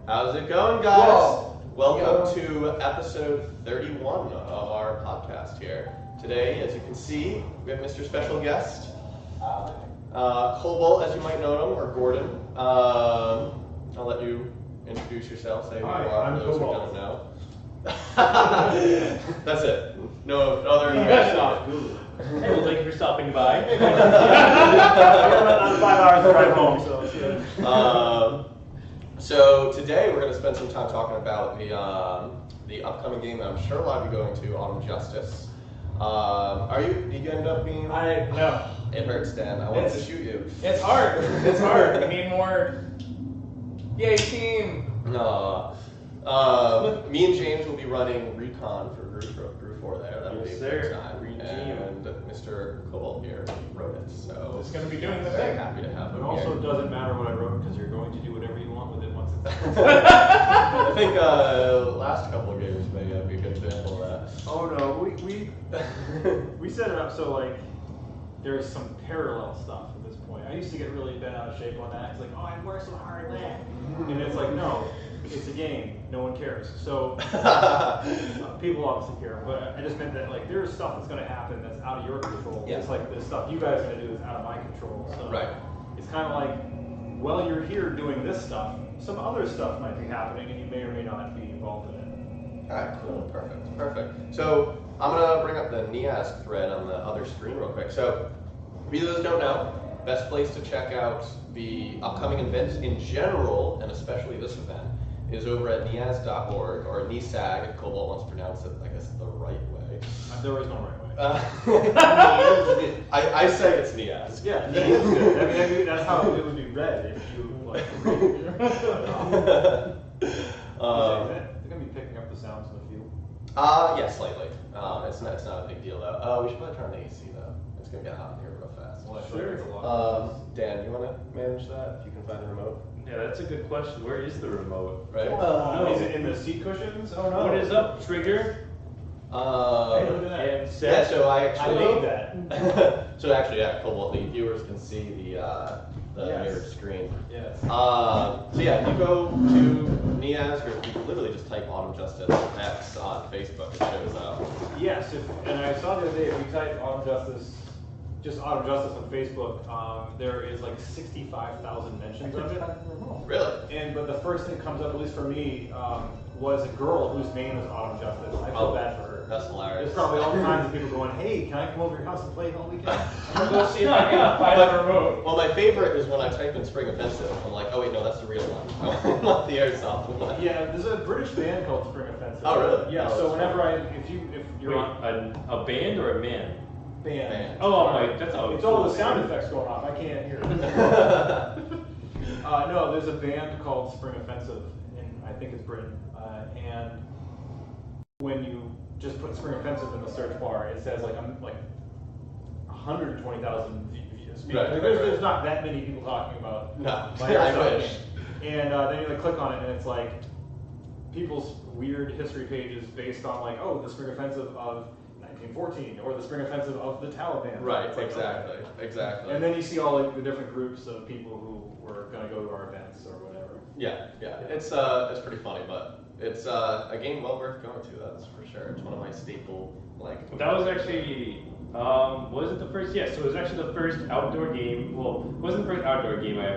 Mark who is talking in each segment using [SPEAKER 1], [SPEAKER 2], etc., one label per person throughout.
[SPEAKER 1] How's it going, guys?
[SPEAKER 2] Whoa.
[SPEAKER 1] Welcome to episode 31 of our podcast here. Today, as you can see, we have Mr. Special Guest, Cobalt, as you might know him, or Gordon. I'll let you introduce yourself, say who you are,
[SPEAKER 3] I'm
[SPEAKER 1] for those
[SPEAKER 3] Cobalt.
[SPEAKER 1] who don't know. That's it. No other
[SPEAKER 3] Airsoft.
[SPEAKER 4] Hey, well, thank you for stopping by.
[SPEAKER 3] I'm 5 hours to drive home, so it's good.
[SPEAKER 1] So today we're going to spend some time talking about the upcoming game that I'm sure a lot of you are going to, Autumn Justice. Did you end up being?
[SPEAKER 3] No.
[SPEAKER 1] It hurts, Dan. I wanted to shoot you.
[SPEAKER 3] It's hard. It's hard. I need more. Yay, team.
[SPEAKER 1] No. Me and James will be running Recon for Group 4 there. That'll be a good time. And Mr. Cobalt here wrote it, so
[SPEAKER 3] It's going to be doing the
[SPEAKER 1] very
[SPEAKER 3] thing.
[SPEAKER 1] happy to have him
[SPEAKER 5] It also
[SPEAKER 1] here.
[SPEAKER 5] doesn't matter what I wrote because you're going to do whatever you want with it once it's done.
[SPEAKER 1] I think last couple of games may be a good example of that.
[SPEAKER 5] Oh no, we set it up so like there's some parallel stuff at this point. I used to get really bent out of shape on that. It's like, oh, I worked so hard on that, and it's like, no, it's a game. No one cares. So people obviously care, but I just meant that like there's stuff that's going to happen that's out of your control.
[SPEAKER 1] Yeah.
[SPEAKER 5] It's like the stuff you guys are going to do is out of my control. So
[SPEAKER 1] Right.
[SPEAKER 5] it's kind of like, well, you're here doing this stuff. Some other stuff might be happening, and you may or may not be involved in it.
[SPEAKER 1] Alright, cool, perfect. So I'm gonna bring up the NEASG thread on the other screen real quick. So if you guys don't know, best place to check out the upcoming events in general, and especially this event, is over at neasg.org, or NEASG, if Cobalt wants to pronounce it, I guess, the right way.
[SPEAKER 5] There is no right way.
[SPEAKER 1] I say it's NEASG.
[SPEAKER 5] Yeah, that is good. I mean, that's how it would be read if you like read it. They're gonna be picking up the sounds in the field.
[SPEAKER 1] Yeah, slightly. It's not a big deal though. We should probably turn the AC though. It's gonna get hot in here real fast.
[SPEAKER 5] Well, I feel like it's a lot.
[SPEAKER 1] Dan, you wanna manage that if you can find the remote?
[SPEAKER 4] Yeah, that's a good question. Where is the remote?
[SPEAKER 1] Right?
[SPEAKER 5] Is it in the seat cushions? Oh no.
[SPEAKER 4] What is up, Trigger?
[SPEAKER 5] Hey, look at that.
[SPEAKER 4] And
[SPEAKER 1] Yeah,
[SPEAKER 4] Seth?
[SPEAKER 1] so I
[SPEAKER 5] I
[SPEAKER 1] actually
[SPEAKER 5] made that.
[SPEAKER 1] So actually, yeah, Cobalt, the viewers can see the
[SPEAKER 5] Yes.
[SPEAKER 1] mirrored screen.
[SPEAKER 5] Yes.
[SPEAKER 1] So yeah, if you go to NEASG, or if you literally just type Autumn Justice X on Facebook, it shows up.
[SPEAKER 5] Yes, and I saw the other day, if you type Autumn Justice, just Autumn Justice on Facebook, there is like 65,000 mentions of it.
[SPEAKER 1] Really?
[SPEAKER 5] But the first thing that comes up, at least for me, was a girl whose name is Autumn Justice. I feel bad for her.
[SPEAKER 1] That's hilarious.
[SPEAKER 5] There's probably all kinds of people going, hey, can I come over your house and play all weekend?
[SPEAKER 3] I'm going to see if I can find the remote.
[SPEAKER 1] Well, my favorite is when I type in Spring Offensive. I'm like, oh wait, no, that's the real one. I want the Airsoft one.
[SPEAKER 5] Yeah, there's a British band called Spring Offensive.
[SPEAKER 1] Oh, really?
[SPEAKER 5] Yeah,
[SPEAKER 1] Oh,
[SPEAKER 5] so
[SPEAKER 1] that's
[SPEAKER 5] whenever if you're
[SPEAKER 4] Wait,
[SPEAKER 5] on
[SPEAKER 4] a band or a man?
[SPEAKER 5] band.
[SPEAKER 4] Oh, I'm like, that's all.
[SPEAKER 5] It's all the sound effects going off. I can't hear it. No, there's a band called Spring Offensive, and I think it's Britain. And when you just put Spring Offensive in the search bar, it says like 120,000 views.
[SPEAKER 1] Right.
[SPEAKER 5] There's not that many people talking about.
[SPEAKER 1] No,
[SPEAKER 5] my
[SPEAKER 1] I
[SPEAKER 5] Airsoft
[SPEAKER 1] wish.
[SPEAKER 5] game. And then you like click on it, and it's like people's weird history pages based on like, oh, the Spring Offensive of 1914, or the Spring Offensive of the Taliban.
[SPEAKER 1] Right,
[SPEAKER 5] It's like,
[SPEAKER 1] exactly,
[SPEAKER 5] okay.
[SPEAKER 1] exactly.
[SPEAKER 5] And then you see all like the different groups of people who were going to go to our events or whatever.
[SPEAKER 1] Yeah. It's pretty funny, but it's a game well worth going to. That's for sure. It's one of my staple
[SPEAKER 4] That was actually, was it the first? Yes, so it was actually the first outdoor game. Well, it wasn't the first outdoor game I had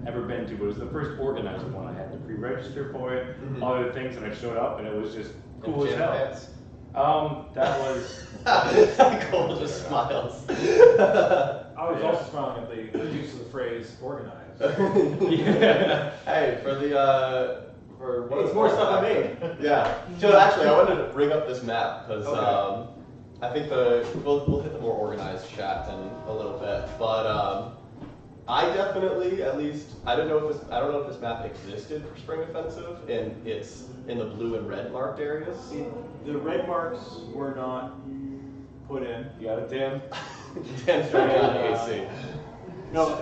[SPEAKER 4] ever been to, but it was the first organized one. I had to pre-register for it, all the things, and I showed up, and it was just cool as hell.
[SPEAKER 1] Pants.
[SPEAKER 4] That was.
[SPEAKER 1] Cole just smiles.
[SPEAKER 5] I was also smiling at the use of the phrase organized.
[SPEAKER 4] Yeah.
[SPEAKER 1] Hey, for the for what
[SPEAKER 5] It's
[SPEAKER 1] is
[SPEAKER 5] more
[SPEAKER 1] that?
[SPEAKER 5] stuff I made.
[SPEAKER 1] Yeah. So actually, I wanted to bring up this map because
[SPEAKER 5] Okay.
[SPEAKER 1] I think we'll hit the more organized chat in a little bit, but I definitely, at least, I don't know if this map existed for Spring Offensive, and it's in the blue and red marked areas.
[SPEAKER 5] See, the red marks were not put in.
[SPEAKER 4] You got it, Dan?
[SPEAKER 1] Dan's turning on the AC.
[SPEAKER 5] No,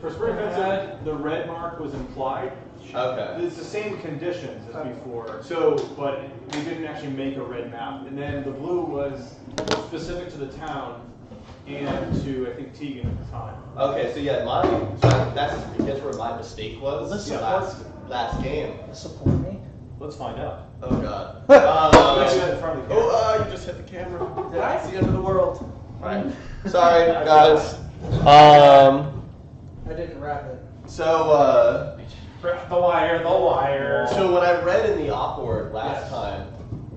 [SPEAKER 5] for Spring Offensive, the red mark was implied.
[SPEAKER 1] Okay.
[SPEAKER 5] It's the same conditions as before.
[SPEAKER 1] So,
[SPEAKER 5] But we didn't actually make a red map. And then the blue was specific to the town and to, I think, Tegan at the time.
[SPEAKER 1] okay, so yeah, that's where my mistake was.
[SPEAKER 5] Yeah.
[SPEAKER 1] last game.
[SPEAKER 2] Support me.
[SPEAKER 5] Let's find out.
[SPEAKER 1] Oh god.
[SPEAKER 5] Let's do that in front of the camera.
[SPEAKER 1] You just hit the camera.
[SPEAKER 2] Did I?
[SPEAKER 1] It's the end of the world. Right. Sorry, guys.
[SPEAKER 2] I didn't wrap it.
[SPEAKER 1] So,
[SPEAKER 5] The wire.
[SPEAKER 1] So when I read in the op-word last time,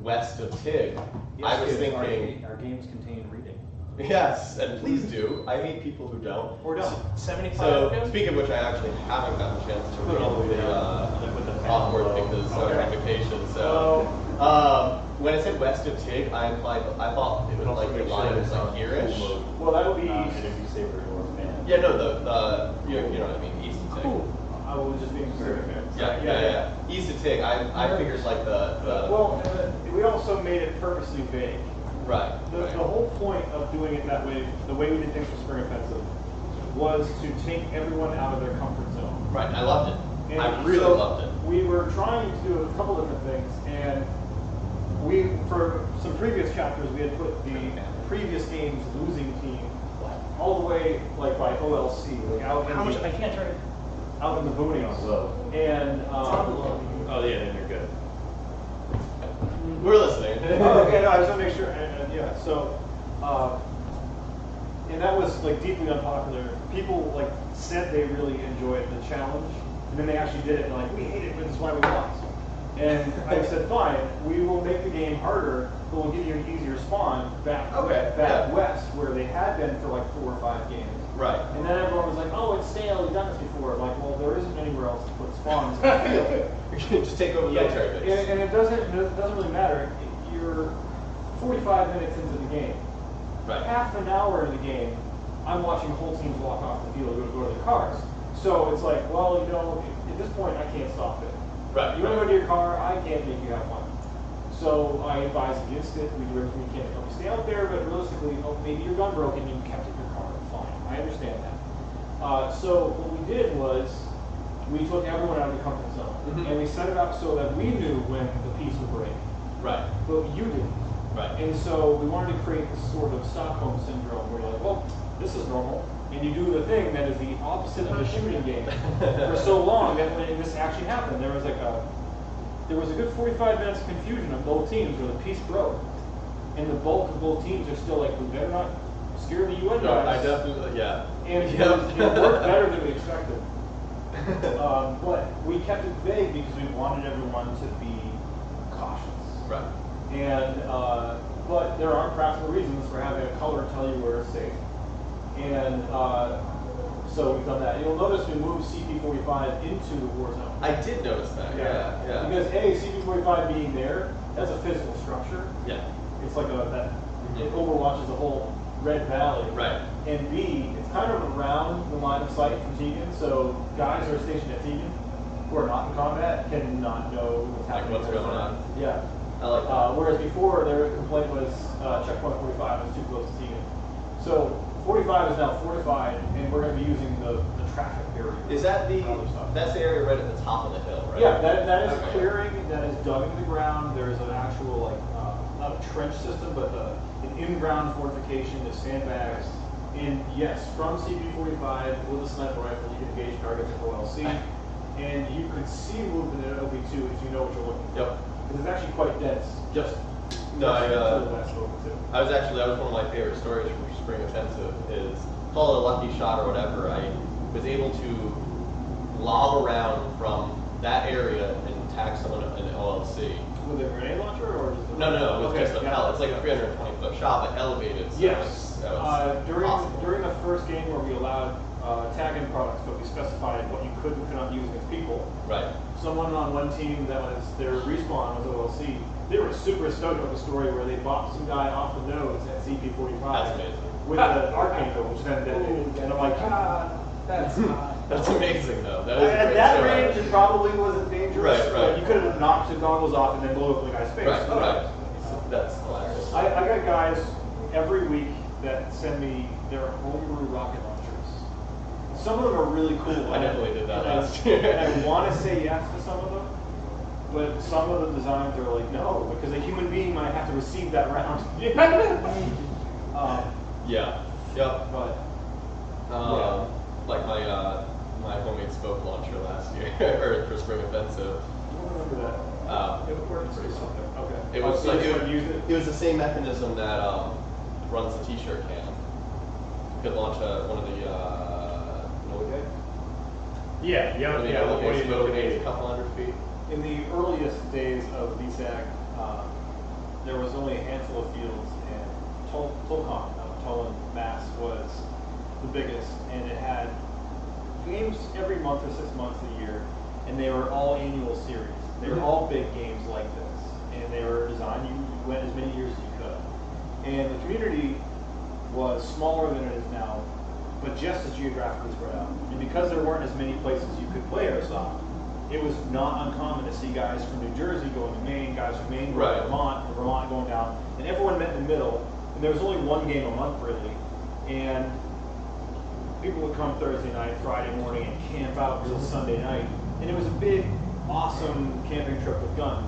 [SPEAKER 1] west of Tig, I was thinking,
[SPEAKER 5] our games contain reading.
[SPEAKER 1] yes, and please do. I hate people who don't.
[SPEAKER 5] Or don't.
[SPEAKER 3] 75.
[SPEAKER 1] So, speaking of which, I actually haven't gotten a chance to read the op-word because of vacation. So, when it said west of Tig, I thought it was like the line was like here-ish.
[SPEAKER 5] Well, that would be
[SPEAKER 4] Energy saver or fan.
[SPEAKER 1] Yeah, no, you know what I mean, east of Tig.
[SPEAKER 5] I was just being specific.
[SPEAKER 1] Yeah. East of Tig, I figured like the
[SPEAKER 5] Well, we also made it purposely vague.
[SPEAKER 1] right.
[SPEAKER 5] The whole point of doing it that way, the way we did things for Spring Offensive, was to take everyone out of their comfort zone.
[SPEAKER 1] Right, I loved it.
[SPEAKER 5] And
[SPEAKER 1] I really
[SPEAKER 5] so
[SPEAKER 1] loved it.
[SPEAKER 5] We were trying to do a couple different things, and for some previous chapters, we had put the previous game's losing team all the way like by OLC, like out in
[SPEAKER 3] I can't turn it.
[SPEAKER 5] out in the boonies. And
[SPEAKER 4] Oh yeah, then you're good.
[SPEAKER 1] We're listening.
[SPEAKER 5] okay, no, I just want to make sure. Yeah, so, and that was like deeply unpopular. People like said they really enjoyed the challenge, and then they actually did it, and like, we hate it, but this is why we lost. And I said, fine, we will make the game harder, but we'll give you an easier spawn back west, where they had been for like 4 or 5 games.
[SPEAKER 1] Right.
[SPEAKER 5] And then everyone was like, oh, it's stale, we've done this before. I'm like, well, there isn't anywhere else to put spawns.
[SPEAKER 1] Just take over the military base.
[SPEAKER 5] And it doesn't really matter. You're 45 minutes into the game.
[SPEAKER 1] Right.
[SPEAKER 5] Half an hour into the game, I'm watching whole teams walk off the field and go to their cars. So it's like, well, you know, at this point, I can't stop it.
[SPEAKER 1] Right.
[SPEAKER 5] You want to go to your car, I can't make you have fun. So I advise against it. We do everything we can to help you stay out there, but realistically, maybe your gun broke and you kept it in your car. Fine, I understand that. So what we did was we took everyone out of the comfort zone, and we set it up so that we knew when the piece would break.
[SPEAKER 1] Right.
[SPEAKER 5] But you didn't.
[SPEAKER 1] Right.
[SPEAKER 5] And so we wanted to create this sort of Stockholm syndrome where you're like, well, this is normal. And you do the thing that is the opposite of a shooting game for so long that when this actually happened, there was a good 45 minutes of confusion of both teams where the piece broke. And the bulk of both teams are still like, we better not scare the UN
[SPEAKER 1] No,
[SPEAKER 5] guys.
[SPEAKER 1] I definitely, yeah.
[SPEAKER 5] And it worked better than we expected. But we kept it vague because we wanted everyone to be cautious.
[SPEAKER 1] Right.
[SPEAKER 5] And but there are practical reasons for having a color tell you where it's safe. And so we've done that. You'll notice we moved CP45 into the war zone.
[SPEAKER 1] I did notice that. Yeah.
[SPEAKER 5] Because A, CP45 being there, that's a physical structure.
[SPEAKER 1] Yeah.
[SPEAKER 5] It's like it overwatches the whole Red Valley.
[SPEAKER 1] Right.
[SPEAKER 5] And B, it's kind of around the line of sight from Tegan, so guys who are stationed at Tegan who are not in combat cannot know what's happening.
[SPEAKER 1] What's going on.
[SPEAKER 5] Yeah.
[SPEAKER 1] I like that.
[SPEAKER 5] Whereas before, their complaint was checkpoint 45 was too close to Tegan. So 45 is now fortified, and we're going to be using the traffic barrier.
[SPEAKER 1] Is that that's the area right at the top of the hill, right?
[SPEAKER 5] Yeah, that is
[SPEAKER 1] Okay.
[SPEAKER 5] clearing, that is dug into the ground. There's an actual, not a trench system, but an in-ground fortification, there's sandbags. And yes, from CP45 with a sniper rifle, you can engage targets at OLC. And you could see movement at OP2 if you know what you're looking for.
[SPEAKER 1] Yep.
[SPEAKER 5] Because it's actually quite dense.
[SPEAKER 1] No,
[SPEAKER 5] to the west of OP2.
[SPEAKER 1] that was one of my favorite stories from Spring Offensive is call it a lucky shot or whatever. I was able to lob around from that area and tag someone in OLC.
[SPEAKER 5] With a grenade launcher or just
[SPEAKER 1] No, it was
[SPEAKER 5] Okay,
[SPEAKER 1] just a
[SPEAKER 5] yeah.
[SPEAKER 1] pellet. It's like a 320-foot shot, but elevated. So
[SPEAKER 5] Yes.
[SPEAKER 1] that was possible.
[SPEAKER 5] During the first game where we allowed tag-in products, but we specified what you could and could not use against people.
[SPEAKER 1] Right.
[SPEAKER 5] Someone on one team that was their respawn was OLC. They were super stoked about the story where they bought some guy off the nose at CP45.
[SPEAKER 1] That's amazing.
[SPEAKER 5] With an arcane code, which then detonated. And I'm like,
[SPEAKER 2] That's not.
[SPEAKER 1] That's amazing though. That was a
[SPEAKER 5] at
[SPEAKER 1] great
[SPEAKER 5] that
[SPEAKER 1] show.
[SPEAKER 5] range, it probably wasn't dangerous.
[SPEAKER 1] Right.
[SPEAKER 5] But you could have knocked the goggles off and then blew up the guy's face.
[SPEAKER 1] Right. That's hilarious.
[SPEAKER 5] I got guys every week that send me their homebrew rocket launchers. Some of them are really cool.
[SPEAKER 1] I definitely did that
[SPEAKER 5] and
[SPEAKER 1] last year.
[SPEAKER 5] I want to say yes to some of them, but some of the designs are like, no, because a human being might have to receive that round.
[SPEAKER 1] Yeah. Yep.
[SPEAKER 5] But
[SPEAKER 1] Like my homemade smoke launcher last year, or for Spring Offensive.
[SPEAKER 5] I don't remember that. It worked pretty something. Okay.
[SPEAKER 1] It was
[SPEAKER 5] so
[SPEAKER 1] like
[SPEAKER 5] you just use it.
[SPEAKER 1] it was the same mechanism that runs the T-shirt can. You could launch one of the Noah
[SPEAKER 4] Yeah, yeah,
[SPEAKER 1] What
[SPEAKER 4] yeah.
[SPEAKER 1] do
[SPEAKER 4] What
[SPEAKER 1] you
[SPEAKER 4] do
[SPEAKER 1] smoke
[SPEAKER 4] you
[SPEAKER 1] grenades
[SPEAKER 4] do?
[SPEAKER 1] a couple hundred feet?
[SPEAKER 5] In the earliest days of VSAC, there was only a handful of fields, and Tolcon, Tolan Mass was the biggest, and it had games every month or 6 months a year, and they were all annual series. They were all big games like this, and they were designed, you went as many years as you could. And the community was smaller than it is now, but just as geographically spread out. And because there weren't as many places you could play Airsoft, it was not uncommon to see guys from New Jersey going to Maine, guys from Maine going to Vermont, and Vermont going down, and everyone met in the middle, and there was only one game a month really, and people would come Thursday night, Friday morning, and camp out until Sunday night, and it was a big, awesome camping trip with guns.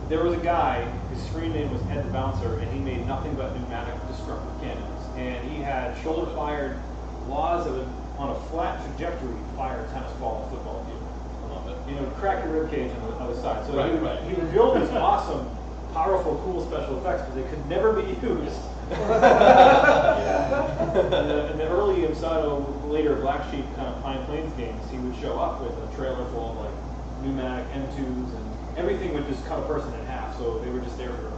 [SPEAKER 5] There was a guy, his screen name was Ed the Bouncer, and he made nothing but pneumatic destructive cannons, and he had shoulder-fired laws that would, on a flat trajectory, fire a tennis ball and football field. You know, crack your rib cage on the other side. So he would build these awesome, powerful, cool special effects, but they could never be used. In the early Imsato, later Black Sheep kind of Pine Plains games, he would show up with a trailer full of like pneumatic M2s, and everything would just cut a person in half. So they were just there for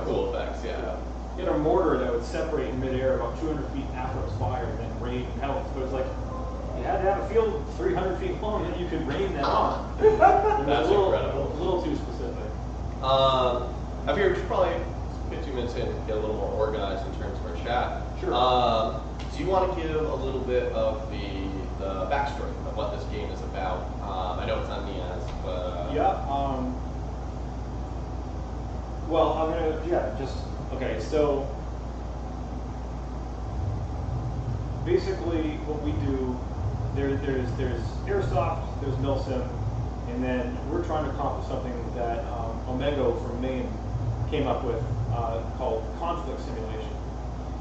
[SPEAKER 1] cool effects. Yeah.
[SPEAKER 5] He had a mortar that would separate in midair about 200 feet after it was fired, and then rain pellets. But it was like, you had to have a field 300 feet long that you could rain that on.
[SPEAKER 1] That's incredible.
[SPEAKER 5] A little too specific.
[SPEAKER 1] I figured we should probably get 2 minutes in and get a little more organized in terms of our chat.
[SPEAKER 5] Sure.
[SPEAKER 1] Do you want to give a little bit of the backstory of what this game is about? I know it's on NEASG, but...
[SPEAKER 5] Well, I'm gonna, okay, so basically what we do, there's Airsoft, there's Milsim, and then we're trying to accomplish something that Omega from Maine came up with called conflict simulation.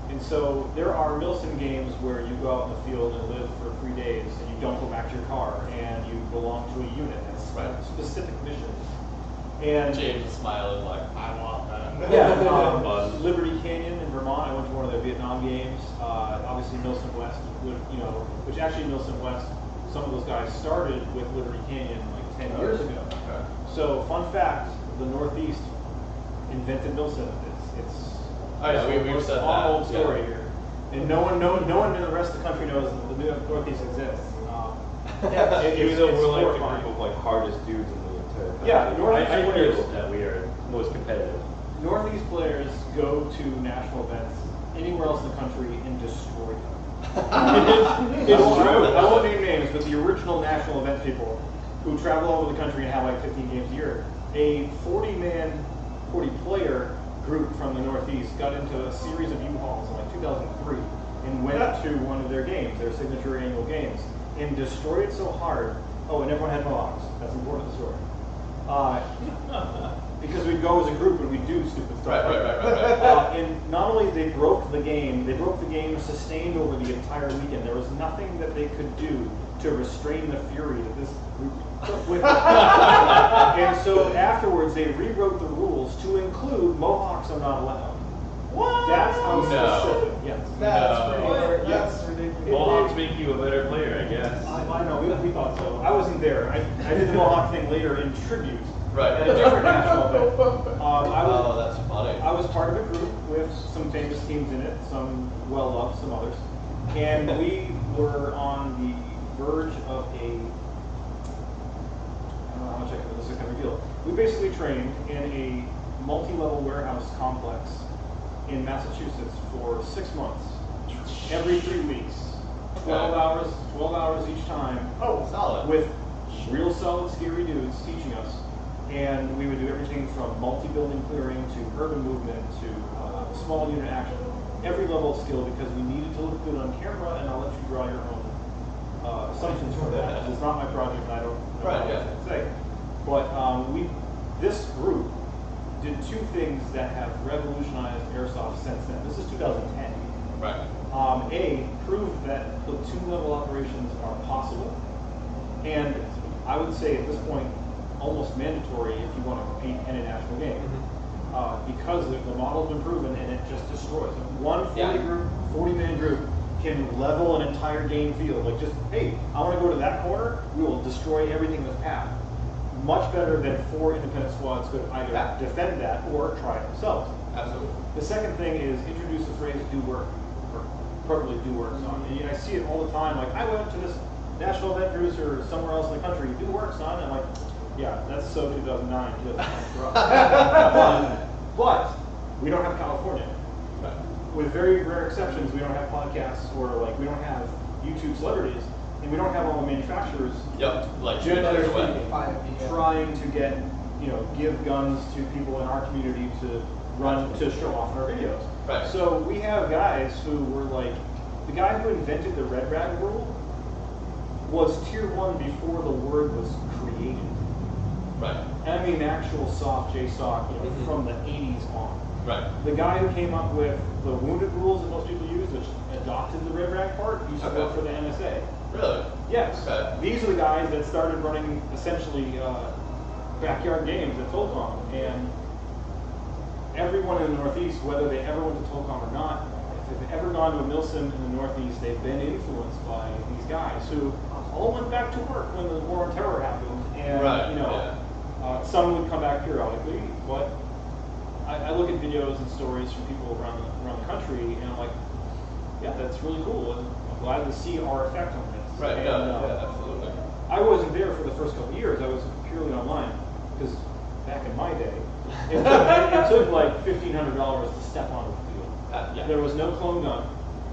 [SPEAKER 5] And so there are Milsim games where you go out in the field and live for 3 days, and you don't go back to your car, and you belong to a unit that's specific missions. And
[SPEAKER 1] James is smiling like, I want that.
[SPEAKER 5] yeah, Liberty Canyon in Vermont. I went to one of the Vietnam games. Obviously, Milsim West, which actually Milsim West, some of those guys started with Liberty Canyon like 10 years ago.
[SPEAKER 1] Okay.
[SPEAKER 5] So, fun fact: the Northeast invented Milsim. It's
[SPEAKER 1] we've said that.
[SPEAKER 5] Old story here, and no one in the rest of the country knows that the Northeast exists.
[SPEAKER 4] Even though we're like the
[SPEAKER 5] horrifying.
[SPEAKER 4] group of like hardest dudes in the entire country.
[SPEAKER 5] Yeah, Northeast
[SPEAKER 4] I
[SPEAKER 5] players.
[SPEAKER 4] feel that we are most competitive.
[SPEAKER 5] Northeast players go to national events anywhere else in the country and destroy them. It's true. I won't name names, but the original national event people who travel all over the country and have like 15 games a year. A 40-player group from the Northeast got into a series of U-Hauls in like 2003 and went to one of their games, their signature annual games, and destroyed it so hard. Oh, and everyone had mohawks. That's important to the story. Because we'd go as a group and we'd do stupid stuff.
[SPEAKER 1] Right.
[SPEAKER 5] And not only they broke the game sustained over the entire weekend. There was nothing that they could do to restrain the fury that this group took with them. And so afterwards they rewrote the rules to include mohawks are not allowed.
[SPEAKER 2] What?
[SPEAKER 5] That's how
[SPEAKER 1] No.
[SPEAKER 5] specific. Yes.
[SPEAKER 2] That's ridiculous.
[SPEAKER 4] Mohawks make you a better player, I guess.
[SPEAKER 5] I know, we thought so. I wasn't there. I did the Mohawk thing later in tribute.
[SPEAKER 1] Right.
[SPEAKER 5] At a different national event.
[SPEAKER 1] That's funny.
[SPEAKER 5] I was part of a group with some famous teams in it, some well-loved, some others. And we were on the verge of I don't know how much this is going to reveal. We basically trained in a multi-level warehouse complex in Massachusetts for 6 months, every 3 weeks, 12 hours each time.
[SPEAKER 1] Oh, solid.
[SPEAKER 5] With real solid, scary dudes teaching us. And we would do everything from multi-building clearing to urban movement to small unit action. Every level of skill because we needed to look good on camera, and I'll let you draw your own assumptions from that. 'Cause it's not my project, and I don't know what to say. But this group did 2 things that have revolutionized Airsoft since then. This is 2010.
[SPEAKER 1] Right.
[SPEAKER 5] Proved that platoon-level operations are possible, and I would say at this point, almost mandatory if you want to compete in a national game. Because the model's been proven and it just destroys. One 40-man group can level an entire game field. Like just, hey, I want to go to that corner, we will destroy everything in this path. Much better than 4 independent squads could either defend that or try it themselves.
[SPEAKER 1] Absolutely.
[SPEAKER 5] The second thing is introduce the phrase do work, or probably do work son. And I see it all the time, like I went to this national event, Bruce, or somewhere else in the country, do work son. And I'm like, yeah, that's so 2009, 2010 for us. But we don't have California.
[SPEAKER 1] Right.
[SPEAKER 5] With very rare exceptions, we don't have podcasts or like we don't have YouTube celebrities, and we don't have all the manufacturers.
[SPEAKER 1] Yep. Like
[SPEAKER 5] generally
[SPEAKER 1] speaking.
[SPEAKER 5] trying to get, give guns to people in our community to run to show off in our videos.
[SPEAKER 1] Right.
[SPEAKER 5] So we have guys who were like, the guy who invented the red rag rule was tier 1 before the word was created.
[SPEAKER 1] Right.
[SPEAKER 5] And I mean actual soft JSOC, from the 80s on.
[SPEAKER 1] Right.
[SPEAKER 5] The guy who came up with the wounded rules that most people use, which adopted the red rag part, used to work for the NSA.
[SPEAKER 1] Really?
[SPEAKER 5] Yes.
[SPEAKER 1] Okay.
[SPEAKER 5] These are the guys that started running essentially backyard games at Tolcom, and everyone in the Northeast, whether they ever went to Tolcom or not, if they've ever gone to a Milsim in the Northeast, they've been influenced by these guys who all went back to work when the War on Terror happened, and some would come back periodically, but I look at videos and stories from people around the country, and I'm like, yeah, that's really cool, and I'm glad to see our effect on this.
[SPEAKER 1] Right.
[SPEAKER 5] And,
[SPEAKER 1] Yeah. Absolutely.
[SPEAKER 5] I wasn't there for the first couple of years. I was purely online because back in my day, it took like $1,500 to step onto the field.
[SPEAKER 1] Yeah.
[SPEAKER 5] There was no clone gun.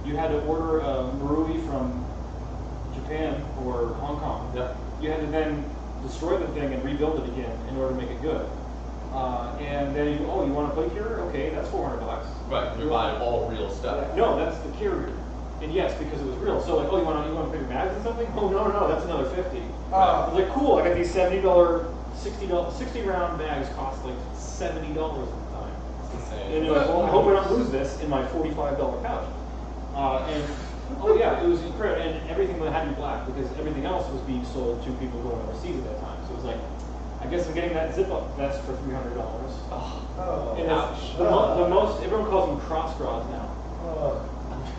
[SPEAKER 5] You had to order a Marui from Japan or Hong Kong.
[SPEAKER 1] Yeah.
[SPEAKER 5] You had to then destroy the thing and rebuild it again in order to make it good. And then you want to play carrier? Okay, that's $400.
[SPEAKER 1] Right. You're buying all real stuff.
[SPEAKER 5] No, that's the carrier. And yes, because it was real. So like, you want to put your mags in something? Oh no, that's another $50. I was like, cool. I got these $70, $60 round mags cost like $70 at the time.
[SPEAKER 1] It's insane.
[SPEAKER 5] And you're like, well, I hope I don't lose this in my $45 pouch. It was incredible, and everything had to be black because everything else was being sold to people going overseas at that time. So it was like, I guess I'm getting that zip-up vest for $300. And
[SPEAKER 1] ouch.
[SPEAKER 5] the most, everyone calls them cross bras now.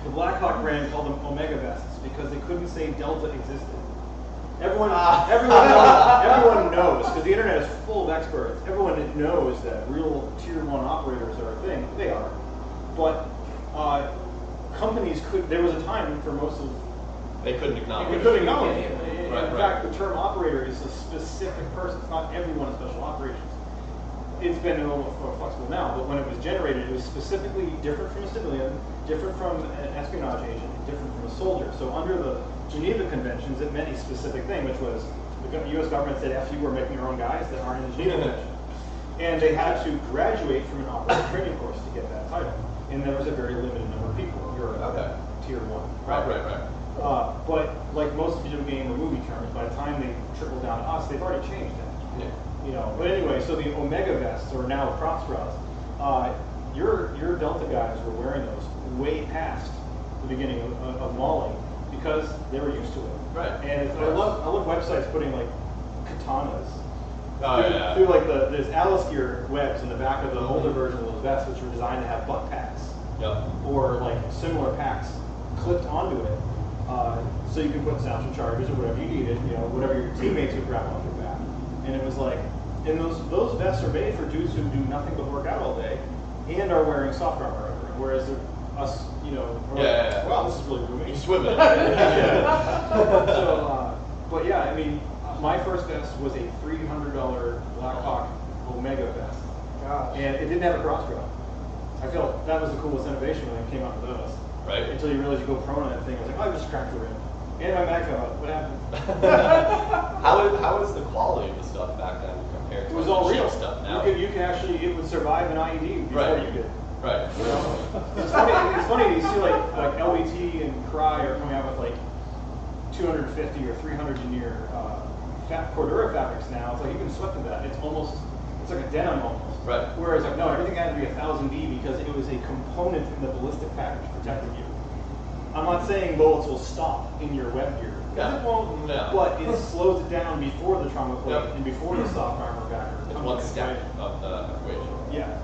[SPEAKER 5] The Blackhawk brand called them Omega vests because they couldn't say Delta existed. Everyone knows, because the internet is full of experts. Everyone knows that real tier 1 operators are a thing. They are. But companies there was a time for most of
[SPEAKER 1] They couldn't acknowledge.
[SPEAKER 5] they couldn't acknowledge it.
[SPEAKER 1] Right,
[SPEAKER 5] In fact, the term operator is a specific person. It's not everyone in special operations. It's been a little more flexible now, but when it was generated, it was specifically different from a civilian, different from an espionage agent, different from a soldier. So under the Geneva Conventions, it meant a specific thing, which was the U.S. government said, F you, we're making your own guys that aren't in the Geneva Convention. And they had to graduate from an operator training course to get that title. And there was a very limited number of people. You're tier 1.
[SPEAKER 1] Right.
[SPEAKER 5] But like most video game or movie terms, by the time they trickle down to us, they've already changed that.
[SPEAKER 1] Yeah.
[SPEAKER 5] But anyway, so the Omega vests are now cross bras. Your Delta guys were wearing those way past the beginning of Mali because they were used to it.
[SPEAKER 1] Right.
[SPEAKER 5] And I love websites putting like katanas
[SPEAKER 1] Oh,
[SPEAKER 5] through like there's Alice gear webs in the back of the older version of those vests, which were designed to have butt packs or like similar packs clipped onto it, so you can put sound charges or whatever you needed, whatever your teammates would grab off your back. And it was like, and those vests are made for dudes who do nothing but work out all day and are wearing soft armor over it, whereas us, wow, this is really roomy.
[SPEAKER 1] Swimming.
[SPEAKER 5] But yeah, I mean, my first vest was a $300 Blackhawk Omega vest.
[SPEAKER 2] Gosh.
[SPEAKER 5] And it didn't have a cross rail. I felt that was the coolest innovation when it came out with those.
[SPEAKER 1] Right.
[SPEAKER 5] Until you realize you go prone on that thing. I was like, oh, I just cracked the rim. And my mag fell out. What happened?
[SPEAKER 1] How is the quality of the stuff back then compared to
[SPEAKER 5] It was
[SPEAKER 1] the
[SPEAKER 5] all
[SPEAKER 1] cheap
[SPEAKER 5] real
[SPEAKER 1] stuff now?
[SPEAKER 5] You can actually, it would survive an IED before
[SPEAKER 1] Right.
[SPEAKER 5] you did.
[SPEAKER 1] Right.
[SPEAKER 5] It's funny you see like LBT and Cry are coming out with like 250 or 300 denier Cordura fabrics now. It's like you can sweat to that. It's like a denim almost.
[SPEAKER 1] Right.
[SPEAKER 5] Whereas like no, everything had to be 1000D because it was a component in the ballistic package protecting you. I'm not saying bullets will stop in your web gear.
[SPEAKER 1] No.
[SPEAKER 5] It won't,
[SPEAKER 1] No.
[SPEAKER 5] but it slows it down before the trauma plate
[SPEAKER 1] Yep.
[SPEAKER 5] and before the soft armor backer.
[SPEAKER 1] It's
[SPEAKER 5] comes
[SPEAKER 1] one
[SPEAKER 5] into
[SPEAKER 1] step
[SPEAKER 5] play.
[SPEAKER 1] of the equation.
[SPEAKER 5] Yeah.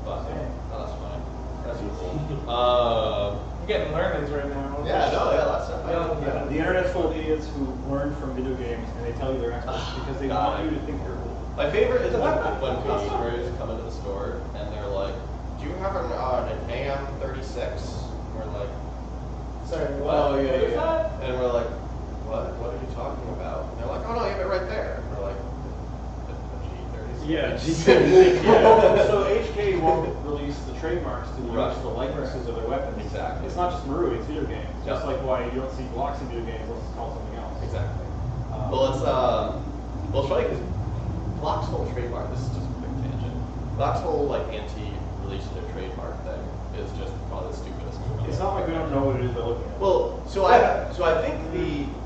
[SPEAKER 1] But that's fine. That's cool.
[SPEAKER 2] I'm getting learnings right now.
[SPEAKER 1] Yeah, no, yeah, that's stuff.
[SPEAKER 5] Yeah, the internet's full of idiots who learn from video games and they tell you they're experts because they
[SPEAKER 1] God.
[SPEAKER 5] want you to think you're cool.
[SPEAKER 1] My favorite is when customers come into the store and they're like, "Do you have an AM36?" We're like,
[SPEAKER 2] Sorry, what?
[SPEAKER 5] Oh, yeah,
[SPEAKER 2] What is
[SPEAKER 5] yeah.
[SPEAKER 2] that?
[SPEAKER 1] and we're like, "What are you talking about?" And they're like, "Oh no, you have it right there." And we're like, "The G36."
[SPEAKER 5] Yeah,
[SPEAKER 1] G36.
[SPEAKER 5] yeah. So HK won't release the trademarks to use
[SPEAKER 1] Right.
[SPEAKER 5] the likenesses of their weapons.
[SPEAKER 1] Exactly.
[SPEAKER 5] It's not just Maru, it's video games.
[SPEAKER 1] Yeah.
[SPEAKER 5] Just like why you don't see blocks in video games, let's call something else.
[SPEAKER 1] Exactly. Well, it's funny because Block's whole trademark. This is just a quick tangent. Block's whole anti-release their trademark thing is just probably the stupidest move.
[SPEAKER 5] It's not like we don't know what it is they're looking at.
[SPEAKER 1] Well, so I think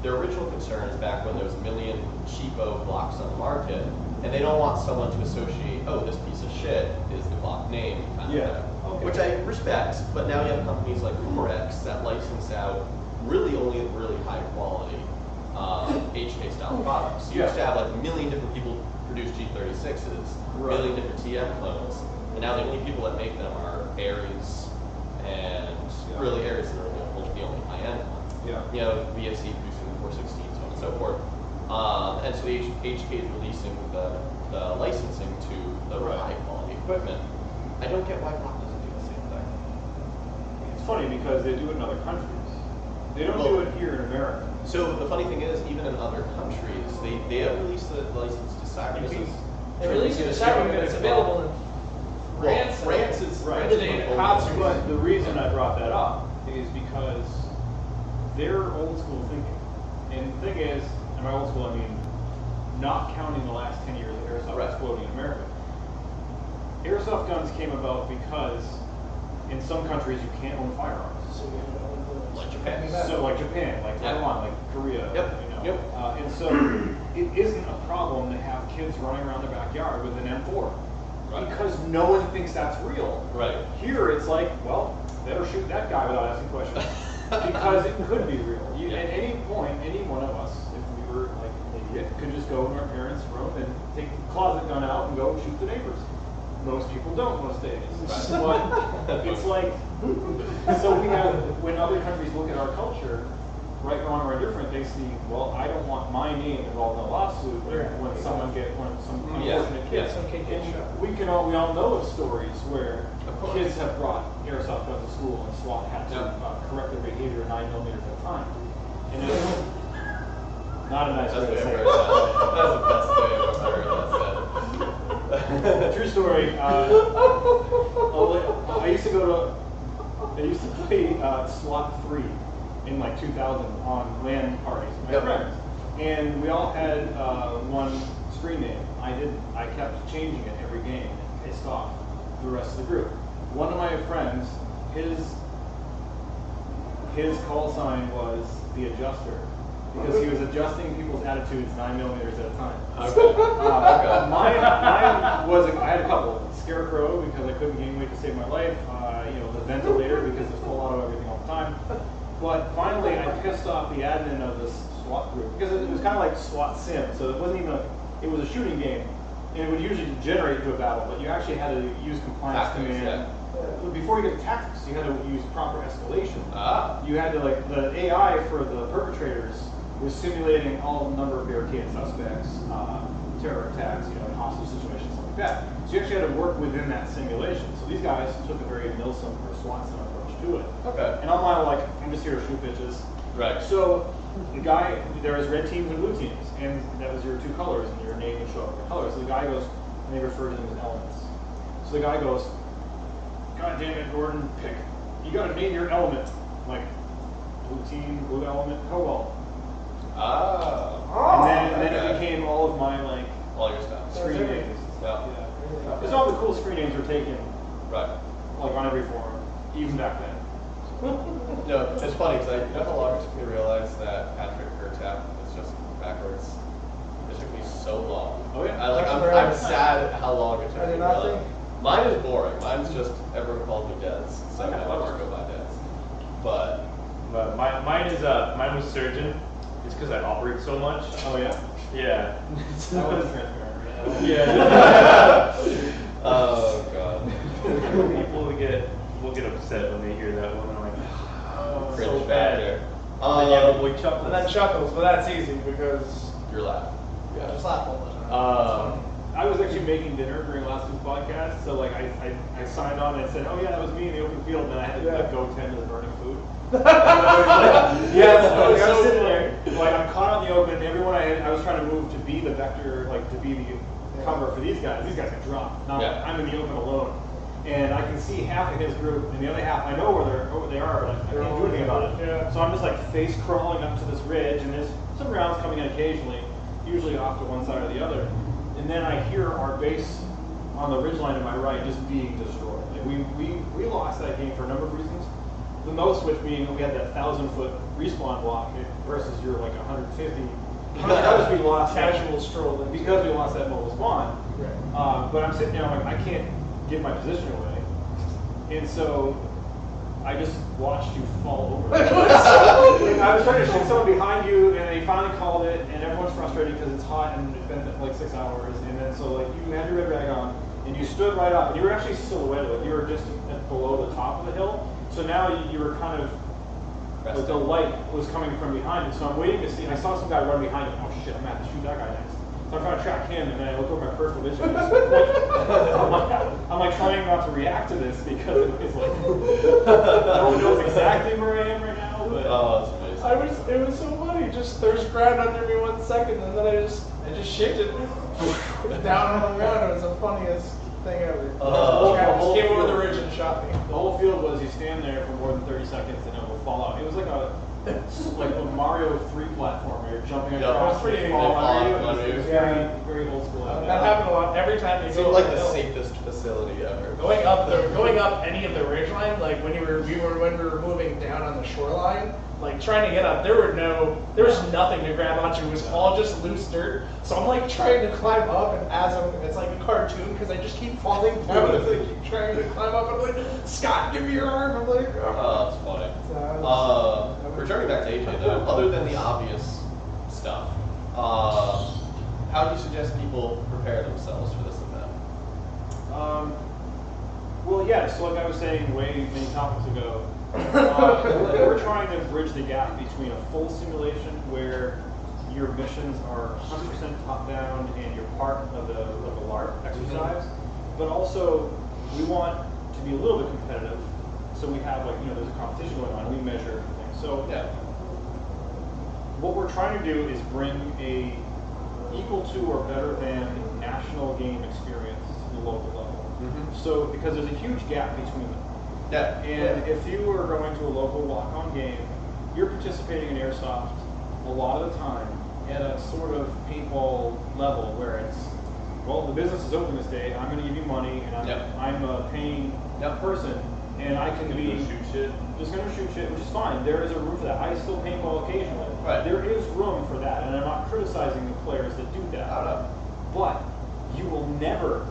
[SPEAKER 1] the original concern is back when there was a million cheapo blocks on the market, and they don't want someone to associate, oh, this piece of shit is the block name kind
[SPEAKER 5] Yeah,
[SPEAKER 1] of thing.
[SPEAKER 5] okay.
[SPEAKER 1] Which I respect, but now you have companies like Corex that license out really only really high quality HK style products. You used to have like a million different people produce G36s, a
[SPEAKER 5] Right.
[SPEAKER 1] million different TM clones, and now the only people that make them are Ares and really Ares is the only high-end one.
[SPEAKER 5] Yeah.
[SPEAKER 1] You know, VSC producing the 416, so on and so forth. And so the HK is releasing the licensing to the
[SPEAKER 5] Right.
[SPEAKER 1] high-quality equipment. I don't get why Block doesn't do the same thing.
[SPEAKER 5] It's funny because they do it in other countries. They don't do it here in America.
[SPEAKER 1] So the funny thing is, even in other countries, they have released the license to Cyprus.
[SPEAKER 2] They released it to Cyprus, but it's available in France.
[SPEAKER 1] France is
[SPEAKER 5] Right.
[SPEAKER 2] Limited concerts.
[SPEAKER 5] But the reason I brought that up is because they're old school thinking. And the thing is, and by old school I mean not counting the last 10 years of airsoft
[SPEAKER 1] Right.
[SPEAKER 5] exploding in America. Airsoft guns came about because in some countries you can't own firearms.
[SPEAKER 1] Like Japan.
[SPEAKER 5] So like Japan, like
[SPEAKER 1] Yeah.
[SPEAKER 5] Taiwan, like Korea,
[SPEAKER 1] Yep,
[SPEAKER 5] you know.
[SPEAKER 1] yep.
[SPEAKER 5] And so it isn't a problem to have kids running around their backyard with an M4.
[SPEAKER 1] Right.
[SPEAKER 5] Because no one thinks that's real.
[SPEAKER 1] Right.
[SPEAKER 5] Here it's like, well, better shoot that guy without asking questions. Because it could be real. At any point, any one of us, if we were like an idiot, could just go in our parents' room and take the closet gun out and go shoot the neighbors. Most people don't most days. But it's like, so we have, when other countries look at our culture, right, wrong, or indifferent, they see, well, I don't want my name involved in a lawsuit when some
[SPEAKER 1] Yeah.
[SPEAKER 5] unfortunate kid.
[SPEAKER 1] Yeah.
[SPEAKER 2] Some kid gets shot.
[SPEAKER 5] We all know of stories where kids have brought airsoft guns to school and SWAT had to correct their behavior 9mm at a time. And it's not a nice
[SPEAKER 1] That's
[SPEAKER 5] way to
[SPEAKER 1] the
[SPEAKER 5] say
[SPEAKER 1] best
[SPEAKER 5] it.
[SPEAKER 1] way I've ever heard that said.
[SPEAKER 5] True story. I used to play SWAT 3 in like 2000 on LAN parties with my
[SPEAKER 1] Yep.
[SPEAKER 5] friends. And we all had one screen name. I kept changing it every game and pissed off the rest of the group. One of my friends, his call sign was the adjuster. Because he was adjusting people's attitudes 9mm at a time.
[SPEAKER 1] Okay.
[SPEAKER 5] Mine was, I had a couple. Scarecrow, because I couldn't gain weight to save my life. The ventilator, because it's full auto everything all the time. But finally, I pissed off the admin of this SWAT group, because it was kind of like SWAT Sim, so it wasn't even it was a shooting game, and it would usually degenerate into a battle, but you actually had to use compliance
[SPEAKER 1] Tactics,
[SPEAKER 5] command. Before you get to tactics, you had to use proper escalation. You had to, the AI for the perpetrators was simulating all number of barricade suspects, terror attacks, hostage situations, stuff like that. So you actually had to work within that simulation. So these guys took a very Milsim or SWAT Sim approach to it.
[SPEAKER 1] Okay.
[SPEAKER 5] And I'm like, I'm just here to shoot bitches.
[SPEAKER 1] Right.
[SPEAKER 5] So the guy, there was red teams and blue teams, and that was your two colors, and your name would show up with colors. So the guy goes, and they refer to them as elements. So the guy goes, God damn it, Gordon, you gotta name your element. Like, blue team, blue element, Cobalt. And then it became all of my,
[SPEAKER 1] all your stuff.
[SPEAKER 5] screen names.
[SPEAKER 1] Yeah.
[SPEAKER 5] Because all the cool screen names were taken,
[SPEAKER 1] Right.
[SPEAKER 5] on every forum, even back then.
[SPEAKER 1] No, it's funny because how long it took me to realize that Patrick Kurtap is just backwards. It took me so long.
[SPEAKER 5] Oh, yeah.
[SPEAKER 1] I'm sad at how long it took
[SPEAKER 2] Are
[SPEAKER 1] me
[SPEAKER 2] they
[SPEAKER 1] to
[SPEAKER 2] not
[SPEAKER 1] realize. Mine is boring. Mine's just everyone calls me Dez, so I
[SPEAKER 5] Okay,
[SPEAKER 1] just
[SPEAKER 5] clever.
[SPEAKER 1] go by Dez. But
[SPEAKER 4] But mine was surgeon. It's because I operate so much.
[SPEAKER 5] Oh yeah.
[SPEAKER 4] Yeah.
[SPEAKER 5] That was transparent.
[SPEAKER 4] Yeah.
[SPEAKER 1] Oh god.
[SPEAKER 4] People will get upset when they hear that one. I'm like, oh,
[SPEAKER 1] Cringe
[SPEAKER 4] so bad.
[SPEAKER 1] factor.
[SPEAKER 4] And then the boy chuckles.
[SPEAKER 2] And then chuckles, but that's easy because
[SPEAKER 1] You're laughing.
[SPEAKER 2] I just laugh all the time.
[SPEAKER 5] I was actually making dinner during last week's podcast, so like I signed on and said, oh yeah, that was me in the open field, and then I had to like, go tend to the burning food. Yeah, so I was sitting there, like I'm caught out in the open. Everyone I was trying to move to be the vector, like to be the cover for these guys. These guys got dropped. Now I'm in the open alone, and I can see half of his group, and the other half I know where they are, but I can't do anything about it.
[SPEAKER 2] Yeah.
[SPEAKER 5] So I'm just like face crawling up to this ridge, and there's some rounds coming in occasionally, usually off to one side or the other. And then I hear our base on the ridgeline to my right just being destroyed. Like we lost that game for a number of reasons. The most which being that we had that 1,000-foot respawn block versus your like 150. Because we lost
[SPEAKER 2] Casual stroll.
[SPEAKER 5] because we lost that mobile spawn.
[SPEAKER 2] Right.
[SPEAKER 5] But I'm sitting there, I'm like, I can't give my position away. And so I just watched you fall over. I was trying to shoot someone behind you, and they finally called it, and everyone's frustrated because it's hot and it's been like 6 hours. And then so like you had your red rag on, and you stood right up, and you were actually silhouetted, like you were just below the top of the hill. So now you were kind of, like the light was coming from behind, and so I'm waiting to see, and I saw some guy run behind me. Oh shit, I'm gonna have to shoot that guy next. So I'm trying to track him, and then I look over my peripheral vision. I'm like trying not to react to this because it's like no one knows exactly where I am right now. But
[SPEAKER 1] Oh, that's amazing.
[SPEAKER 2] It was so funny. Just there's ground under me 1 second, and then I just shifted down on the ground. It was the funniest thing ever. Just came over the ridge and shot me.
[SPEAKER 5] the whole field was you stand there for more than 30 seconds and it will fall out. It was like a Mario 3 platform where you're jumping
[SPEAKER 1] Yeah,
[SPEAKER 5] across
[SPEAKER 2] it was pretty
[SPEAKER 5] and fall
[SPEAKER 1] neat.
[SPEAKER 5] under you. It was
[SPEAKER 2] Yeah.
[SPEAKER 5] very old school.
[SPEAKER 2] That happened a lot. Every time you
[SPEAKER 1] It
[SPEAKER 2] go
[SPEAKER 1] seemed like
[SPEAKER 2] up
[SPEAKER 1] the
[SPEAKER 2] hill.
[SPEAKER 1] safest facility ever.
[SPEAKER 2] Going up any of the ridgeline, like when we were moving down on the shoreline, like trying to get up, there was nothing to grab onto. It was all just loose dirt. So I'm like trying to climb up, and it's like a cartoon because I just keep falling down as I keep trying to climb up. I'm like, Scott, give me your arm. I'm like,
[SPEAKER 1] Oh, that's funny. Returning back to AJ though, other than the obvious stuff, how do you suggest people prepare themselves for this event?
[SPEAKER 5] Well, yeah, so like I was saying way many topics ago, we're trying to bridge the gap between a full simulation where your missions are 100% top-down and you're part of the LARP exercise, but also we want to be a little bit competitive, so we have like, there's a competition going on, we measure things. So
[SPEAKER 1] Yeah.
[SPEAKER 5] what we're trying to do is bring a equal to or better than national game experience to the local level. So, because there's a huge gap between them.
[SPEAKER 1] Yeah.
[SPEAKER 5] And if you are going to a local walk-on game, you're participating in Airsoft a lot of the time at a sort of paintball level where it's, well, the business is open this day, I'm going to give you money, and I'm a paying person, and I can be just going to shoot shit, which is fine. There is a room for that. I still paintball occasionally.
[SPEAKER 1] Right.
[SPEAKER 5] There is room for that, and I'm not criticizing the players that do that.
[SPEAKER 1] I don't know.
[SPEAKER 5] But you will never,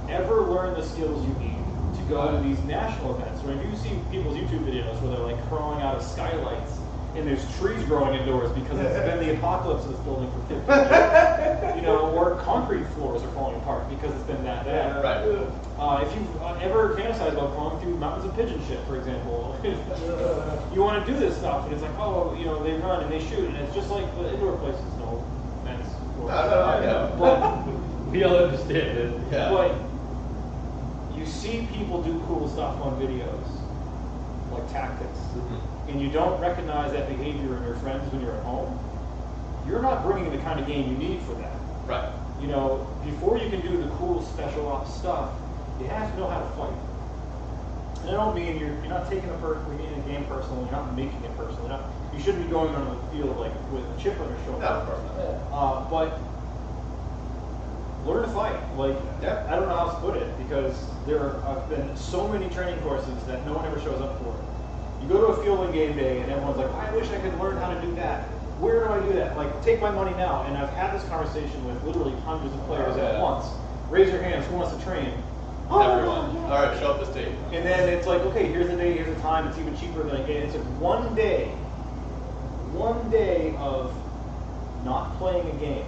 [SPEAKER 5] ever learn the skills you need to go to these national events. When you see people's YouTube videos where they're like crawling out of skylights and there's trees growing indoors because it's been the apocalypse of this building for 50 years, or concrete floors are falling apart because it's been that bad.
[SPEAKER 1] Right.
[SPEAKER 5] If you've ever fantasized about crawling through mountains of pigeon shit, for example, you want to do this stuff, and it's like, they run and they shoot, and it's just like the indoor places. No offense. But
[SPEAKER 4] We all understand it.
[SPEAKER 1] Yeah.
[SPEAKER 5] But you see people do cool stuff on videos, like tactics, and you don't recognize that behavior in your friends when you're at home, you're not bringing the kind of game you need for that.
[SPEAKER 1] Right.
[SPEAKER 5] Before you can do the cool special ops stuff, you have to know how to fight. And I don't mean you're not taking a game personal, you're not making it personal. You shouldn't be going on the field like with a chip on your shoulder.
[SPEAKER 1] No, of course not.
[SPEAKER 5] But learn to fight. I don't know how else to put it, because there have been so many training courses that no one ever shows up for. You go to a field on game day and everyone's like, I wish I could learn how to do that. Where do I do that? Take my money now. And I've had this conversation with literally hundreds of players at once. Raise your hands, who wants to train?
[SPEAKER 1] Everyone. All right, show up this date.
[SPEAKER 5] And then it's like, okay, here's the date, here's the time. It's even cheaper than it's like one day of not playing a game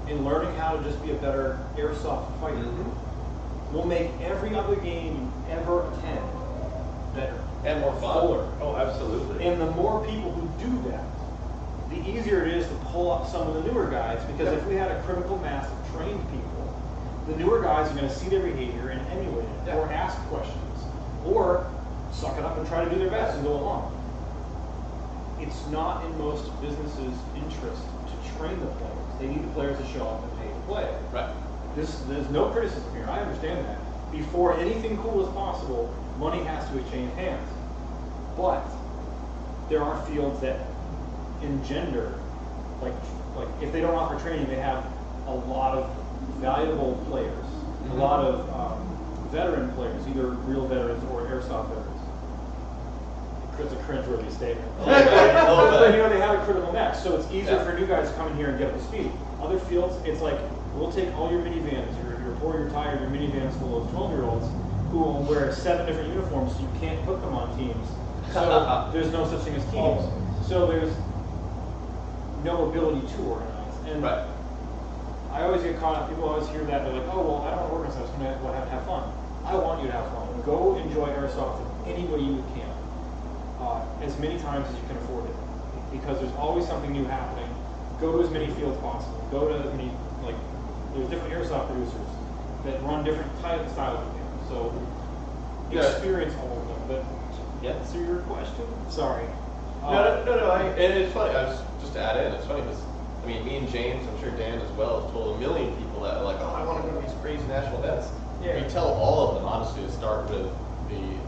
[SPEAKER 5] and learning how to just be a better airsoft fighter will make every other game you ever attend better.
[SPEAKER 1] And more fun.
[SPEAKER 5] Fuller.
[SPEAKER 4] Oh, absolutely.
[SPEAKER 5] And the more people who do that, the easier it is to pull up some of the newer guys, because if we had a critical mass of trained people, the newer guys are going to see their behavior and emulate it, or ask questions, or suck it up and try to do their best and go along. It's not in most businesses' interest to train the players. They need the players to show up and pay to play.
[SPEAKER 1] Right.
[SPEAKER 5] There's no criticism here. I understand that. Before anything cool is possible, money has to exchange hands. But there are fields that engender, like if they don't offer training, they have a lot of valuable players, a lot of veteran players, either real veterans or airsoft veterans. It's a cringeworthy statement. But they have a critical mass, so it's easier for new guys to come in here and get up to speed. Other fields, it's like, we'll take all your minivans, your poor, your tired, your minivans full of 12-year-olds who will wear 7 different uniforms, so you can't put them on teams. So there's no such thing as teams. So there's no ability to organize. And I always get caught up, people always hear that, they're like, oh, well, I don't organize, I just want to have fun. I want you to have fun. Go enjoy airsoft in any way you can. As many times as you can afford it, because there's always something new happening. Go to as many fields possible. Go to as many, there's different airsoft producers that run different styles of games. So experience all of them. But answer your question? Sorry.
[SPEAKER 1] No. And it's funny. I was just to add in. It's funny because I mean, me and James, I'm sure Dan as well, have told a million people that are like, oh, I want to go to these crazy national events.
[SPEAKER 2] Yeah.
[SPEAKER 1] We tell all of them honestly to start with the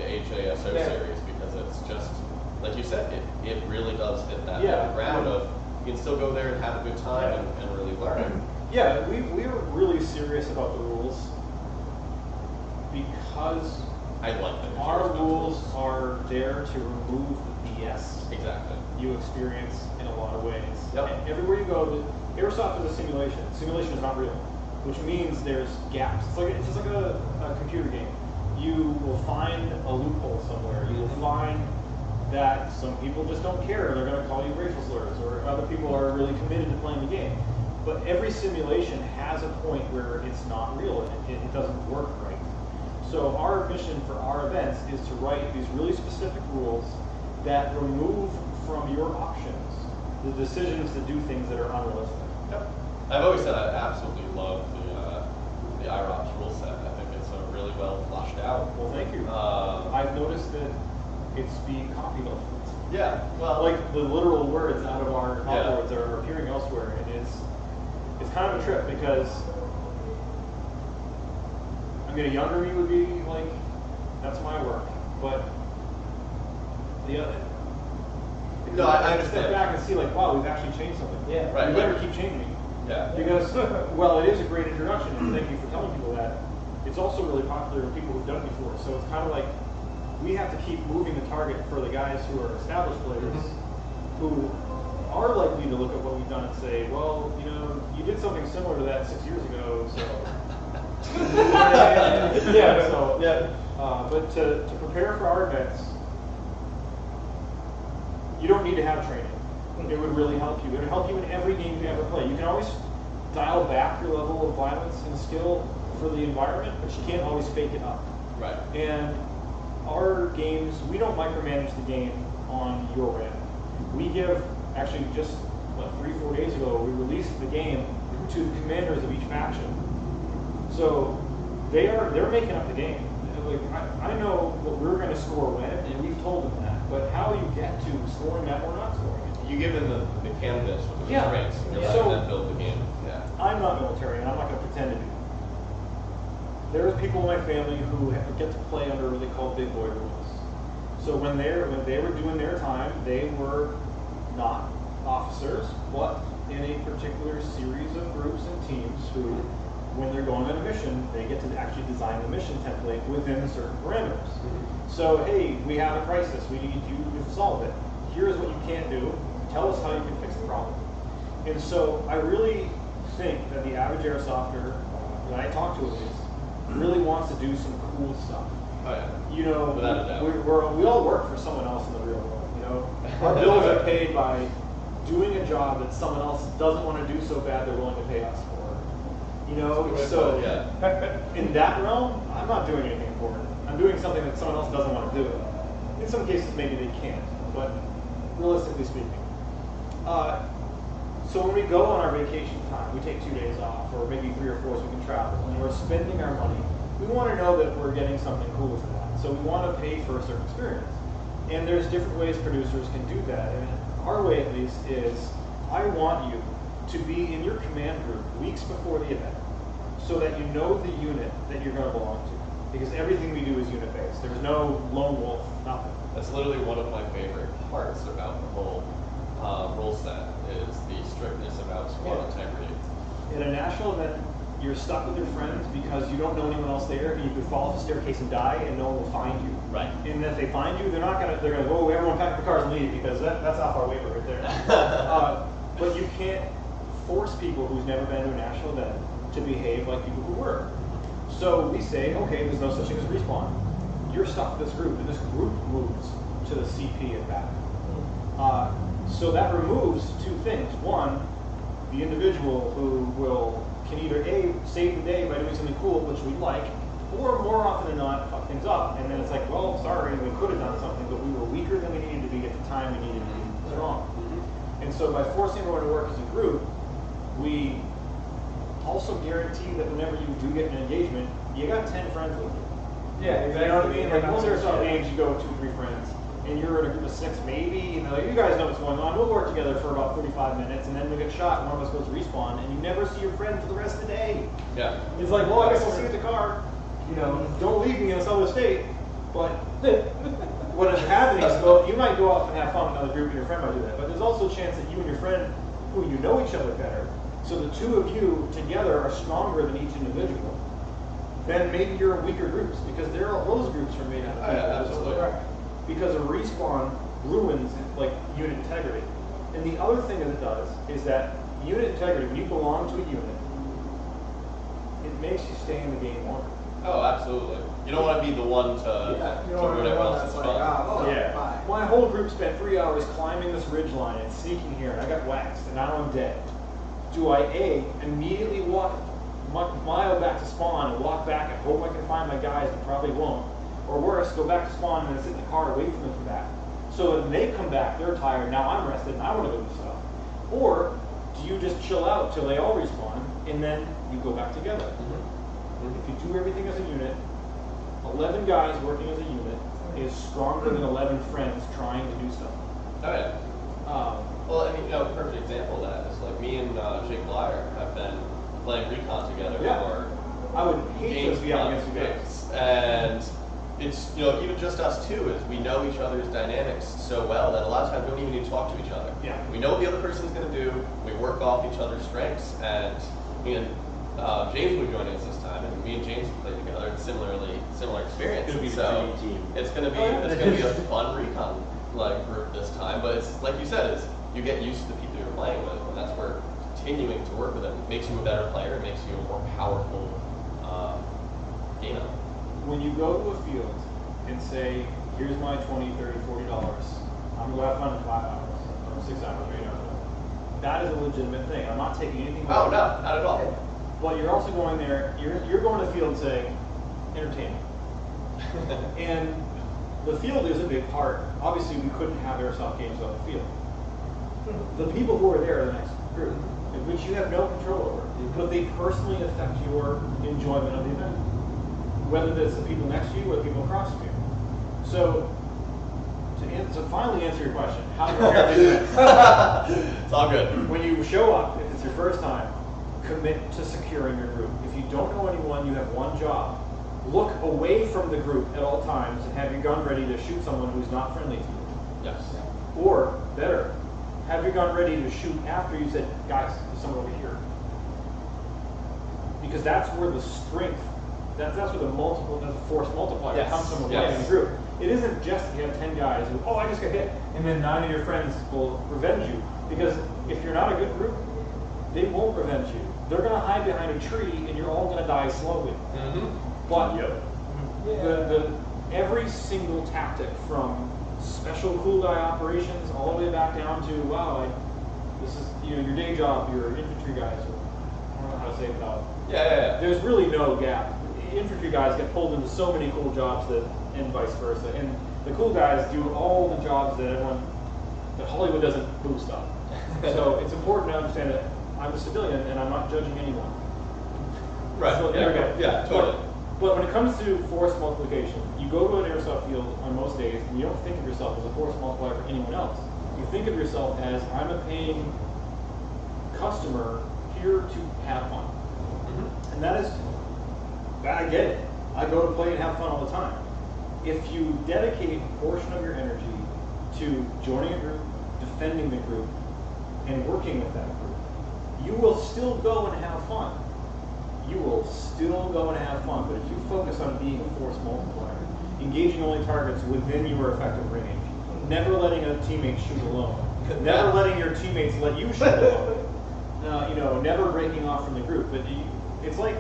[SPEAKER 1] AJSO series, because it's just like you said, it really does hit that middle ground of you can still go there and have a good time and really learn.
[SPEAKER 5] Yeah, we are really serious about the rules because
[SPEAKER 1] I like them.
[SPEAKER 5] our rules are there to remove the BS
[SPEAKER 1] Exactly.
[SPEAKER 5] you experience in a lot of ways.
[SPEAKER 1] Yep.
[SPEAKER 5] And everywhere you go, Airsoft is a simulation. Simulation is not real, which means there's gaps. It's just like a computer game. You will find a loophole somewhere. You will find that some people just don't care, and they're going to call you racial slurs, or other people are really committed to playing the game. But every simulation has a point where it's not real, and it doesn't work right. So our mission for our events is to write these really specific rules that remove from your options the decisions to do things that are unrealistic.
[SPEAKER 1] Yep. I've always said I absolutely love the IROPS rule set. I think it's a really well flushed out.
[SPEAKER 5] Well, thank you. I've noticed that it's being copied elsewhere.
[SPEAKER 1] Yeah. Well,
[SPEAKER 5] Like the literal words out of our words are appearing elsewhere, and it's kind of a trip because I mean, a younger me would be like, that's my work, but the other.
[SPEAKER 1] No, I
[SPEAKER 5] step
[SPEAKER 1] understand.
[SPEAKER 5] back and see like, wow, we've actually changed something.
[SPEAKER 2] Yeah.
[SPEAKER 1] Right,
[SPEAKER 5] We better
[SPEAKER 1] like-
[SPEAKER 5] keep changing.
[SPEAKER 1] Yeah.
[SPEAKER 5] Because, well, it is a great introduction, and thank you for telling people that. It's also really popular with people who've done it before, so it's kind of like we have to keep moving the target for the guys who are established players who are likely to look at what we've done and say, well, you know, you did something similar to that 6 years ago, so. But to prepare for our events, you don't need to have training. It would really help you. It would help you in every game you ever play. You can always dial back your level of violence and skill for the environment, but you can't always fake it up.
[SPEAKER 1] Right.
[SPEAKER 5] And our games, we don't micromanage the game on your end. We give, actually just, 3-4 days ago, we released the game to the commanders of each faction. So they're making up the game. Like, I know what we're going to score when, and we've told them that. But how you get to scoring that or not scoring it?
[SPEAKER 1] You give them the canvas with the strengths, and you're
[SPEAKER 5] So-
[SPEAKER 1] letting them build the game. Yeah.
[SPEAKER 5] I'm not military, and I'm not going to pretend to be. There's people in my family who get to play under what they call big boy rules. So when they were doing their time, they were not officers, but in a particular series of groups and teams who, when they're going on a mission, they get to actually design the mission template within certain parameters. So, hey, we have a crisis. We need you to solve it. Here's what you can't do. Tell us how you can fix the problem. And so I really think that the average airsofter that I talk to at least really wants to do some cool stuff.
[SPEAKER 1] Oh yeah.
[SPEAKER 5] You know,
[SPEAKER 1] Without a doubt.
[SPEAKER 5] we all work for someone else in the real world. You know, our bills are paid by doing a job that someone else doesn't want to do so bad they're willing to pay us for. You know, so in that realm, I'm not doing anything important. I'm doing something that someone else doesn't want to do. In some cases, maybe they can't, but realistically speaking. So when we go on our vacation time, we take 2 days off, or maybe 3 or 4 so we can travel, and we're spending our money, we want to know that we're getting something cool for that. So we want to pay for a certain experience. And there's different ways producers can do that. And our way, at least, is I want you to be in your command group weeks before the event so that you know the unit that you're going to belong to. Because everything we do is unit-based. There's no lone wolf, nothing.
[SPEAKER 1] That's literally one of my favorite parts about the whole rule set is the strictness about squad integrity.
[SPEAKER 5] In a national event, you're stuck with your friends because you don't know anyone else there, and you could fall off the staircase and die, and no one will find you.
[SPEAKER 1] Right.
[SPEAKER 5] And if they find you, they're gonna go, everyone pack up the cars and leave, because that's off our waiver right there. But you can't force people who's never been to a national event to behave like people who were. So we say, okay, there's no such thing as respawn. You're stuck with this group, and this group moves to the CP and back. So that removes 2 things. One, the individual who can either A, save the day by doing something cool, which we like, or more often than not, fuck things up, and then it's like, well, sorry, we could have done something, but we were weaker than we needed to be at the time we needed to be strong. And so by forcing everyone to work as a group, we also guarantee that whenever you do get an engagement, you got 10 friends with you.
[SPEAKER 2] Yeah, exactly.
[SPEAKER 5] You know what I mean? Like most Airsoft games, you go 2 or 3 friends, and you're in a group of 6 maybe, you know, you guys know what's going on. We'll work together for about 45 minutes, and then we get shot, and one of us goes to respawn, and you never see your friend for the rest of the day.
[SPEAKER 1] Yeah.
[SPEAKER 5] It's like, well, I guess I'll see you at the car. You know, don't leave me in this other state. But what is happening is, well, you might go off and have fun with another group, and your friend might do that. But there's also a chance that you and your friend, who you know each other better, so the 2 of you together are stronger than each individual. Then maybe you're in weaker groups, because those groups are made out of people.
[SPEAKER 1] Absolutely.
[SPEAKER 5] Right. Because a respawn ruins like unit integrity. And the other thing that it does is that unit integrity, when you belong to a unit, it makes you stay in the game longer.
[SPEAKER 1] Oh, absolutely. You don't want to be the one to ruin everyone else's fun.
[SPEAKER 5] My whole group spent 3 hours climbing this ridge line and sneaking here, and I got waxed, and now I'm dead. Do I A, immediately walk a mile back to spawn and walk back and hope I can find my guys, and probably won't? Or worse, go back to spawn and then sit in the car and wait for them to come back. So when they come back, they're tired, now I'm rested, and I want to go do stuff. Or do you just chill out till they all respawn, and then you go back together? If you do everything as a unit, 11 guys working as a unit is stronger than 11 friends trying to do stuff.
[SPEAKER 1] Oh yeah. Well, I mean, a perfect example of that is like me and Jake Blyer have been playing recon together for
[SPEAKER 5] I would hate to be up against you guys.
[SPEAKER 1] And it's, even just us 2 is we know each other's dynamics so well that a lot of times we don't even need to talk to each other.
[SPEAKER 5] Yeah.
[SPEAKER 1] We know what the other person's going to do. We work off each other's strengths, and James will be joining us this time, and me and James will play together. It's similar experience.
[SPEAKER 4] It's gonna be
[SPEAKER 1] so
[SPEAKER 4] the dream team.
[SPEAKER 1] it's gonna be a fun recon group this time. But it's like you said, you get used to the people you're playing with, and that's where continuing to work with them makes you a better player. It makes you a more powerful gamer.
[SPEAKER 5] When you go to a field and say, here's my $20, $30, $40, I'm going to have fun in 5 hours, or 6 hours, or 8 hours. That is a legitimate thing. I'm not taking anything away.
[SPEAKER 1] Oh, no, not at all.
[SPEAKER 5] But you're also going there, you're going to the field saying, entertainment. And the field is a big part. Obviously, we couldn't have Airsoft games on the field. The people who are there are the next group, which you have no control over, but they personally affect your enjoyment of the event. Whether it's the people next to you or the people across from you. So, to finally answer your question, how do you prepare for this?
[SPEAKER 1] It's all good.
[SPEAKER 5] When you show up, if it's your first time, commit to securing your group. If you don't know anyone, you have one job. Look away from the group at all times and have your gun ready to shoot someone who's not friendly to you.
[SPEAKER 1] Yes.
[SPEAKER 5] Or, better, have your gun ready to shoot after you said, guys, there's someone over here. Because that's where the strength, that's where the force multiplier comes from playing in a group. It isn't just you have 10 guys who, I just got hit, and then 9 of your friends will revenge you. Because if you're not a good group, they won't revenge you. They're going to hide behind a tree, and you're all going to die slowly. But
[SPEAKER 4] Yep.
[SPEAKER 5] every single tactic from special cool guy operations all the way back down to this is your day job, your infantry guys. I don't know how to say it without.
[SPEAKER 1] Yeah.
[SPEAKER 5] There's really no gap. Infantry guys get pulled into so many cool jobs and vice versa, and the cool guys do all the jobs that Hollywood doesn't boost up. So it's important to understand that I'm a civilian and I'm not judging anyone.
[SPEAKER 1] Right.
[SPEAKER 5] So there we go.
[SPEAKER 1] Yeah, totally.
[SPEAKER 5] But when it comes to force multiplication, you go to an airsoft field on most days and you don't think of yourself as a force multiplier for anyone else. You think of yourself as, I'm a paying customer here to have fun. And that is, I get it. I go to play and have fun all the time. If you dedicate a portion of your energy to joining a group, defending the group, and working with that group, you will still go and have fun. You will still go and have fun, but if you focus on being a force multiplier, engaging only targets within your effective range, never letting a teammate shoot alone, never letting your teammates let you shoot alone, never breaking off from the group. But it's like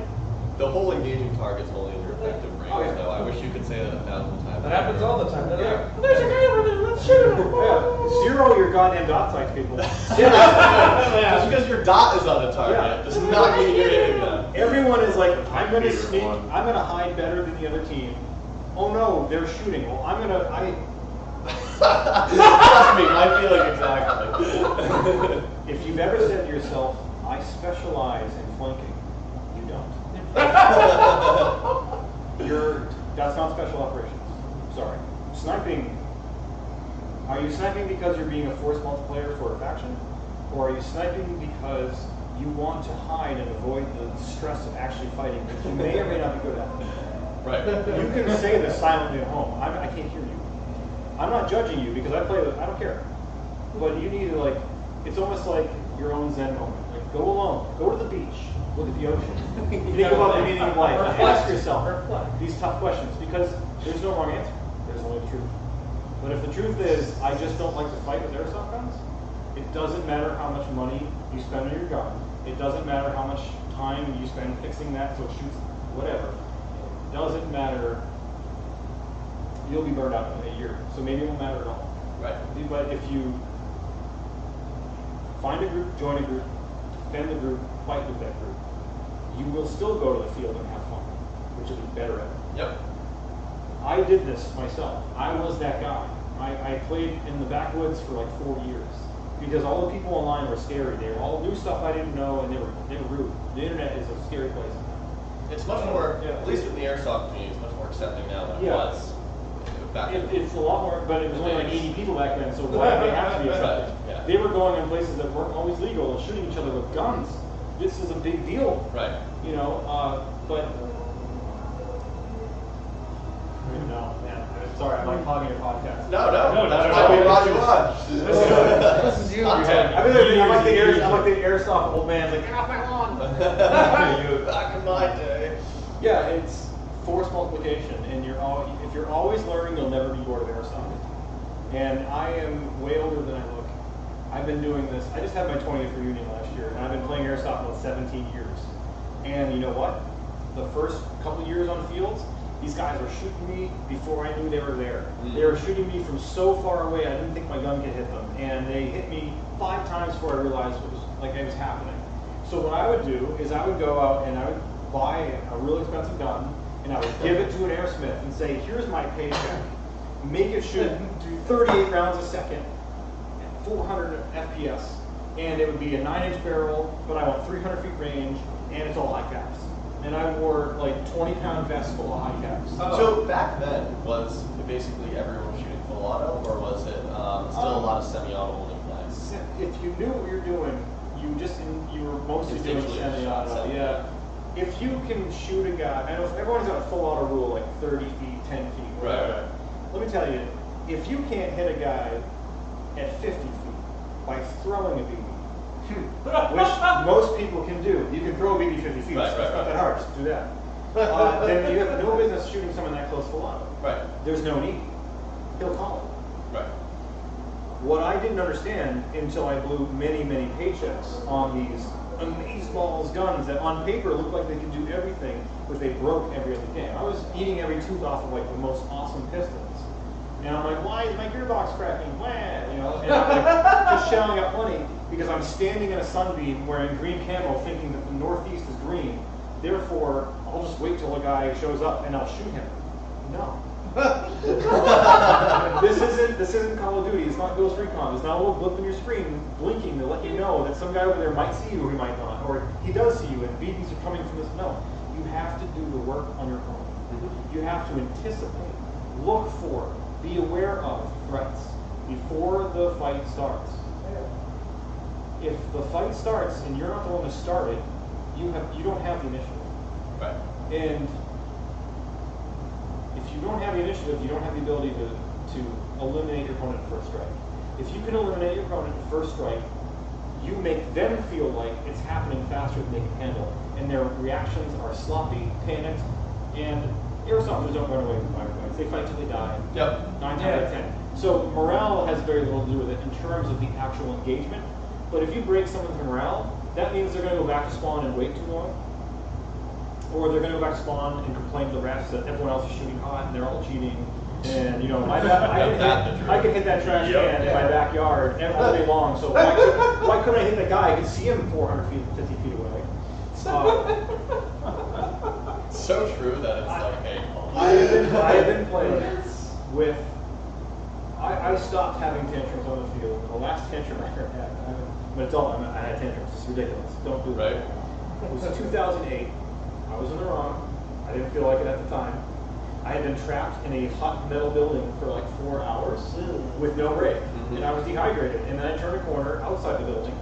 [SPEAKER 1] The whole engaging target's only in your effective range, though. I wish you could say that 1,000 times.
[SPEAKER 2] That happens all the time.
[SPEAKER 5] Yeah.
[SPEAKER 2] There's a guy over there. Let's shoot him.
[SPEAKER 5] Zero your goddamn dot sights, people.
[SPEAKER 1] Just because your dot is on a target does not mean you're hitting them.
[SPEAKER 5] Everyone is like, I'm going to
[SPEAKER 4] Peter
[SPEAKER 5] sneak,
[SPEAKER 4] one.
[SPEAKER 5] I'm going to hide better than the other team. Oh no, they're shooting. Well,
[SPEAKER 1] Trust me, my feeling exactly.
[SPEAKER 5] if you've ever said to yourself, I specialize in flanking, you don't. That's not special operations. Sorry. Sniping. Are you sniping because you're being a force multiplier for a faction? Or are you sniping because you want to hide and avoid the stress of actually fighting, which you may or may not be good at?
[SPEAKER 1] Right.
[SPEAKER 5] You can say this silently at home. I can't hear you. I'm not judging you because I play with, I don't care. But you need to it's almost like your own Zen moment. Like, go alone. Go to the beach. Look at the ocean. Think about the meaning of life. Ask yourself these tough questions because there's no wrong answer. There's only the truth. But if the truth is, I just don't like to fight with airsoft guns, it doesn't matter how much money you spend on your gun. It doesn't matter how much time you spend fixing that so it shoots whatever. It doesn't matter. You'll be burned out in a year, so maybe it won't matter at all.
[SPEAKER 1] Right.
[SPEAKER 5] But if you find a group, join a group, defend the group, fight with that group, you will still go to the field and have fun, which you'll be better at.
[SPEAKER 1] Yep.
[SPEAKER 5] I did this myself. I was that guy. I played in the backwoods for like 4 years because all the people online were scary. They were all new stuff I didn't know, and they were rude. The internet is a scary place.
[SPEAKER 1] It's much more, at least in the airsoft community, it's much more accepting now than it was back then.
[SPEAKER 5] It's a lot more, but it was only like 80 people back then, so why did they have to be accepted?
[SPEAKER 1] Yeah.
[SPEAKER 5] They were going in places that weren't always legal and shooting each other with guns. This is a big deal.
[SPEAKER 1] Right.
[SPEAKER 5] But no, man. Sorry, I'm like hogging your podcast.
[SPEAKER 1] No,
[SPEAKER 4] No,
[SPEAKER 1] that's
[SPEAKER 4] no,
[SPEAKER 1] why
[SPEAKER 4] no,
[SPEAKER 1] we
[SPEAKER 4] no.
[SPEAKER 1] brought you on.
[SPEAKER 2] This is you.
[SPEAKER 1] Content.
[SPEAKER 5] I'm like the airsoft old man, like, get off my lawn.
[SPEAKER 1] Back in my day.
[SPEAKER 5] Yeah, it's force multiplication, and if you're always learning, you'll never be bored of airsoft. And I am way older than I look. I've been doing this. I just had my 20th reunion last year, and I've been playing airsoft for 17 years. And you know what? The first couple of years on fields, these guys were shooting me before I knew they were there. They were shooting me from so far away, I didn't think my gun could hit them. And they hit me 5 times before I realized what was happening. So what I would do is I would go out and I would buy a real expensive gun, and I would give it to an airsmith and say, here's my paycheck. Make it shoot 38 rounds a second at 400 FPS. And it would be a 9-inch barrel, but I want 300 feet range, and it's all high caps. And I wore like 20-pound vests full of high caps.
[SPEAKER 1] So back then, was basically everyone shooting full auto, or was it still a lot of semi-auto holding flags?
[SPEAKER 5] If you knew what you're doing, you were mostly doing
[SPEAKER 1] Instinctually shot
[SPEAKER 5] semi-auto.
[SPEAKER 1] something.
[SPEAKER 5] Yeah. If you can shoot a guy, I know everyone's got a full auto rule, like 30 feet, 10 feet. Whatever.
[SPEAKER 1] Right.
[SPEAKER 5] Let me tell you, if you can't hit a guy at 50 feet by throwing a BB, which most people can do, you can throw a BB 50 feet.
[SPEAKER 1] Right,
[SPEAKER 5] so
[SPEAKER 1] right,
[SPEAKER 5] it's not
[SPEAKER 1] right.
[SPEAKER 5] that hard. Just do that. Then you have no business shooting someone that close full auto.
[SPEAKER 1] Right.
[SPEAKER 5] There's no need. He'll call it.
[SPEAKER 1] Right.
[SPEAKER 5] What I didn't understand until I blew many, many paychecks on these amazeballs guns that on paper look like they can do everything, but they broke every other game. I was eating every tooth off of like the most awesome pistons. And I'm like, why is my gearbox cracking? Wah! You know, and I'm like just shelling out plenty because I'm standing in a sunbeam wearing green camo thinking that the northeast is green. Therefore, I'll just wait till a guy shows up and I'll shoot him. No. This isn't Call of Duty. It's not Ghost Recon. It's not a little blip on your screen blinking to let you know that some guy over there might see you or he might not, or he does see you and BBs are coming from this. No, you have to do the work on your own. You have to anticipate, look for, be aware of threats before the fight starts. If the fight starts and you're not the one to start it, you don't have the initiative.
[SPEAKER 1] Right.
[SPEAKER 5] And if you don't have the initiative, you don't have the ability to eliminate your opponent at first strike. If you can eliminate your opponent at first strike, you make them feel like it's happening faster than they can handle, and their reactions are sloppy, panicked, and airsofters don't run away from firefights. They fight till they die.
[SPEAKER 1] Yep.
[SPEAKER 5] 9 times out of 10. So morale has very little to do with it in terms of the actual engagement. But if you break someone's morale, that means they're going to go back to spawn and wait too long. Or they're going to go back to spawn and complain to the refs that everyone else is shooting hot and they're all cheating. And you know, I could hit that trash can in my backyard all day long. So why couldn't I hit that guy? I could see him 400 feet, 50 feet away.
[SPEAKER 1] So true that it's like, hey.
[SPEAKER 5] I have been playing with. I stopped having tantrums on the field. The last tantrum I ever had. I'm an adult. I had tantrums. It's ridiculous. Don't do that.
[SPEAKER 1] Right.
[SPEAKER 5] It was 2008. I was in the wrong. I didn't feel like it at the time. I had been trapped in a hot metal building for like 4 hours with no break. And I was dehydrated. And then I turned a corner outside the building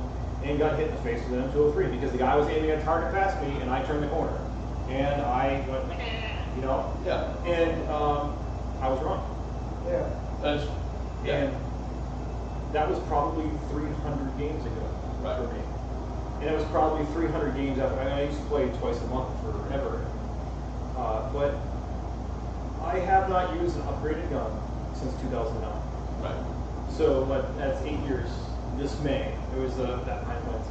[SPEAKER 5] and got hit in the face with an M203 because the guy was aiming a target past me and I turned the corner. And I went, you know?
[SPEAKER 1] Yeah.
[SPEAKER 5] And I was wrong.
[SPEAKER 2] Yeah.
[SPEAKER 5] And that was probably 300 games ago for me. And it was probably 300 games after. I used to play twice a month forever. But I have not used an upgraded gun since 2009.
[SPEAKER 1] Right.
[SPEAKER 5] So that's 8 years. This May, it was that 9 months.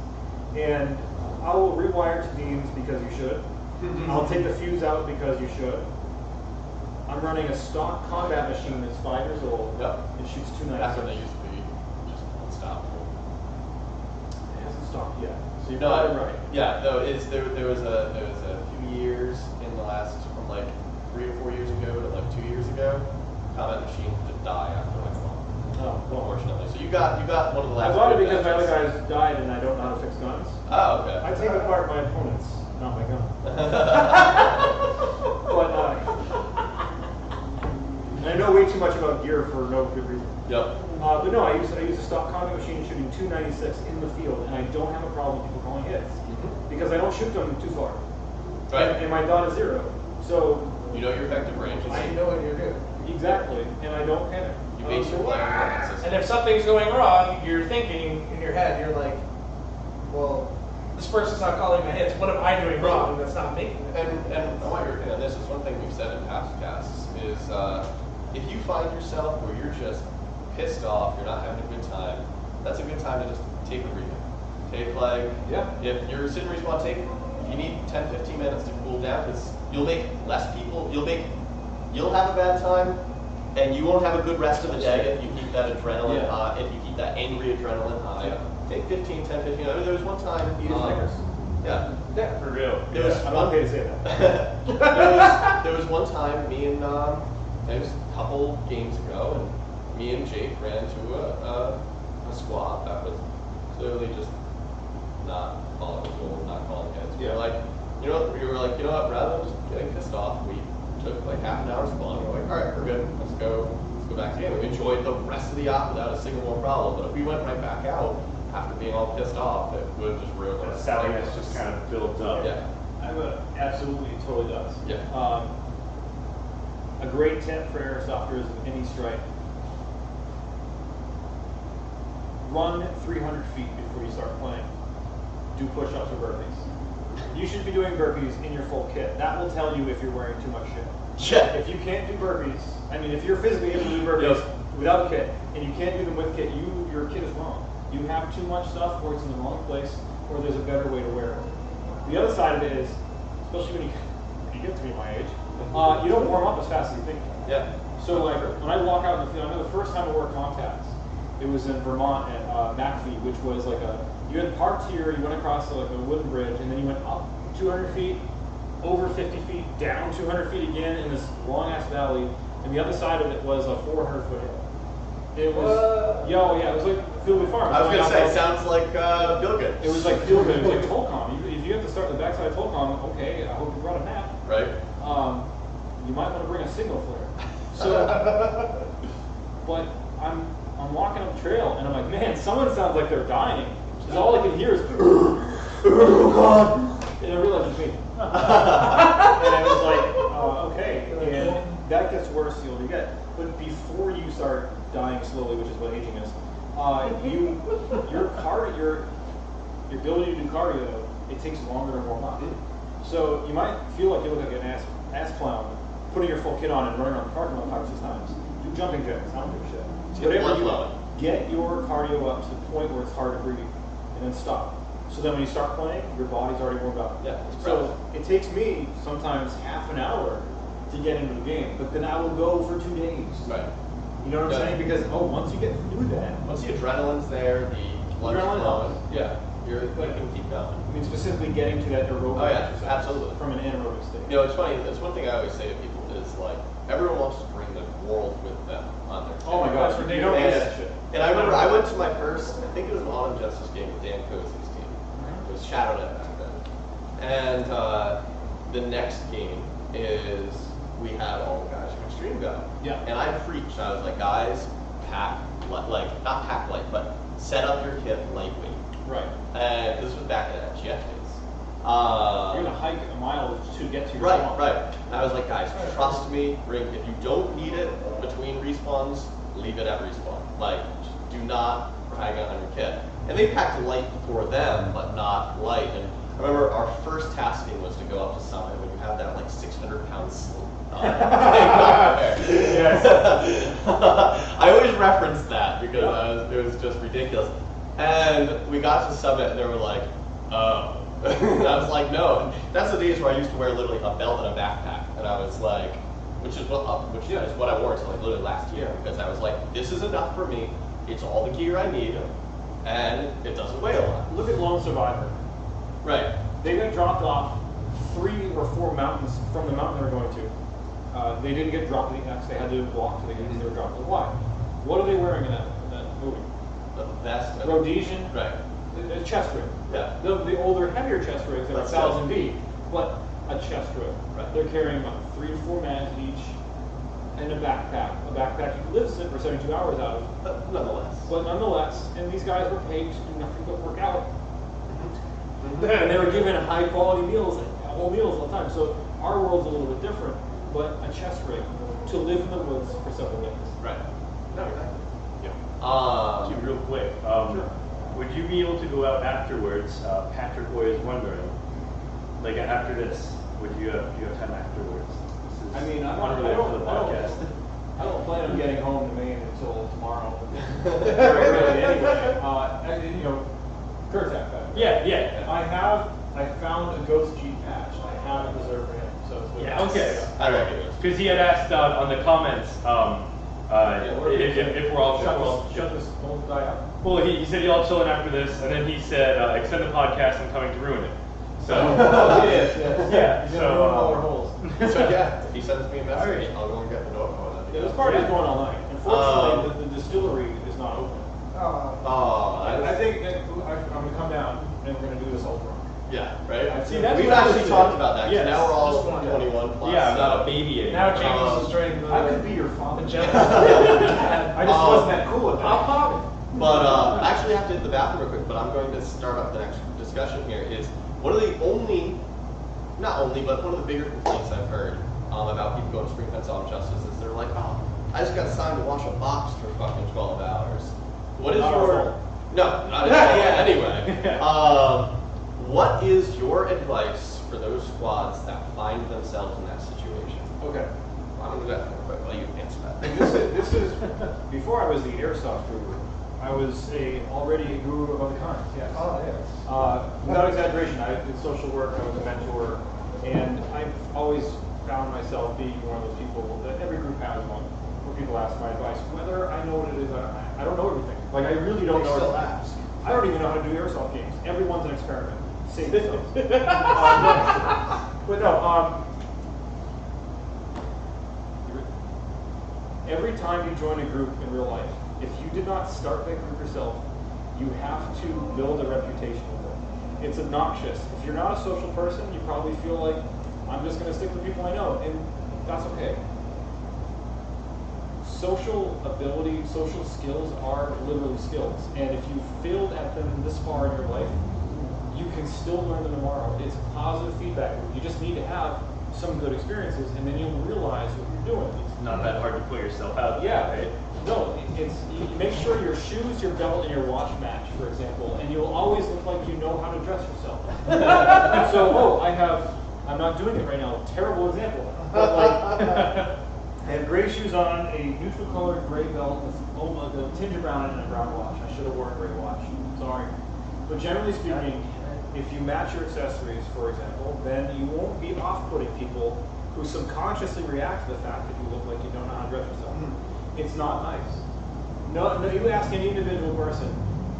[SPEAKER 5] And I will rewire to beams because you should. I'll take the fuse out because you should. I'm running a stock combat machine that's 5 years old.
[SPEAKER 1] Yep.
[SPEAKER 5] It shoots 296.
[SPEAKER 1] Back when they used to be just unstoppable.
[SPEAKER 5] It hasn't stopped yet. So you're
[SPEAKER 1] No,
[SPEAKER 5] probably right.
[SPEAKER 1] Yeah, no, there was a few years in the last, from like 3 or 4 years ago to like 2 years ago, combat machine did die after like a month.
[SPEAKER 5] Oh, well.
[SPEAKER 1] Unfortunately. So you got one of the
[SPEAKER 5] I
[SPEAKER 1] last.
[SPEAKER 5] bought it because my other guys died and I don't know how to fix guns.
[SPEAKER 1] Oh, okay.
[SPEAKER 5] I take apart my opponents, not my gun. But I know way too much about gear for no good reason.
[SPEAKER 1] Yep.
[SPEAKER 5] But no, I use a stock combat machine shooting 296 in the field, and I don't have a problem with people calling hits because I don't shoot them too far.
[SPEAKER 1] Right.
[SPEAKER 5] And my dot is 0, so
[SPEAKER 1] You know your effective range.
[SPEAKER 2] I know what you're doing.
[SPEAKER 5] exactly, and I don't panic.
[SPEAKER 1] You base your plan on that system.
[SPEAKER 2] And if something's going wrong, you're thinking in your head, you're like, well, this person's not calling my hits. What am I doing wrong that's not making it?
[SPEAKER 1] And I want your opinion on this. Is one thing we've said in past casts is if you find yourself where you're just pissed off, you're not having a good time, that's a good time to just take a breather. Take like, if you're sitting respawn, you need 10-15 minutes to cool down because you'll make less people, you'll have a bad time and you won't have a good rest of the day if you keep that adrenaline high, if you keep that angry adrenaline high. Take 10, 15 minutes. There was one time,
[SPEAKER 5] Yeah, for real.
[SPEAKER 1] There was
[SPEAKER 5] I'm not paid to say
[SPEAKER 1] there
[SPEAKER 5] that.
[SPEAKER 1] was one time me and it was a couple games ago, and me and Jake ran into a squad that was clearly just not following rules, not calling hits. We were like, you know what, rather than just getting pissed off, we took like half an hour spawn. We were like, all right, we're good. Let's go back to the game. We enjoyed the rest of the op without a single more problem. But if we went right back out after being all pissed off, it would just ruin
[SPEAKER 4] The
[SPEAKER 1] us.
[SPEAKER 4] saltiness just kind of built up.
[SPEAKER 1] Yeah.
[SPEAKER 5] Absolutely, it totally does.
[SPEAKER 1] Yeah.
[SPEAKER 5] A great tip for airsofters of any stripe: run 300 feet before you start playing. Do push-ups or burpees. You should be doing burpees in your full kit. That will tell you if you're wearing too much shit.
[SPEAKER 1] Yeah.
[SPEAKER 5] If you can't do burpees, I mean, if you're physically able to do burpees without a kit, and you can't do them with kit, your kit is wrong. You have too much stuff or it's in the wrong place. or there's a better way to wear it. The other side of it is, especially when you get to be my age, you don't warm up as fast as you think.
[SPEAKER 1] Yeah.
[SPEAKER 5] So like when I walk out in the field, I know the first time I wore contacts, it was in Vermont at McAfee, which was like you had parked here, you went across like a wooden bridge, and then you went up 200 feet, over 50 feet, down 200 feet again in this long ass valley, and the other side of it was a 400-foot hill. It was, it was like Fieldwood Farm.
[SPEAKER 1] I was going to say, sounds like Gilgit.
[SPEAKER 5] It was like Fieldwood, it was like Tolcom. If you have to start the backside of Tolcom, okay, I hope you brought a map.
[SPEAKER 1] Right.
[SPEAKER 5] You might want to bring a signal flare. So, but I'm walking up the trail, and I'm like, man, someone sounds like they're dying. Because all I can hear is, oh God! And I realized it's me. And I was like, okay. And that gets worse the older you get. But before you start dying slowly, which is what aging is, your ability to do cardio, it takes longer to warm up. So you might feel like you look like an ass clown, putting your full kit on and running around the parking lot 5 or 6 times. Do jumping jacks, I don't give a shit. Whatever you want. Get your cardio up to the point where it's hard to breathe, and then stop. So then when you start playing, your body's already warmed up.
[SPEAKER 1] Yeah.
[SPEAKER 5] So it takes me sometimes half an hour to get into the game, but then I will go for 2 days.
[SPEAKER 1] Right.
[SPEAKER 5] You know what I'm saying? Because once you get through that,
[SPEAKER 1] Once the adrenaline's there, the blood's flowing, yeah, you can keep going.
[SPEAKER 5] I mean specifically getting to that aerobic exercise
[SPEAKER 1] absolutely.
[SPEAKER 5] from an anaerobic state.
[SPEAKER 1] You know, it's funny, that's one thing I always say to people is like, everyone wants to bring the world with them on their team.
[SPEAKER 5] Oh my gosh, you don't get that shit.
[SPEAKER 1] And I remember I went to my first, I think it was an Autumn Justice game with Dan Cozy's team. It was ShadowNet back then. And the next game is we had all the guys from Extreme go.
[SPEAKER 5] Yeah.
[SPEAKER 1] And I preached, I was like, guys, pack, like, not pack light, but set up your kit lightweight.
[SPEAKER 5] Right.
[SPEAKER 1] And this was back in AJX days.
[SPEAKER 5] You're gonna hike a mile to get to your spawn.
[SPEAKER 1] Right. And I was like, guys, trust me, if you don't need it between respawns, leave it at respawn. Like, do not drag it on your kit. And they packed light for them, but not light. And I remember our first tasking was to go up to Summit when you have that like 600-pound slope.
[SPEAKER 5] Yes.
[SPEAKER 1] I always reference that because it was just ridiculous. And we got to Summit and they were like, oh. And I was like, no. And that's the days where I used to wear literally a belt and a backpack. And I was like, which is what I wore until like literally last year, because I was like, this is enough for me. It's all the gear I need, and it doesn't weigh a lot.
[SPEAKER 5] Look at Lone Survivor.
[SPEAKER 1] Right.
[SPEAKER 5] They got dropped off 3 or 4 mountains from the mountain they were going to. They didn't get dropped to the X. They had to walk to the X. They were dropped. Why? What are they wearing in that movie?
[SPEAKER 1] The vest.
[SPEAKER 5] Rhodesian.
[SPEAKER 1] Right.
[SPEAKER 5] A chest rig.
[SPEAKER 1] Yeah.
[SPEAKER 5] The older, heavier chest rigs are 1,000 B, but a chest rig.
[SPEAKER 1] Right.
[SPEAKER 5] They're carrying about 3 to 4 mags each, and a backpack. A backpack you can live for 72 hours out of.
[SPEAKER 1] But nonetheless.
[SPEAKER 5] And these guys were paid to do nothing but work out. And they were given high quality meals, whole meals all the time. So our world's a little bit different, but a chest rig to live in the woods for several days.
[SPEAKER 1] Right. No, exactly.
[SPEAKER 4] Yeah. Actually, real quick.
[SPEAKER 5] Sure.
[SPEAKER 4] Would you be able to go out afterwards? Patrick Boy is wondering. Like after this, would you have time afterwards?
[SPEAKER 5] I mean, I don't plan on getting home to Maine until tomorrow. Anyway, Kurt's at that.
[SPEAKER 4] Yeah.
[SPEAKER 5] I found a Ghost G patch. I have it reserved for him. So it's
[SPEAKER 4] Yeah. Okay.
[SPEAKER 1] I reckon it was.
[SPEAKER 4] Because he had asked on the comments if we're all
[SPEAKER 5] shut this whole guy up.
[SPEAKER 4] Well, he said y'all chilling after this, and then he said extend the podcast. I'm coming to ruin it. So
[SPEAKER 5] Yes.
[SPEAKER 4] yeah.
[SPEAKER 5] He's gonna ruin all our holes.
[SPEAKER 1] So yeah, if he sends me a message, I'll go and get the notebook.
[SPEAKER 5] Yeah, this party is going all night. Unfortunately, the distillery is not open. I think that I'm going to come down and we're going to do this all drunk.
[SPEAKER 1] Yeah, right?
[SPEAKER 5] See, that's
[SPEAKER 1] We've
[SPEAKER 5] what I
[SPEAKER 1] actually
[SPEAKER 5] was
[SPEAKER 1] talked
[SPEAKER 5] doing.
[SPEAKER 1] about that. 'Cause
[SPEAKER 5] Yes,
[SPEAKER 1] now we're all
[SPEAKER 2] just one.
[SPEAKER 1] 21 plus.
[SPEAKER 4] yeah, I'm not
[SPEAKER 1] so-
[SPEAKER 4] a baby anymore.
[SPEAKER 2] Now James is joining the.
[SPEAKER 5] I could be your father.
[SPEAKER 2] The
[SPEAKER 5] I
[SPEAKER 2] Genesis.
[SPEAKER 5] just wasn't that cool at that.
[SPEAKER 2] Pop pop.
[SPEAKER 1] But I actually have to hit the bathroom real quick, but I'm going to start up the next discussion here is one of the not only, but one of the bigger complaints I've heard about people going to Spring Fence Autumn Justice is they're like, oh, I just got signed to wash a box for fucking 12 hours. What is
[SPEAKER 5] Not our
[SPEAKER 1] your...
[SPEAKER 5] fault.
[SPEAKER 1] No, not at anyway. What is your advice for those squads that find themselves in that situation?
[SPEAKER 5] Okay.
[SPEAKER 1] I'm going to do that real quick while you answer that.
[SPEAKER 5] This is before I was the Airsoft guru. I I was already a guru of other kinds, yes.
[SPEAKER 2] Oh, yeah.
[SPEAKER 5] Without exaggeration, I did social work, I was a mentor, and I've always found myself being one of those people that every group has one, where people ask my advice. Whether I know what it is, I don't know everything. Like, I really don't know.
[SPEAKER 2] Still ask.
[SPEAKER 5] I don't even know how to do airsoft games. Everyone's an experiment. Same stuff. But no, every time you join a group in real life, if you did not start that group yourself, you have to build a reputation with it. It's obnoxious. If you're not a social person, you probably feel like, I'm just going to stick with people I know, and that's okay. Social ability, social skills are literally skills, and if you failed at them this far in your life, you can still learn them tomorrow. It's positive feedback. You just need to have some good experiences, and then you'll realize what you're doing.
[SPEAKER 4] It's not that hard to put yourself out there,
[SPEAKER 5] Yeah,
[SPEAKER 4] right?
[SPEAKER 5] no, you make sure your shoes, your belt, and your watch match, for example, and you'll always look like you know how to dress yourself. So, I'm not doing it right now, terrible example, but like, I have gray shoes on, a neutral colored gray belt with a tinge of brown and a brown watch. I should have worn a gray watch, sorry. But generally speaking, if you match your accessories, for example, then you won't be off-putting people who subconsciously react to the fact that you look like you don't know how to dress yourself. It's not nice. No, you ask any individual person,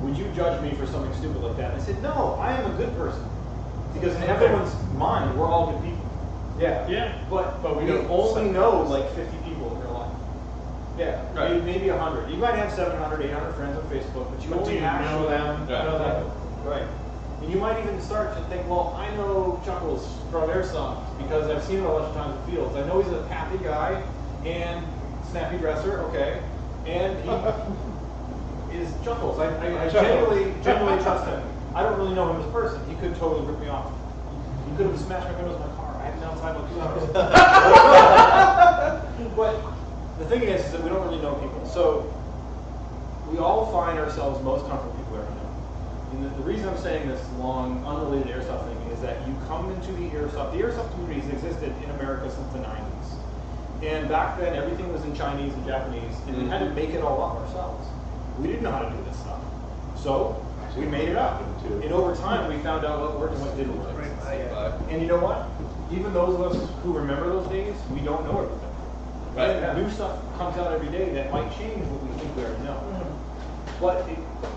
[SPEAKER 5] would you judge me for something stupid like that? And I said, no, I am a good person. Because in everyone's mind, we're all good people.
[SPEAKER 2] Yeah.
[SPEAKER 4] Yeah.
[SPEAKER 5] But
[SPEAKER 2] we
[SPEAKER 5] we
[SPEAKER 2] don't
[SPEAKER 5] only know like 50 people in real life.
[SPEAKER 2] Yeah.
[SPEAKER 1] Right.
[SPEAKER 5] Maybe 100. You might have 700, 800 friends on Facebook, but you
[SPEAKER 2] But do
[SPEAKER 5] only
[SPEAKER 2] you
[SPEAKER 5] actually
[SPEAKER 2] know them?
[SPEAKER 1] Yeah.
[SPEAKER 2] Know them?
[SPEAKER 5] Right. And you might even start to think, well, I know Chuckles from Airsoft because I've seen him a bunch of times in fields. I know he's a happy guy and snappy dresser, okay, and he is Chuckles. I genuinely trust him. I don't really know him as a person. He could totally rip me off. He could have smashed my windows in my car. I had been outside like 2 hours. But the thing is that we don't really know people. So we all find ourselves most comfortable with people we already know. And the reason I'm saying this long, unrelated airsoft thing is that you come into the airsoft community has existed in America since the 90s. And back then, everything was in Chinese and Japanese, and we had to make it all up ourselves. We didn't know how to do this stuff. So we made it up. And over time, we found out what worked and what didn't work. And you know what? Even those of us who remember those days, we don't know everything.
[SPEAKER 1] Right.
[SPEAKER 5] And new stuff comes out every day that might change what we think we already know. But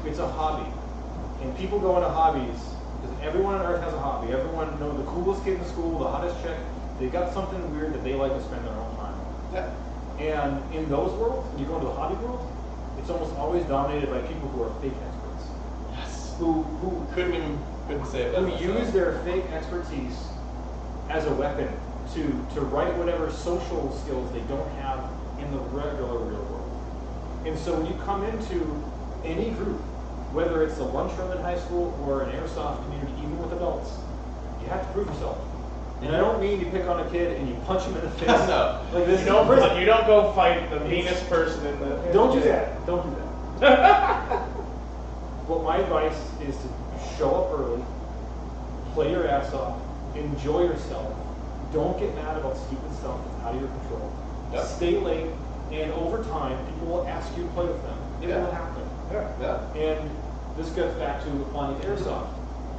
[SPEAKER 5] it's a hobby. And people go into hobbies, because everyone on earth has a hobby. Everyone knows the coolest kid in school, the hottest chick. They got something weird that they like to spend their own time on.
[SPEAKER 1] Yeah.
[SPEAKER 5] And in those worlds, when you go into the hobby world, it's almost always dominated by people who are fake experts.
[SPEAKER 1] Yes.
[SPEAKER 5] Who
[SPEAKER 1] Couldn't say it better
[SPEAKER 5] who
[SPEAKER 1] myself.
[SPEAKER 5] use their fake expertise as a weapon to write whatever social skills they don't have in the regular real world. And so when you come into any group, whether it's the lunchroom in high school or an airsoft community, even with adults, you have to prove yourself. And I don't mean you pick on a kid and you punch him in the face.
[SPEAKER 1] No.
[SPEAKER 5] Like this.
[SPEAKER 2] You don't go fight the meanest person in the.
[SPEAKER 5] Don't do that. Don't do that. Well, my advice is to show up early, play your ass off, enjoy yourself. Don't get mad about stupid stuff that's out of your control.
[SPEAKER 1] Yep.
[SPEAKER 5] Stay late, and over time, people will ask you to play with them. It
[SPEAKER 1] Yeah.
[SPEAKER 5] will happen.
[SPEAKER 1] Yeah.
[SPEAKER 5] And this gets back to applying to airsoft.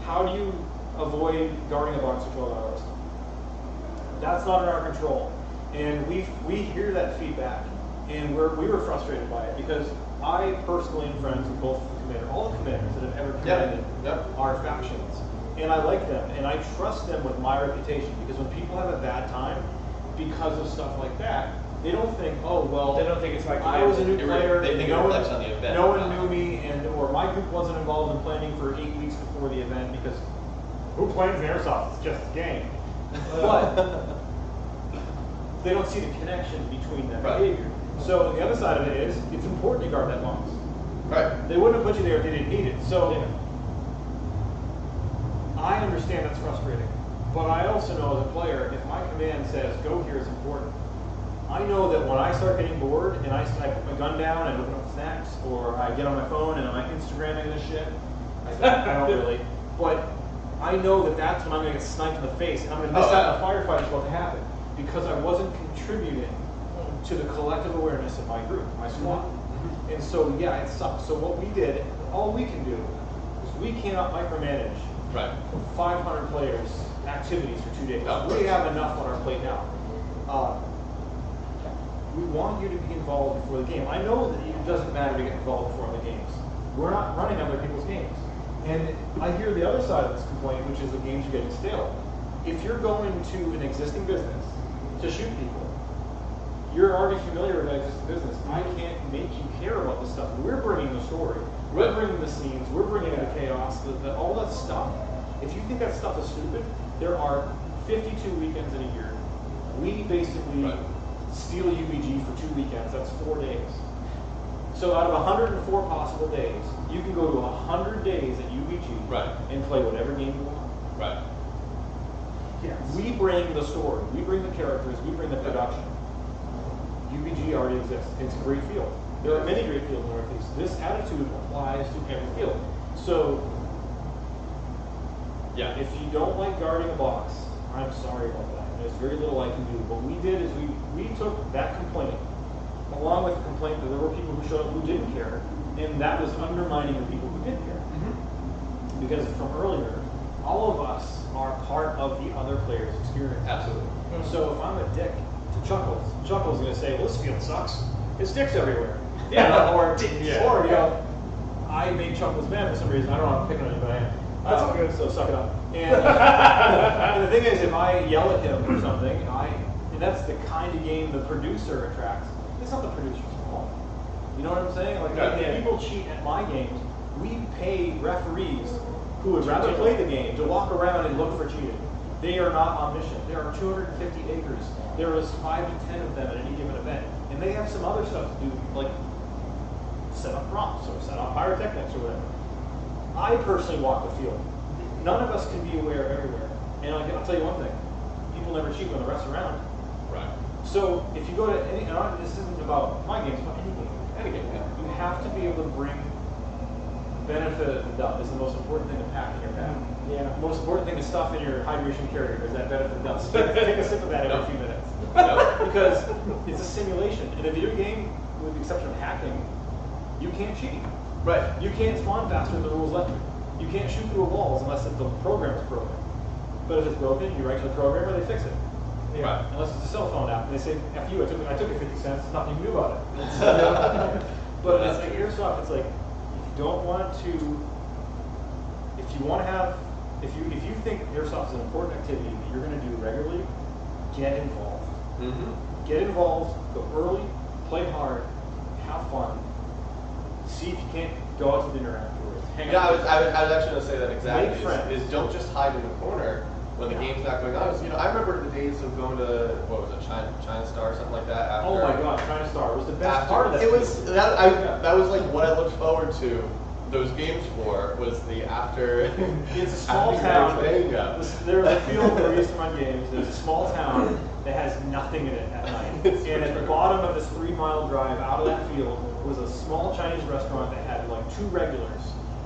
[SPEAKER 5] How do you avoid guarding a box for 12 hours? That's not in our control. And we hear that feedback, and we were frustrated by it because I personally am friends with both the commander, all the commanders that have ever commanded our factions. And I like them, and I trust them with my reputation because when people have a bad time because of stuff like that, they don't think, oh, well,
[SPEAKER 2] They don't think it's like
[SPEAKER 5] I was a new
[SPEAKER 1] It
[SPEAKER 5] player,
[SPEAKER 1] they think it
[SPEAKER 5] no
[SPEAKER 1] reflects on the event.
[SPEAKER 5] no one knew me, or my group wasn't involved in planning for 8 weeks before the event because who plans airsoft? It's just a game. But they don't see the connection between that
[SPEAKER 1] Right.
[SPEAKER 5] behavior. So the other side of it is, it's important to guard that box.
[SPEAKER 1] Right.
[SPEAKER 5] They wouldn't have put you there if they didn't need it. So I understand that's frustrating. But I also know as a player, if my command says, go here is important, I know that when I start getting bored and I put my gun down and open up snacks, or I get on my phone and I'm Instagramming this shit, I don't really, but I know that that's when I'm going to get sniped in the face and I'm going to miss out on a firefight that's about to happen because I wasn't contributing to the collective awareness of my group, my squad. And so, yeah, it sucks. So what we did, all we can do is we cannot micromanage
[SPEAKER 1] Right.
[SPEAKER 5] 500 players' activities for 2 days.
[SPEAKER 1] No,
[SPEAKER 5] We have enough on our plate now. We want you to be involved before the game. I know that it doesn't matter to get involved before the games. We're not running other people's games. And I hear the other side of this complaint, which is the games are getting stale. If you're going to an existing business to shoot people, you're already familiar with that existing business. I can't make you care about this stuff. We're bringing the story. We're bringing the scenes. We're bringing the chaos, all that stuff. If you think that stuff is stupid, there are 52 weekends in a year. We basically steal UBG for 2 weekends. That's 4 days. So out of 104 possible days, you can go to 100 days at UBG and play whatever game you want.
[SPEAKER 1] Right.
[SPEAKER 5] Yes. We bring the story. We bring the characters. We bring the production. UBG already exists. It's a great field. There are many great fields in the Northeast. This attitude applies to every field. So,
[SPEAKER 1] Yeah.
[SPEAKER 5] if you don't like guarding a box, I'm sorry about that. There's very little I can do. What we did is we took that complaint, along with the complaint that there were people who showed up who didn't care, and that was undermining the people who did care. Because from earlier, all of us are part of the other player's experience.
[SPEAKER 1] Absolutely.
[SPEAKER 5] So if I'm a dick to Chuckles, Chuckles is going to say, well, this field sucks. There's dicks everywhere. Yeah, or you know, I made Chuckles mad for some reason. I don't know, I'm picking on you, but I am.
[SPEAKER 2] That's all good.
[SPEAKER 5] So suck it up. And the thing is, if I yell at him or something, and that's the kind of game the producer attracts. It's not the producer's fault. You know what I'm saying? Like, if people cheat at my games, we pay referees who would rather play the game to walk around and look for cheating. They are not omniscient. There are 250 acres. There is 5 to 10 of them at any given event. And they have some other stuff to do, like set up props or set up pyrotechnics or whatever. I personally walk the field. None of us can be aware everywhere. And I'll tell you one thing. People never cheat when the ref's around.
[SPEAKER 1] Right.
[SPEAKER 5] So if you go to any, and this isn't about my games, but any game.
[SPEAKER 1] Any game, yeah.
[SPEAKER 5] You have to be able to bring benefit of the doubt. Is the most important thing to pack in your bag.
[SPEAKER 2] Yeah.
[SPEAKER 5] The most important thing to stuff in your hydration carrier is that benefit of the doubt. So take a sip of that every few minutes. Because it's a simulation. In a video game, with the exception of hacking, you can't cheat.
[SPEAKER 1] Right.
[SPEAKER 5] You can't spawn faster than the rules let you. You can't shoot through walls unless the program is broken. But if it's broken, you write to the programmer, they fix it.
[SPEAKER 1] Yeah. Right.
[SPEAKER 5] Unless it's a cell phone app, and they say, F you, I took it 50 cents, nothing you can do about it. But it's like Airsoft, it's like, if you don't want to, if you want to have, if you think Airsoft is an important activity that you're going to do regularly, get involved. Get involved, go early, play hard, have fun, see if you can't go out to dinner afterwards. Hang
[SPEAKER 1] Yeah,
[SPEAKER 5] out.
[SPEAKER 1] I was actually going to say that exactly.
[SPEAKER 5] Make friends.
[SPEAKER 1] Is don't just hide in the corner when the game's not going on. You know, I remember the days of going to, what was it, China Star or something like that. After,
[SPEAKER 5] Oh my God, China Star was the best part of that.
[SPEAKER 1] It was that was like what I looked forward to. Those games for was the after.
[SPEAKER 5] It's a small
[SPEAKER 1] after
[SPEAKER 5] town.
[SPEAKER 1] playing,
[SPEAKER 5] There's a field where we used to run games. There's a small town that has nothing in it at night. And at the bottom of this 3-mile drive out of that field was a small Chinese restaurant that had like 2 regulars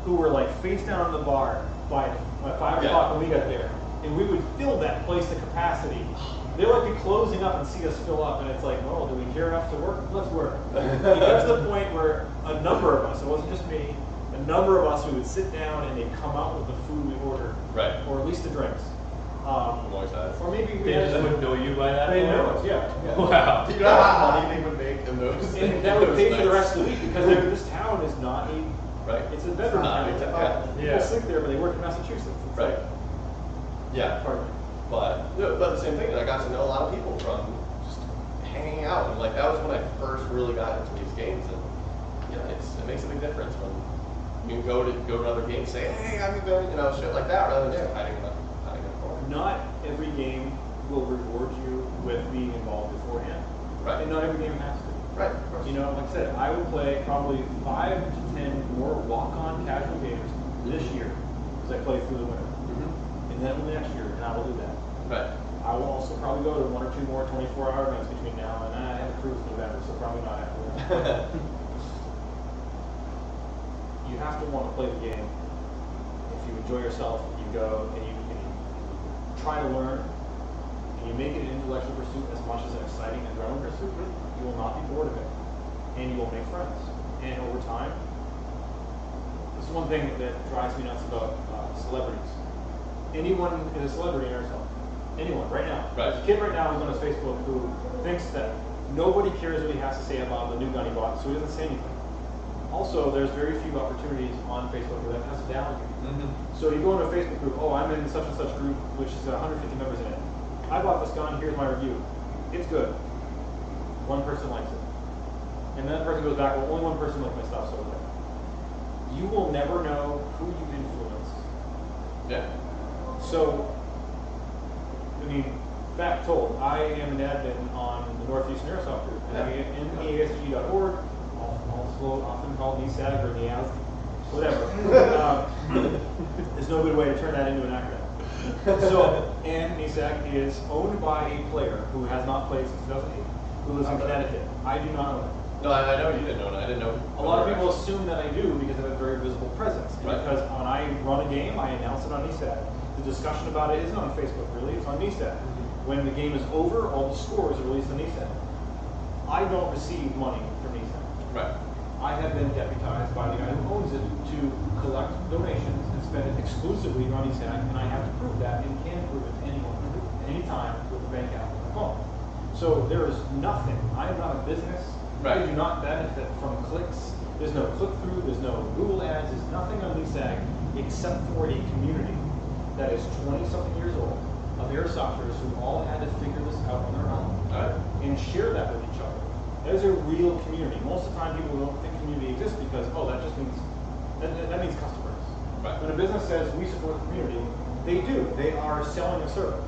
[SPEAKER 5] who were like face down on the bar by 5 o'clock when we got there. And we would fill that place to capacity. They would like be closing up and see us fill up, and it's like, well, do we care enough to work? Let's work. It got to the point where a number of us, it wasn't just me, a number of us, we would sit down and they'd come out with the food we ordered.
[SPEAKER 1] Right.
[SPEAKER 5] Or at least the drinks. Or maybe we
[SPEAKER 4] They
[SPEAKER 5] had
[SPEAKER 4] just would know you by that
[SPEAKER 5] They
[SPEAKER 4] point?
[SPEAKER 5] know us, yeah.
[SPEAKER 4] Wow.
[SPEAKER 1] Do you know how much money they would make in those?
[SPEAKER 5] And that would pay for the rest of the week because this town is not a,
[SPEAKER 1] Right.
[SPEAKER 5] it's a bedroom
[SPEAKER 1] Not
[SPEAKER 5] town.
[SPEAKER 1] a town,
[SPEAKER 5] People
[SPEAKER 4] yeah.
[SPEAKER 5] sleep there, but they work in Massachusetts. It's
[SPEAKER 1] Right.
[SPEAKER 5] like,
[SPEAKER 1] Yeah.
[SPEAKER 5] pardon me.
[SPEAKER 1] But the same thing. I got to know a lot of people from just hanging out, and like that was when I first really got into these games, and it makes a big difference when you can go to another game, and say, hey, I'm going, shit like that, rather than just hiding in a corner.
[SPEAKER 5] Not every game will reward you with being involved beforehand.
[SPEAKER 1] Right.
[SPEAKER 5] And not every game has to.
[SPEAKER 1] Right. Of course.
[SPEAKER 5] You know, like I said, I will play probably 5 to 10 more walk-on casual games this year as I play through the winter. And then next year, and I will do that.
[SPEAKER 1] Right.
[SPEAKER 5] I will also probably go to 1 or 2 more 24-hour events between now and I have a cruise in November, so probably not after that. You have to want to play the game. If you enjoy yourself, you go and you try to learn, and you make it an intellectual pursuit as much as an exciting adrenaline pursuit, you will not be bored of it. And you will make friends. and over time, this is one thing that drives me nuts about celebrities. Anyone is a celebrity in Airsoft. Anyone, right now.
[SPEAKER 1] Right.
[SPEAKER 5] There's a kid right now who's on his Facebook who thinks that nobody cares what he has to say about the new gun he bought, so he doesn't say anything. Also, there's very few opportunities on Facebook where that has a value. So you go into a Facebook group, oh, I'm in such and such group, which is 150 members in it. I bought this gun, here's my review. It's good. One person likes it. And then that person goes back, well, only one person liked my stuff, so like, you will never know who you influenced.
[SPEAKER 1] Yeah.
[SPEAKER 5] So, I mean, fact told, I am an admin on the Northeastern Airsoft group, NEASG.org, also often called NEASG or NEASG, whatever. There's no good way to turn that into an acronym. So, and NEASG is owned by a player who has not played since 2008, who lives in Connecticut. I do not own it.
[SPEAKER 1] No, I know you didn't know it. I didn't know.
[SPEAKER 5] A lot of people assume that I do because I have a very visible presence. And
[SPEAKER 1] Right.
[SPEAKER 5] because when I run a game, I announce it on NEASG. The discussion about it isn't on Facebook, really. It's on NEASG. When the game is over, all the scores are released on NEASG. I don't receive money from NEASG.
[SPEAKER 1] Right.
[SPEAKER 5] I have been deputized by the guy who owns it to collect donations and spend it exclusively on NEASG, and I have to prove that and can prove it to anyone, anytime with a bank app on my phone. So there is nothing. I am not a business.
[SPEAKER 1] Right.
[SPEAKER 5] I do not benefit from clicks. There's no click-through. There's no Google ads. There's nothing on NEASG except for a community that is 20-something years old of airsofters who all had to figure this out on their own and share that with each other. That is a real community. Most of the time, people don't think community exists because, oh, that just means that means customers.
[SPEAKER 1] Right.
[SPEAKER 5] When a business says we support the community, they do. They are selling a service.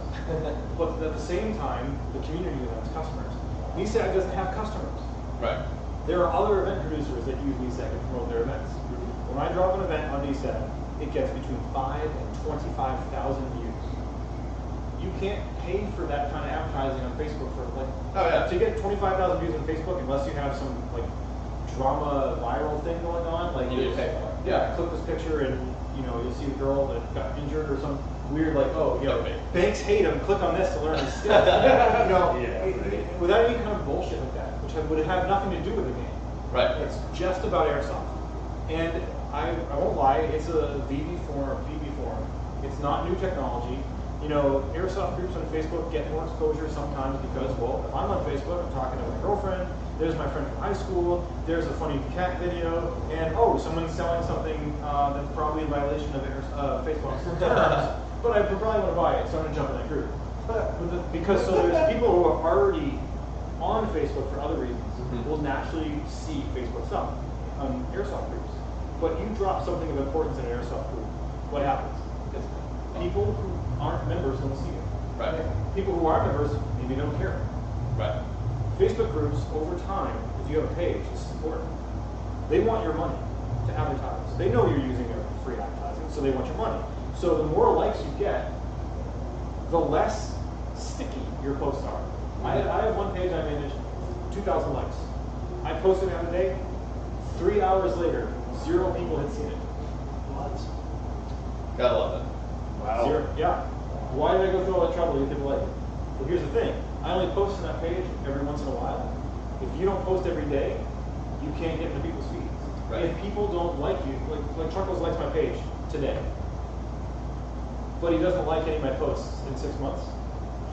[SPEAKER 5] But at the same time, the community has customers. NEASG doesn't have customers.
[SPEAKER 1] Right.
[SPEAKER 5] There are other event producers that use NEASG to promote their events. When I drop an event on NEASG, it gets between 5,000 and 25,000 views. You can't pay for that kind of advertising on Facebook for like to get 25,000 views on Facebook unless you have some like drama viral thing going on. Like
[SPEAKER 1] You need to pay for it.
[SPEAKER 5] yeah, click this picture and you'll see the girl that got injured or some weird like banks hate him. Click on this to learn his skills. Without any kind of bullshit like that, which would have nothing to do with the game.
[SPEAKER 1] Right.
[SPEAKER 5] It's just about airsoft. And I won't lie, it's a VB forum. It's not new technology. You know, airsoft groups on Facebook get more exposure sometimes because, well, if I'm on Facebook, I'm talking to my girlfriend, there's my friend from high school, there's a funny cat video, and oh, someone's selling something that's probably in violation of Facebook's terms, but I probably want to buy it, so I'm going to jump in that group. Because there's people who are already on Facebook for other reasons will naturally see Facebook stuff on airsoft groups. But you drop something of importance in an airsoft group, what happens? People who aren't members don't see it.
[SPEAKER 1] Right.
[SPEAKER 5] People who are members maybe don't care.
[SPEAKER 1] Right.
[SPEAKER 5] Facebook groups, over time, if you have a page, this is important. They want your money to advertise. They know you're using their free advertising, so they want your money. So the more likes you get, the less sticky your posts are. I have one page I manage, 2,000 likes. I posted the other day, 3 hours later, 0 people had seen it.
[SPEAKER 2] What?
[SPEAKER 1] Gotta love it.
[SPEAKER 4] Wow.
[SPEAKER 5] 0, yeah. Why did I go through all that trouble to get people like it? Well, here's the thing. I only post on that page every once in a while. If you don't post every day, you can't get into people's feeds.
[SPEAKER 1] Right.
[SPEAKER 5] If people don't like you, like Chuckles likes my page today, but he doesn't like any of my posts in 6 months,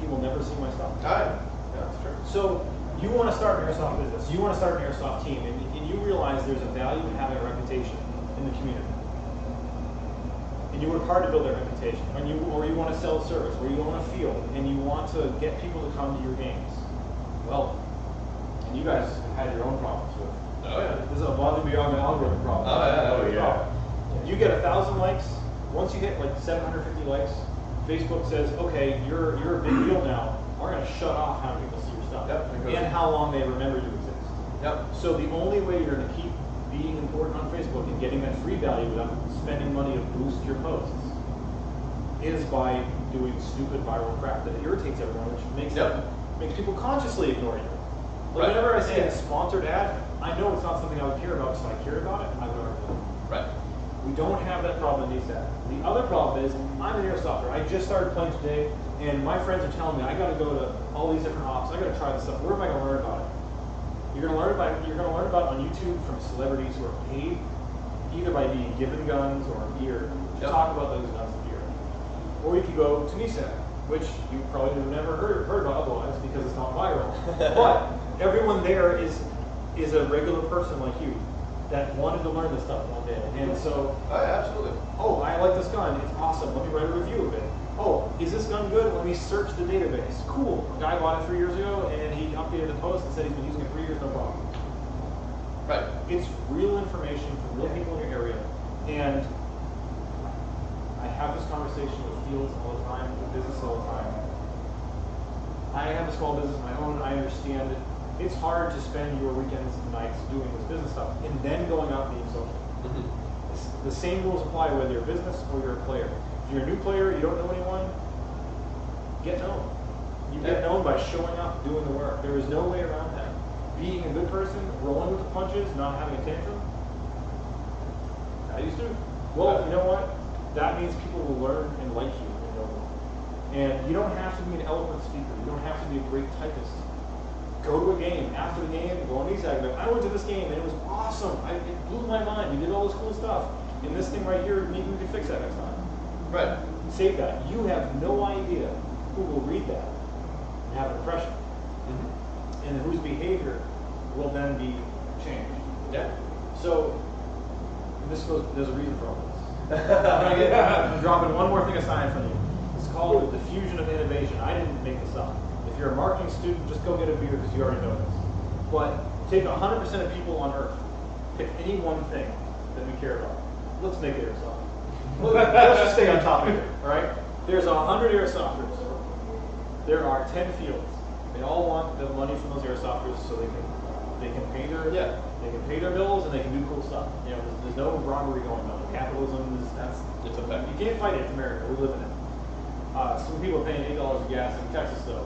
[SPEAKER 5] he will never see my stuff.
[SPEAKER 1] Yeah, that's true.
[SPEAKER 5] So you want to start an airsoft business, you want to start an airsoft team, and you realize there's a value in having a reputation in the community. And you work hard to build that reputation, or you want to sell a service, or you own a field, and you want to get people to come to your games. Well, and you guys had your own problems with.
[SPEAKER 1] Oh, yeah.
[SPEAKER 5] This is above and beyond the algorithm problem.
[SPEAKER 1] Oh, yeah.
[SPEAKER 5] You get 1,000 likes. Once you hit like 750 likes, Facebook says, okay, you're a big deal now. We're going to shut off how people see your stuff and how long they remember you exist.
[SPEAKER 1] Yep.
[SPEAKER 5] So the only way you're going to keep being important on Facebook and getting that free value without spending money to boost your posts is by doing stupid viral crap that irritates everyone, which makes people consciously ignore you. Like whenever I see a sponsored ad, I know it's not something I would care about, so I care about it, I would argue.
[SPEAKER 1] Right.
[SPEAKER 5] We don't have that problem in NEASG. The other problem is, I'm an airsofter. I just started playing today, and my friends are telling me I got to go to all these different ops. I got to try this stuff. Where am I going to learn about it? You're gonna learn about on YouTube from celebrities who are paid either by being given guns or gear to talk about those guns and gear. Or you could go to NEASG, which you probably have never heard about otherwise because it's not viral. But everyone there is a regular person like you that wanted to learn this stuff one day. And so,
[SPEAKER 1] absolutely.
[SPEAKER 5] oh, I like this gun. It's awesome. Let me write a review of it. Oh, is this gun good? Let me search the database. Cool. A guy bought it 3 years ago, and he updated the post and said he's been using it 3 years, no problem.
[SPEAKER 1] Right.
[SPEAKER 5] It's real information from real people in your area. And I have this conversation with fields all the time, with business all the time. I have a small business of my own. I understand it. It's hard to spend your weekends and nights doing this business stuff and then going out being social. The same rules apply whether you're a business or you're a player. If you're a new player, you don't know anyone, get known. You get known by showing up, doing the work. There is no way around that. Being a good person, rolling with the punches, not having a tantrum. I used to. Well, you know what? That means people will learn and like you and know you. And you don't have to be an eloquent speaker. You don't have to be a great typist. Go to a game. After the game, go on NEASG. I went to this game and it was awesome. It blew my mind. We did all this cool stuff. And this thing right here, maybe we can fix that next time.
[SPEAKER 1] Right.
[SPEAKER 5] Save that. You have no idea who will read that and have an impression. And whose behavior will then be changed.
[SPEAKER 1] Yeah.
[SPEAKER 5] So, there's a reason for all this. I'm dropping one more thing aside from you. It's called the diffusion of innovation. I didn't make this up. If you're a marketing student, just go get a beer because you already know this. But take 100% of people on Earth, pick any one thing that we care about. Let's make Airsoft. Let's just stay on topic here, all right? There's 100 Airsofters. There are 10 fields. They all want the money from those Airsofters so they can pay their bills and they can do cool stuff. You know, there's no robbery going on. Capitalism it's a fact. You can't fight it. It's America. We live in it. Some people are paying $8 a gas in Texas, though.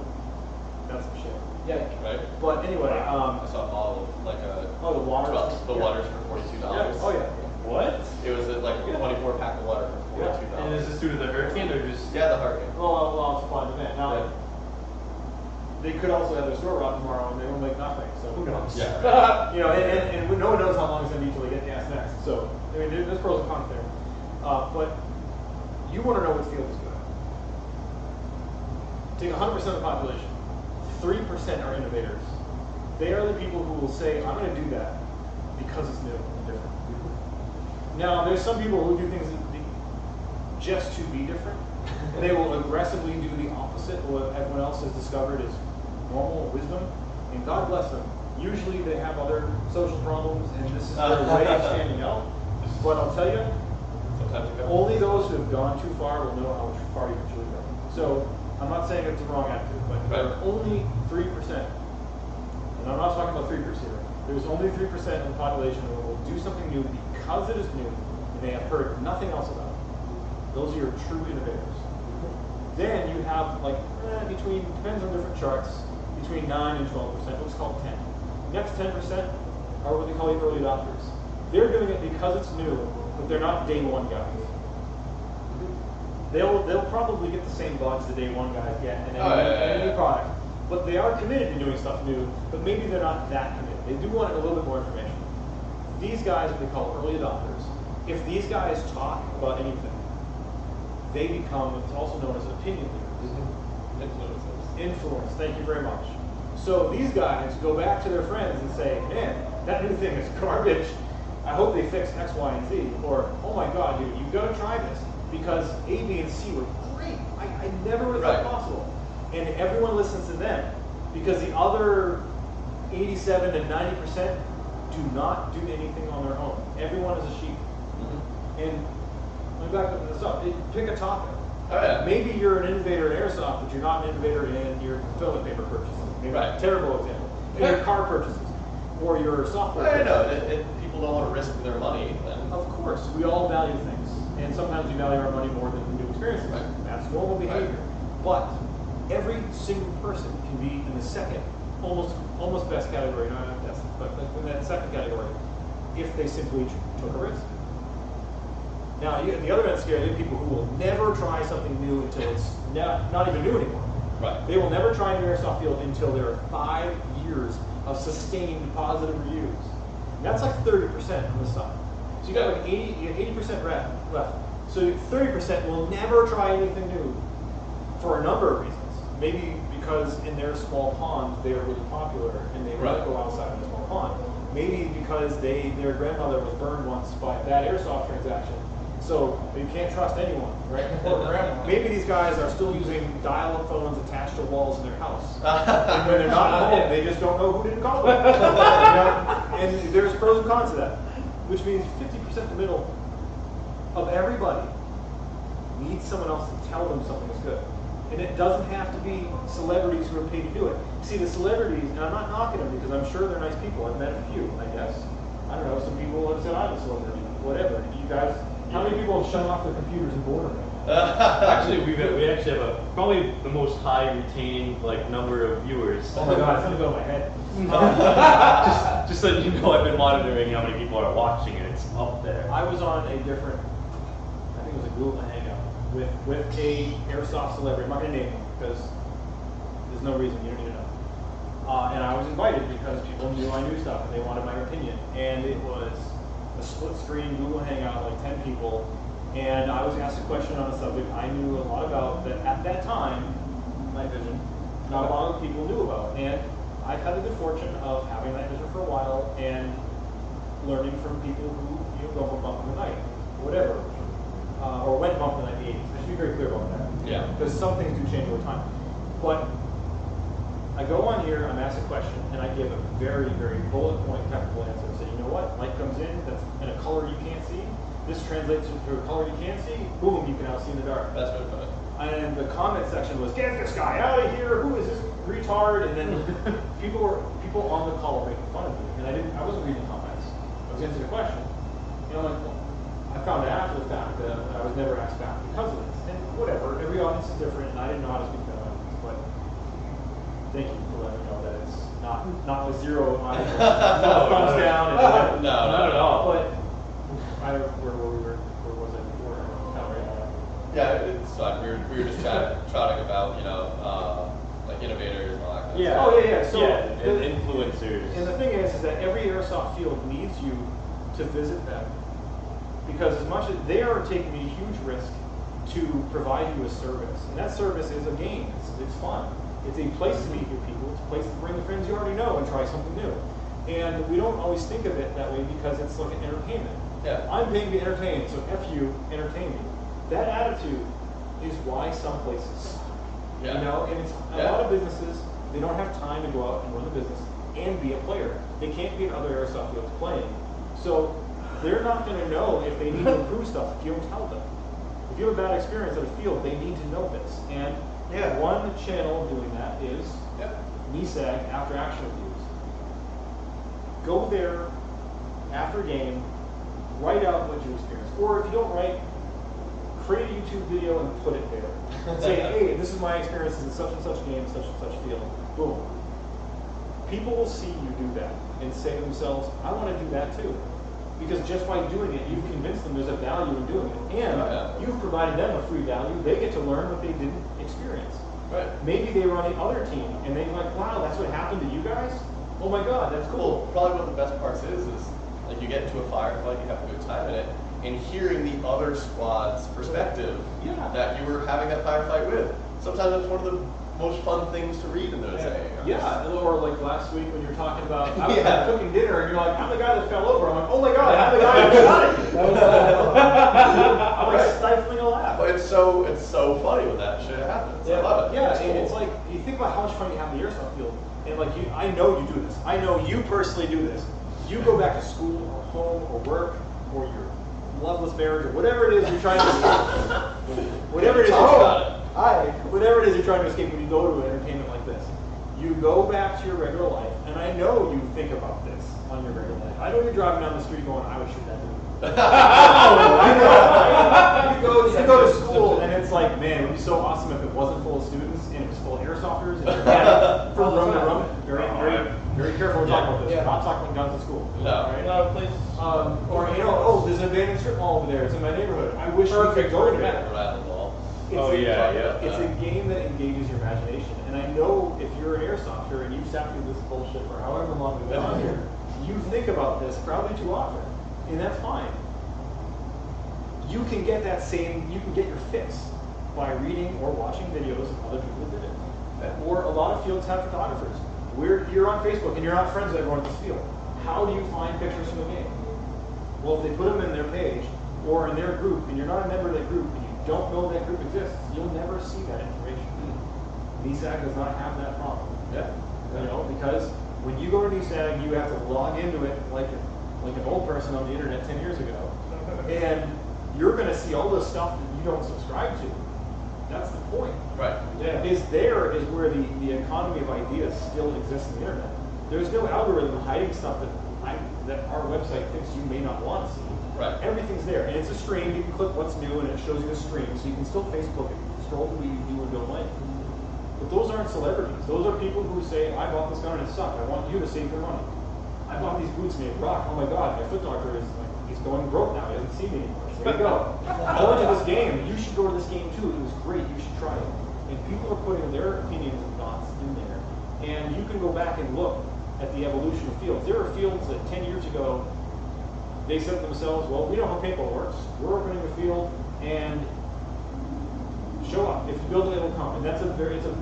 [SPEAKER 5] That's some shit.
[SPEAKER 1] Yeah. Right.
[SPEAKER 5] But anyway,
[SPEAKER 1] I saw a bottle of like a
[SPEAKER 5] the water.
[SPEAKER 1] The water's for $42.
[SPEAKER 5] Yeah. Oh yeah.
[SPEAKER 4] What?
[SPEAKER 1] It was like a 24-pack of water for $42.
[SPEAKER 4] And is this due to the hurricane or just?
[SPEAKER 1] Yeah, the hurricane.
[SPEAKER 5] Well, supply and demand. Now, they could also have their store robbed tomorrow and they will make nothing. So who knows?
[SPEAKER 1] Yeah. Right.
[SPEAKER 5] You know, and no one knows how long it's going to be until they get gas next. So I mean, there's pros and cons there. But you want to know what field is good. Take 100% of the population. 3% are innovators. They are the people who will say, I'm going to do that because it's new and different. Now, there's some people who do things just to be different. They will aggressively do the opposite of what everyone else has discovered is normal wisdom. And God bless them. Usually they have other social problems, and this is their way of standing out. But I'll tell you, only those who have gone too far will know how far you can truly go. So, I'm not saying it's the wrong attitude, but there are only 3%. And I'm not talking about 3% here. There's only 3% of the population who will do something new because it is new and they have heard nothing else about it. Those are your true innovators. Then you have depends on different charts, between 9 and 12%, let's call it 10. Next 10% are what they call the early adopters. They're doing it because it's new, but they're not day one guys. They'll probably get the same bugs the day one guys get and any new product. But they are committed to doing stuff new, but maybe they're not that committed. They do want a little bit more information. These guys, what they call early adopters, if these guys talk about anything, they become what's also known as opinion leaders. Influence, thank you very much. So these guys go back to their friends and say, man, that new thing is garbage. I hope they fix X, Y, and Z. Or, oh my God, dude, you've got to try this. Because A, B, and C were great. I never would have thought possible. And everyone listens to them. Because the other 87 to 90% do not do anything on their own. Everyone is a sheep. And let me back up this up. Pick a topic. Maybe you're an innovator in Airsoft, but you're not an innovator in your toilet paper purchases. Maybe terrible example. In your car purchases. Or your software purchases.
[SPEAKER 1] I know. People don't want to risk their money.
[SPEAKER 5] Of course. We all value things. And sometimes we value our money more than new experiences. That's normal behavior. But every single person can be in the second, almost best category, not best, but in that second category, if they simply took a risk. Now, at the other end scale, you have people who will never try something new until it's not even new anymore.
[SPEAKER 1] Right.
[SPEAKER 5] They will never try a new airsoft field until they're 5 years of sustained positive reviews. And that's like 30% of the stuff. So you got like 80% left. So 30% will never try anything new for a number of reasons. Maybe because in their small pond they are really popular and they want to go outside of the small pond. Maybe because their grandmother was burned once by a bad airsoft transaction. So you can't trust anyone, right? Or maybe these guys are still using dial-up phones attached to walls in their house. And when they're not home, they just don't know who didn't call them. And there's pros and cons to that, which means 50% in the middle of everybody needs someone else to tell them something is good. And it doesn't have to be celebrities who are paid to do it. See, the celebrities, and I'm not knocking them because I'm sure they're nice people. I've met a few, I guess. I don't know, some people have said I'm a celebrity. Whatever. You guys, how many people have shut off their computers and boredom right now?
[SPEAKER 4] Actually, we actually have probably the most high retaining number of viewers.
[SPEAKER 5] Oh my god, it's gonna go in my head.
[SPEAKER 4] Just so you know, I've been monitoring how many people are watching, and it's up there.
[SPEAKER 5] I was on a different, I think it was a Google Hangout with a airsoft celebrity. I'm not gonna name him because there's no reason, you don't need to know. And I was invited because people knew I knew stuff and they wanted my opinion. And it was a split screen Google Hangout, like 10 people. And I was asked a question on a subject I knew a lot about that at that time, night vision, not a lot of people knew about. And I've had the good fortune of having night vision for a while and learning from people who go from bump in the night, whatever, or went bump in the night in the 80s. I should be very clear about that.
[SPEAKER 1] Yeah.
[SPEAKER 5] Because some things do change over time. But I go on here, I'm asked a question, and I give a very, very bullet point technical answer. I say, you know what? Light comes in, that's in a color you can't see. This translates to a color you can't see. Boom, you can now see in the dark.
[SPEAKER 1] That's really funny.
[SPEAKER 5] And the comment section was, get this guy out of here! Who is this retard? And then people on the call were making fun of me, and I wasn't reading comments. I was answering a question. You know, I found out after the fact that I was never asked back because of this. And whatever, every audience is different, and I didn't know how to speak to that audience, but thank you for letting me know that it's not with zero audience. Thumbs down and whatever.
[SPEAKER 1] No, not at all.
[SPEAKER 5] But where was I before?
[SPEAKER 1] Yeah, it's fine. We were just chatting about, innovators and all that kind of
[SPEAKER 5] Yeah.
[SPEAKER 1] stuff.
[SPEAKER 5] Oh, yeah. So
[SPEAKER 4] and influencers.
[SPEAKER 5] And the thing is that every airsoft field needs you to visit them, because as much as they are taking a huge risk to provide you a service, and that service is a game. It's fun. It's a place to meet new people. It's a place to bring the friends you already know and try something new. And we don't always think of it that way because it's like an entertainment.
[SPEAKER 1] Yeah.
[SPEAKER 5] I'm paying to be entertained, so F you, entertain me. That attitude is why some places,
[SPEAKER 1] Yeah.
[SPEAKER 5] and it's a lot of businesses, they don't have time to go out and run the business and be a player. They can't be in other airsoft fields playing. So they're not going to know if they need to improve stuff if you don't tell them. If you have a bad experience at a field, they need to know this. And one channel doing that is NEASG after action reviews. Go there after a game, write out what you experienced. Or if you don't write, create a YouTube video and put it there. Say, hey, this is my experience in such and such game, such and such field. Boom. People will see you do that and say to themselves, I want to do that too. Because just by doing it, you've convinced them there's a value in doing it. And you've provided them a free value. They get to learn what they didn't experience.
[SPEAKER 1] Right.
[SPEAKER 5] Maybe they were on the other team and they're like, wow, that's what happened to you guys? Oh my god, that's cool.
[SPEAKER 1] Well, probably one of the best parts is like you get into a firefight, you have a good time in it, and hearing the other squad's perspective that you were having that firefight with. Sometimes that's one of the most fun things to read in those saying.
[SPEAKER 5] Or like last week when you were talking about, I was cooking dinner and you're like, I'm the guy that fell over. I'm like, oh my god, I'm the guy that got it. I'm like stifling a laugh.
[SPEAKER 1] But it's so funny when that shit happens. I love it.
[SPEAKER 5] Yeah,
[SPEAKER 1] It's
[SPEAKER 5] and
[SPEAKER 1] cool.
[SPEAKER 5] it's like, you think about how much fun you have in the airsoft field, and like I know you do this. I know you personally do this. You go back to school or home or work or your loveless marriage or whatever it is you're trying to escape. Whatever it is. Whatever it is you're trying to escape when you go to an entertainment like this. You go back to your regular life, and I know you think about this on your regular life. I know you're driving down the street going, I would shoot that dude. I know. You go to school, and it's like, man, it would be so awesome if it wasn't full of students and it was full of airsofters and you're heading from room to room. Very careful when talking about this. We're not talking about guns at school.
[SPEAKER 1] No.
[SPEAKER 5] Right?
[SPEAKER 2] No, please.
[SPEAKER 5] Or there's an abandoned strip mall over there. It's in my neighborhood. I wish we could go to that.
[SPEAKER 1] Rhode Island wall.
[SPEAKER 5] It's a game that engages your imagination. And I know if you're an airsofter and you've sat through this bullshit for however long we've been on here, you think about this probably too often. And that's fine. You can get your fix by reading or watching videos of other people that did it. Or a lot of fields have photographers. You're on Facebook and you're not friends with everyone at this field. How do you find pictures from the game? Well, if they put them in their page or in their group, and you're not a member of that group, and you don't know that group exists, you'll never see that information. NEASG does not have that problem.
[SPEAKER 1] Yeah.
[SPEAKER 5] You know, because when you go to NEASG, you have to log into it like an old person on the internet 10 years ago, and you're going to see all the stuff that you don't subscribe to. That's the point.
[SPEAKER 1] Right.
[SPEAKER 5] Yeah. Is where the economy of ideas still exists on the internet. There's no algorithm hiding stuff that our website thinks you may not want to see.
[SPEAKER 1] Right.
[SPEAKER 5] Everything's there, and it's a stream. You can click what's new, and it shows you the stream, so you can still Facebook it, scroll to what you do and don't like. But those aren't celebrities. Those are people who say, "I bought this gun and it sucked. I want you to save your money. I bought these boots and they rock. Oh my God, my foot doctor he's going broke now. He doesn't see me anymore. So there you go. Going to this game. You should go to this game too. It was great. You should try it." And people are putting their opinions and thoughts in there, and you can go back and look at the evolution of fields. There are fields that 10 years ago, they said to themselves, well, we know how paintball works. We're opening a field and show up. If you build it, it'll come. And it's a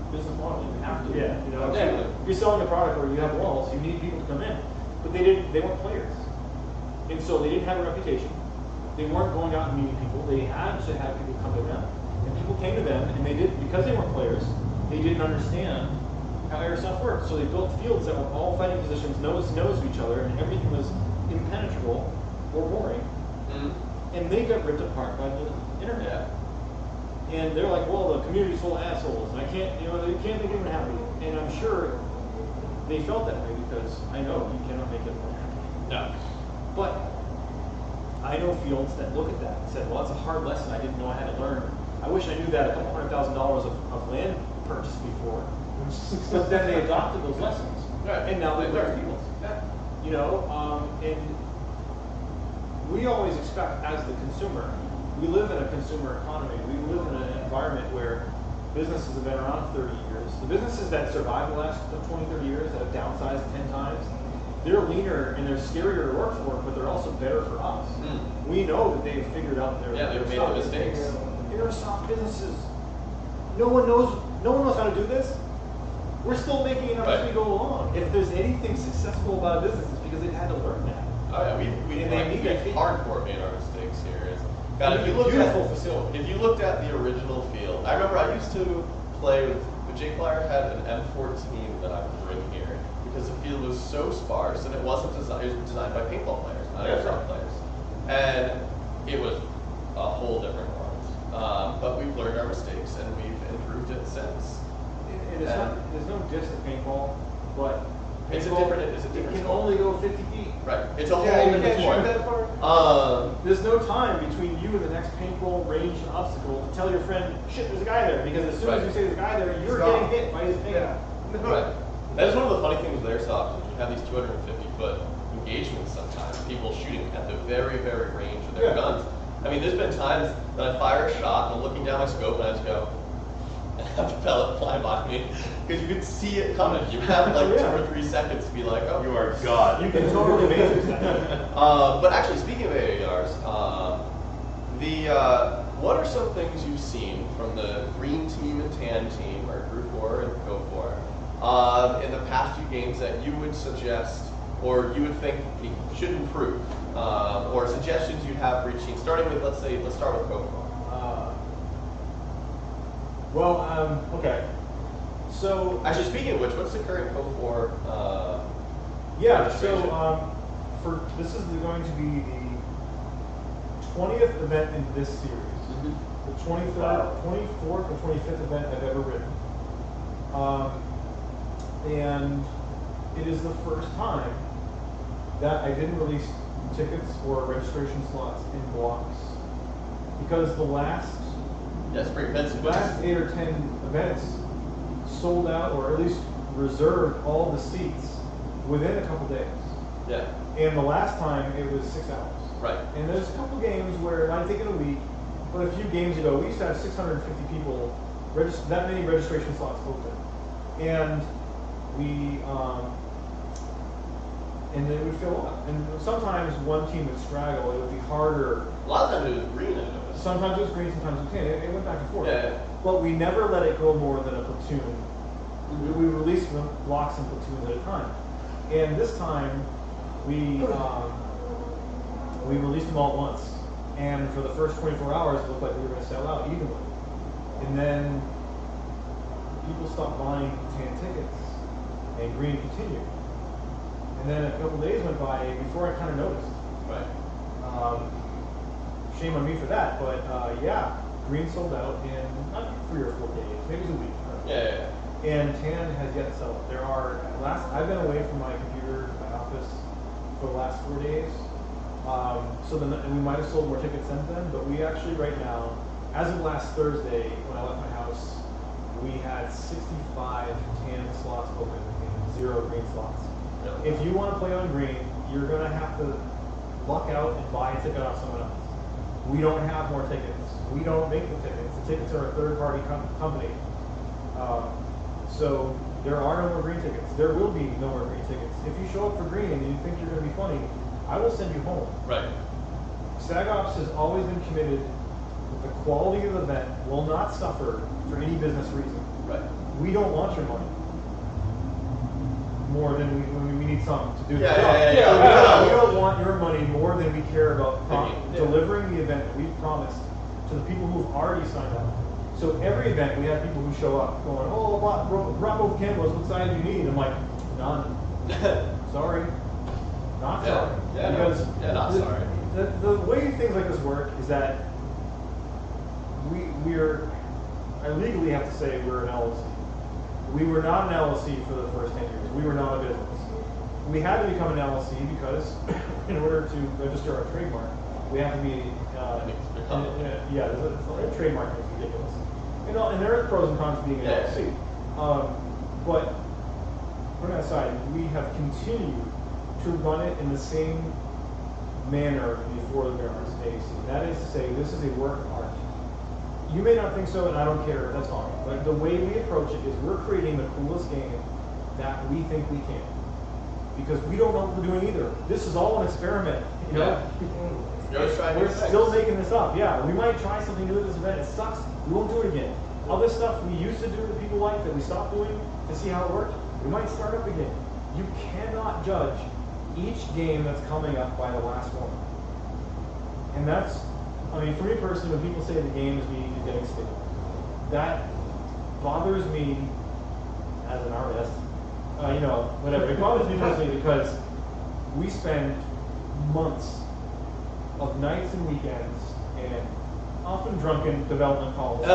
[SPEAKER 5] business model. You have to.
[SPEAKER 2] Yeah.
[SPEAKER 5] You know,
[SPEAKER 1] Absolutely.
[SPEAKER 5] if you're selling a product or you have walls, you need people to come in. But they weren't players. And so they didn't have a reputation. They weren't going out and meeting people. They had to have people come to them. And people came to them, and because they weren't players, they didn't understand how Airsoft worked. So they built fields that were all fighting positions, nose to nose to each other, and everything was impenetrable or boring. And they got ripped apart by the internet. And they're like, well, the community's full of assholes, and you can't make anyone happy. And I'm sure they felt that way because I know you cannot make everyone happy.
[SPEAKER 1] No.
[SPEAKER 5] But I know fields that look at that and said, well, that's a hard lesson I didn't know I had to learn. I wish I knew that a couple $100,000 of land purchase before. But then they adopted those lessons, and now they learn fields. You know, and we always expect, as the consumer, we live in a consumer economy. We live in an environment where businesses have been around 30 years. The businesses that survived the last 20, 30 years that have downsized 10 times, they're leaner and they're scarier to work for, but they're also better for us. We know that they've figured out their
[SPEAKER 1] they've made the mistakes.
[SPEAKER 5] Airsoft businesses, no one knows how to do this. We're still making it up as we go along. If there's anything successful about a business, it's because they've had to learn that.
[SPEAKER 1] Oh yeah, we hardcore made our mistakes here. If you looked at the original field, I remember I used to play with Jake Flyer had an M14 that I would bring here because the field was so sparse and it wasn't designed. It was designed by paintball players, not airsoft players, and it was a whole different world. But we've learned our mistakes and we've improved it since.
[SPEAKER 5] There's no diss to paintball, but
[SPEAKER 1] It's a different
[SPEAKER 5] it can
[SPEAKER 1] sport.
[SPEAKER 5] only go 50 feet.
[SPEAKER 1] Right. It's a whole
[SPEAKER 5] you
[SPEAKER 1] different
[SPEAKER 5] can't
[SPEAKER 1] sport.
[SPEAKER 5] shoot that far. There's no time between you and the next paintball range obstacle to tell your friend, shit, there's a guy there. Because as soon as you say there's a guy there, you're getting hit by his paint.
[SPEAKER 1] Right. That's one of the funny things with Airsoft is you have these 250-foot engagements sometimes, people shooting at the very, very range of their guns. I mean, there's been times that I fire a shot, and I'm looking down my scope, and I just go, and have the pellet fly by me, because you can see it coming. You have like 2 or 3 seconds to be like, oh.
[SPEAKER 4] You are God.
[SPEAKER 5] You can totally matrix that.
[SPEAKER 1] But actually, speaking of AARs, what are some things you've seen from the green team and tan team, or Group 4 and Go 4, in the past few games that you would suggest, or you would think should improve, or suggestions you have for each team? Starting with, let's start with Go 4.
[SPEAKER 5] Okay. So
[SPEAKER 1] Actually, speaking of which, what's the current Go 4?
[SPEAKER 5] registration? This is going to be the 20th event in this series. The 24th or 25th event I've ever written. And it is the first time that I didn't release tickets or registration slots in blocks. Because the last 8 or 10 events sold out, or at least reserved all the seats within a couple days.
[SPEAKER 1] Yeah.
[SPEAKER 5] And the last time it was 6 hours.
[SPEAKER 1] Right.
[SPEAKER 5] And there's a couple games where it might take it a week,
[SPEAKER 6] but a few games ago, we used to have 650 people, that many registration slots open. And and they would fill up. And sometimes one team would straggle, it would be harder.
[SPEAKER 1] A lot of times it was green, I noticed.
[SPEAKER 6] Sometimes it was green, sometimes it was tan. It went back and forth.
[SPEAKER 1] Yeah.
[SPEAKER 6] But we never let it go more than a platoon. We released blocks and platoons at a time. And this time, we released them all at once. And for the first 24 hours, it looked like we were going to sell out evenly. And then people stopped buying tan tickets, and green continued. And then a couple days went by before I kind of noticed.
[SPEAKER 1] Right.
[SPEAKER 6] Shame on me for that, but yeah, green sold out in not 3 or 4 days, maybe it was a week. I don't know.
[SPEAKER 1] Yeah.
[SPEAKER 6] And tan has yet to sell out. I've been away from my computer, my office, for the last 4 days. So then we might have sold more tickets since then, but we actually right now, as of last Thursday when I left my house, we had 65 tan slots open and 0 green slots.
[SPEAKER 1] Yeah.
[SPEAKER 6] If you want to play on green, you're going to have to luck out and buy a ticket off someone else. We don't have more tickets. We don't make the tickets. The tickets are a third-party company. So there are no more green tickets. There will be no more green tickets. If you show up for green and you think you're going to be funny, I will send you home.
[SPEAKER 1] Right.
[SPEAKER 6] SAG Ops has always been committed that the quality of the event will not suffer for any business reason.
[SPEAKER 1] Right.
[SPEAKER 6] We don't want your money more than we need some to do the
[SPEAKER 1] Yeah,
[SPEAKER 6] job.
[SPEAKER 1] yeah, yeah.
[SPEAKER 6] We don't want your money more than we care about
[SPEAKER 1] Yeah.
[SPEAKER 6] delivering the event that we've promised to the people who've already signed up. So every event we have people who show up going, oh, brought both cameras, what size do you need? I'm like, none. Sorry. Not sorry.
[SPEAKER 1] Yeah,
[SPEAKER 6] because
[SPEAKER 1] not sorry.
[SPEAKER 6] The way things like this work is that I legally have to say we're an LLC. We were not an LLC for the first 10 years. We were not a business. We had to become an LLC because in order to register our trademark, we have to be, the trademark is ridiculous. And there are pros and cons to being an LLC. But putting that aside, we have continued to run it in the same manner before the Bears AAC. That is to say, this is a work of art. You may not think so, and I don't care, that's fine. But the way we approach it is we're creating the coolest game that we think we can. Because we don't know what we're doing either. This is all an experiment. You know? We're still making this up. Yeah, we might try something new at this event. It sucks. We won't do it again. Other stuff we used to do that people like that we stopped doing to see how it worked, we might start up again. You cannot judge each game that's coming up by the last one. And that's, I mean, for me personally, when people say the game is getting stale, that bothers me as an artist. Whatever. It bothers me personally because we spend months of nights and weekends and often drunken development calls,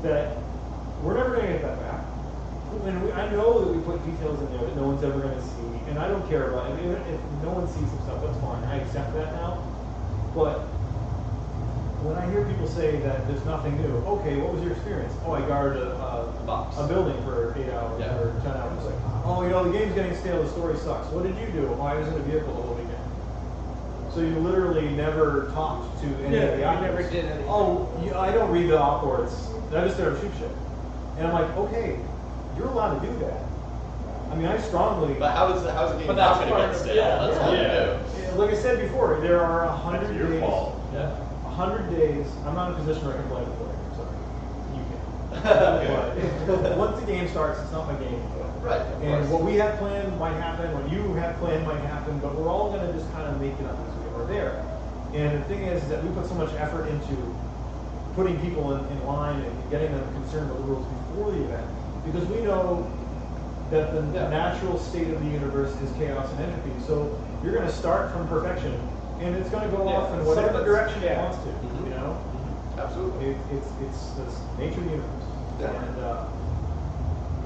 [SPEAKER 6] that we're never going to get that back. And I know that we put details in there that no one's ever going to see, and I don't care about it. If no one sees some stuff, that's fine. I accept that now. But when I hear people say that there's nothing new, okay, what was your experience? Oh, I guarded a building for 8 hours or 10 hours. It's like, oh, the game's getting stale, the story sucks. What did you do? Oh, I was in a vehicle the whole weekend. So you literally never talked to any of the actors.
[SPEAKER 3] Never did anything.
[SPEAKER 6] Oh, I don't read the op boards. I just there to shoot shit. And I'm like, okay, you're allowed to do that. I mean, I strongly.
[SPEAKER 1] But how's the game
[SPEAKER 2] But
[SPEAKER 1] not
[SPEAKER 2] that's
[SPEAKER 1] going to
[SPEAKER 2] part
[SPEAKER 1] get
[SPEAKER 2] of-
[SPEAKER 1] stale?
[SPEAKER 2] yeah,
[SPEAKER 1] That's all you do.
[SPEAKER 6] Like I said before, there are 100
[SPEAKER 4] That's your
[SPEAKER 6] days.
[SPEAKER 4] fault.
[SPEAKER 1] Yeah.
[SPEAKER 6] 100 days. I'm not in a position where I can blame the player. Sorry, you can. But once the game starts, it's not my game.
[SPEAKER 1] Right. Of
[SPEAKER 6] And
[SPEAKER 1] course.
[SPEAKER 6] what we have planned might happen, what you have planned might happen, but we're all going to just kind of make it up as we are there. And the thing is that we put so much effort into putting people in line and getting them concerned about the rules before the event, because we know that the natural state of the universe is chaos and entropy. So you're going to start from perfection, and it's going to go off in whatever direction it wants to. You know,
[SPEAKER 1] Absolutely.
[SPEAKER 6] It's the nature of the universe,
[SPEAKER 1] Yeah.
[SPEAKER 6] and